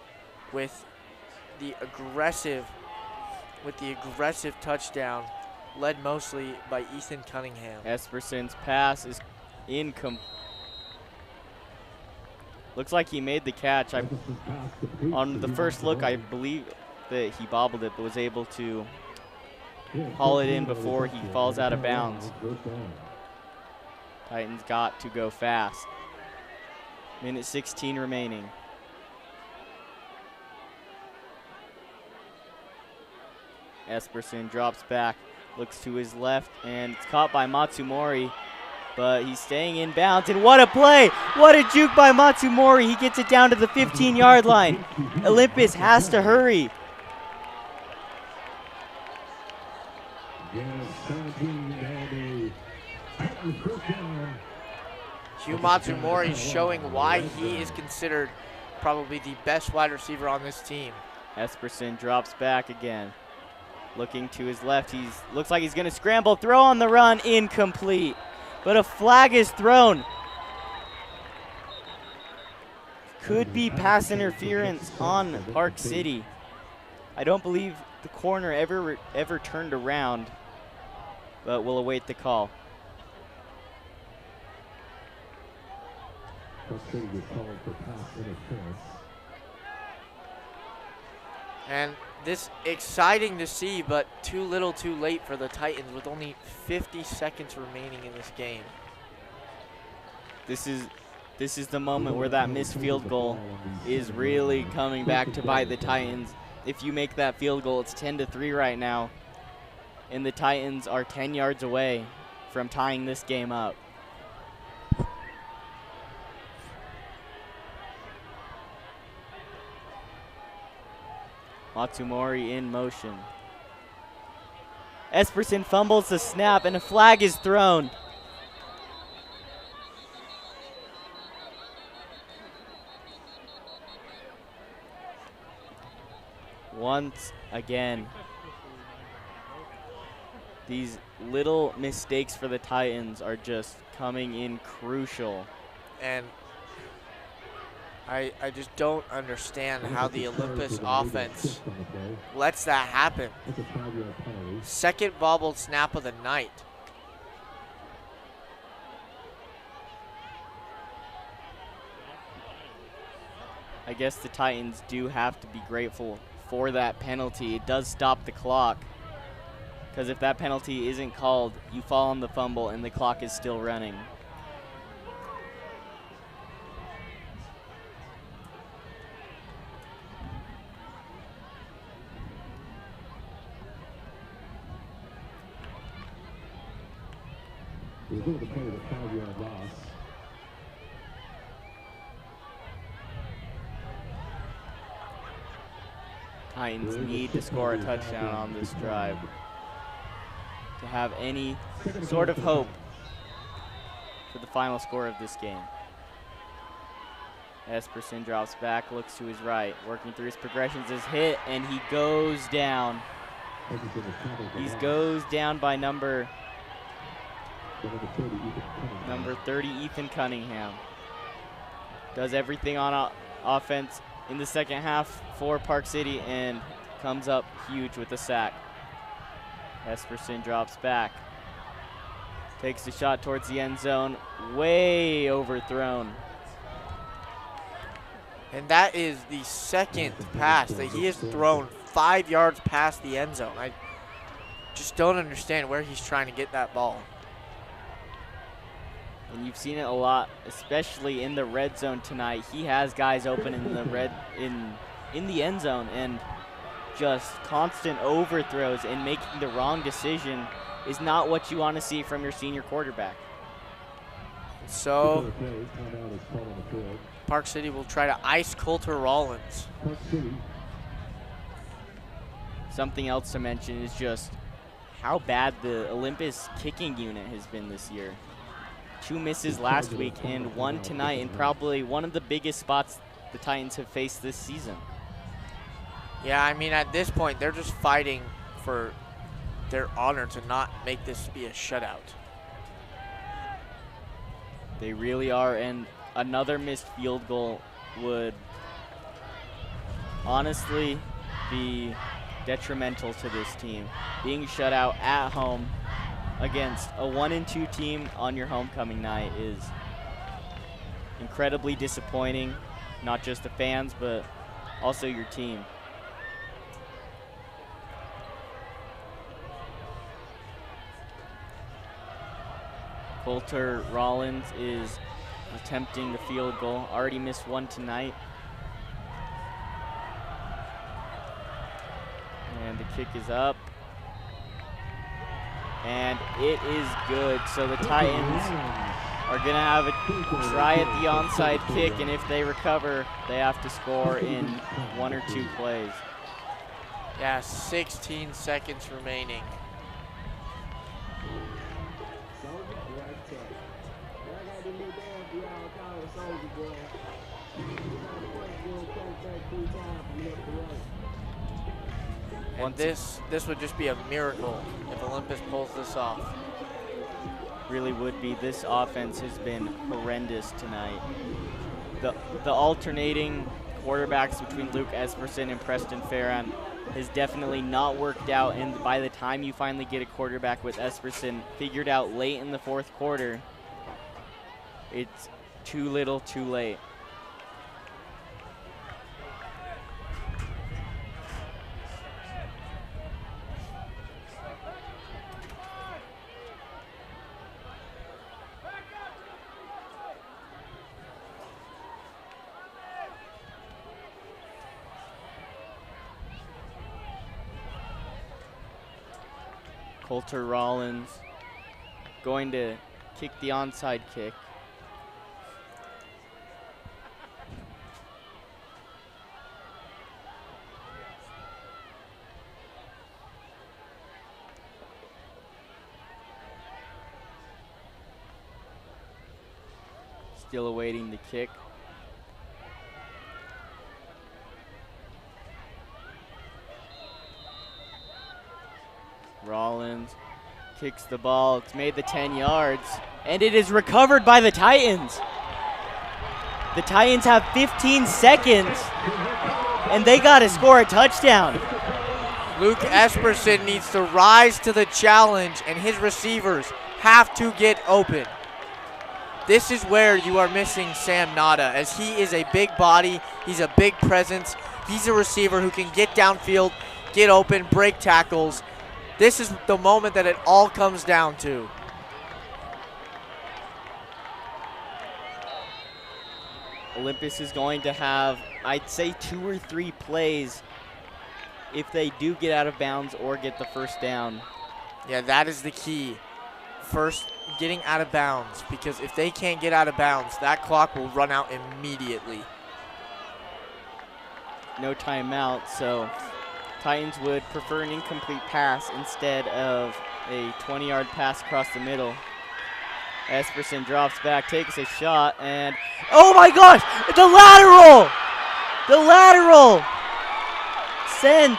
with the aggressive touchdown, led mostly by Ethan Cunningham. Esperson's pass is incomplete. Looks like he made the catch. On the first look, I believe that he bobbled it, but was able to haul it in before he falls out of bounds. Titans got to go fast. Minute 16 remaining. Esperson drops back, looks to his left, and it's caught by Matsumori, but he's staying in bounds, and what a play! What a juke by Matsumori. He gets it down to the 15-yard line. Olympus has to hurry. Hugh Matsumori showing why he is considered probably the best wide receiver on this team. Esperson drops back again. Looking to his left, looks like he's gonna scramble, throw on the run, incomplete. But a flag is thrown. Could be pass interference on Park City. I don't believe the corner ever turned around, but we'll await the call. And this exciting to see, but too little too late for the Titans with only 50 seconds remaining in this game. This is the moment where that missed field goal is really coming back to bite the Titans. If you make that field goal, it's 10-3 right now, and the Titans are 10 yards away from tying this game up. Matsumori in motion. Esperson fumbles the snap, and a flag is thrown. Once again, these little mistakes for the Titans are just coming in crucial. And I just don't understand how the Olympus offense lets that happen. That's a 5-yard penalty. Second bobbled snap of the night. I guess the Titans do have to be grateful for that penalty. It does stop the clock. Because if that penalty isn't called, you fall on the fumble and the clock is still running. We're going to play the 5-yard loss. Titans need to score a touchdown on this drive to have any sort of hope for the final score of this game. Esperson drops back, looks to his right, working through his progressions, is hit, and he goes down. He goes down by number 30, Ethan Cunningham. Does everything on offense in the second half for Park City and comes up huge with a sack. Esperson drops back. Takes the shot towards the end zone. Way overthrown. And that is the second pass that he has thrown 5 yards past the end zone. I just don't understand where he's trying to get that ball. And you've seen it a lot, especially in the red zone tonight. He has guys open in the in the end zone, and just constant overthrows and making the wrong decision is not what you want to see from your senior quarterback. So Park City will try to ice Coulter Rollins. Something else to mention is just how bad the Olympus kicking unit has been this year. 2 misses last week and 1 tonight, and probably one of the biggest spots the Titans have faced this season. Yeah, I mean, at this point, they're just fighting for their honor to not make this be a shutout. They really are, and another missed field goal would honestly be detrimental to this team. Being shut out at home against a 1-2 team on your homecoming night is incredibly disappointing, not just the fans, but also your team. Coulter Rollins is attempting the field goal. Already missed 1 tonight. And the kick is up. And it is good. So the Titans are going to have a try at the onside kick, and if they recover, they have to score in 1 or 2 plays. Yeah, 16 seconds remaining. And this would just be a miracle if Olympus pulls this off. Really would be. This offense has been horrendous tonight. The alternating quarterbacks between Luke Esperson and Preston Farron has definitely not worked out, and by the time you finally get a quarterback with Esperson figured out late in the 4th quarter, it's too little too late. Coulter Rollins going to kick the onside kick. Still awaiting the kick. Rollins kicks the ball. It's made the 10 yards, and it is recovered by the Titans. The Titans have 15 seconds, and they got to score a touchdown. Luke Esperson needs to rise to the challenge, and his receivers have to get open. This is where you are missing Sam Nada, as he is a big body. He's a big presence. He's a receiver who can get downfield, get open, break tackles. This is the moment that it all comes down to. Olympus is going to have, I'd say, 2 or 3 plays if they do get out of bounds or get the first down. Yeah, that is the key. First, getting out of bounds, because if they can't get out of bounds, that clock will run out immediately. No timeout, so Titans would prefer an incomplete pass instead of a 20-yard pass across the middle. Esperson drops back, takes a shot, and oh my gosh, the lateral! The lateral! Send.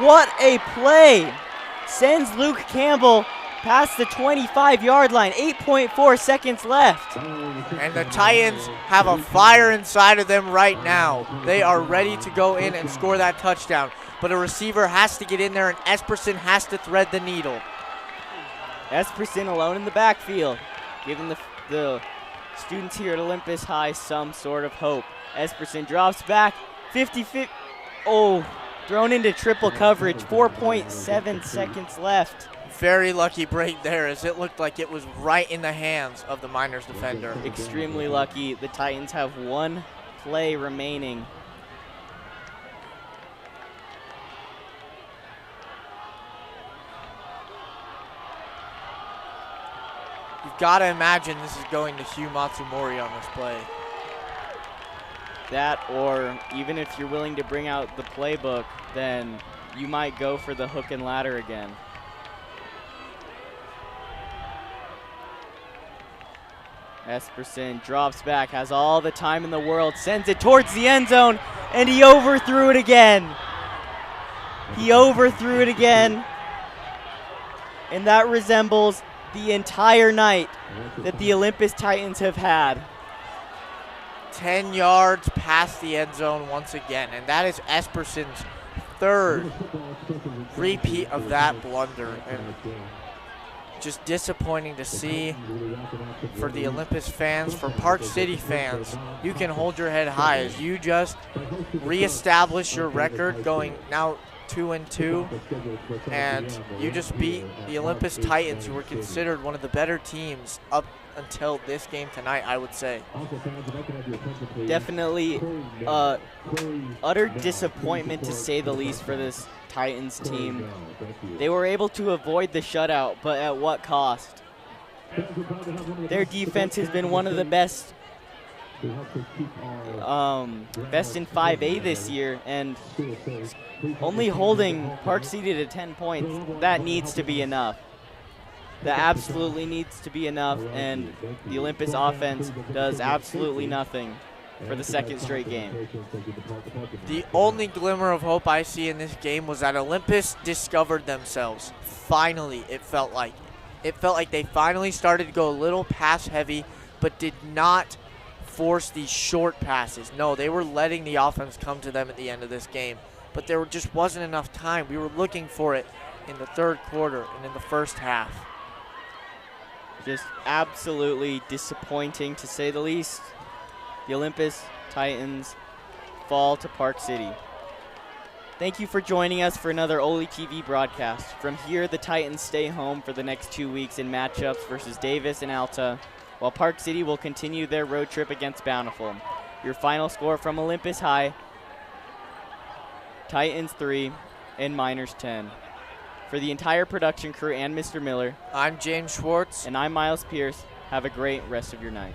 What a play! Sends Luke Campbell past the 25-yard line, 8.4 seconds left. And the Titans have a fire inside of them right now. They are ready to go in and score that touchdown. But a receiver has to get in there, and Esperson has to thread the needle. Esperson alone in the backfield, giving the students here at Olympus High some sort of hope. Esperson drops back, 50-50. Oh, thrown into triple coverage, 4.7 seconds left. Very lucky break there, as it looked like it was right in the hands of the Miners defender. Extremely lucky. The Titans have 1 play remaining. You've got to imagine this is going to Hugh Matsumori on this play. That, or even if you're willing to bring out the playbook, then you might go for the hook and ladder again. Esperson drops back, has all the time in the world, sends it towards the end zone, and he overthrew it again. He overthrew it again. And that resembles the entire night that the Olympus Titans have had. 10 yards past the end zone once again, and that is Esperson's 3rd repeat of that blunder. And just disappointing to see for the Olympus fans. For Park City fans, you can hold your head high as you just reestablish your record, going now 2-2, and you just beat the Olympus Titans, who were considered one of the better teams up until this game tonight, I would say. Definitely utter disappointment, to say the least, for this Titans team. They were able to avoid the shutout, but at what cost? Their defense has been one of the best in 5A this year, and only holding Park City to 10 points, that needs to be enough. That absolutely needs to be enough, and the Olympus offense does absolutely nothing for the 2nd straight game. The only glimmer of hope I see in this game was that Olympus discovered themselves. Finally, it felt like. It felt like they finally started to go a little pass heavy, but did not force these short passes. No, they were letting the offense come to them at the end of this game, but there just wasn't enough time. We were looking for it in the 3rd quarter and in the 1st half. Just absolutely disappointing, to say the least. The Olympus Titans fall to Park City. Thank you for joining us for another OlyTV broadcast. From here, the Titans stay home for the next 2 weeks in matchups versus Davis and Alta, while Park City will continue their road trip against Bountiful. Your final score from Olympus High: Titans 3 and Miners 10. For the entire production crew and Mr. Miller, I'm James Schwartz. And I'm Miles Pierce. Have a great rest of your night.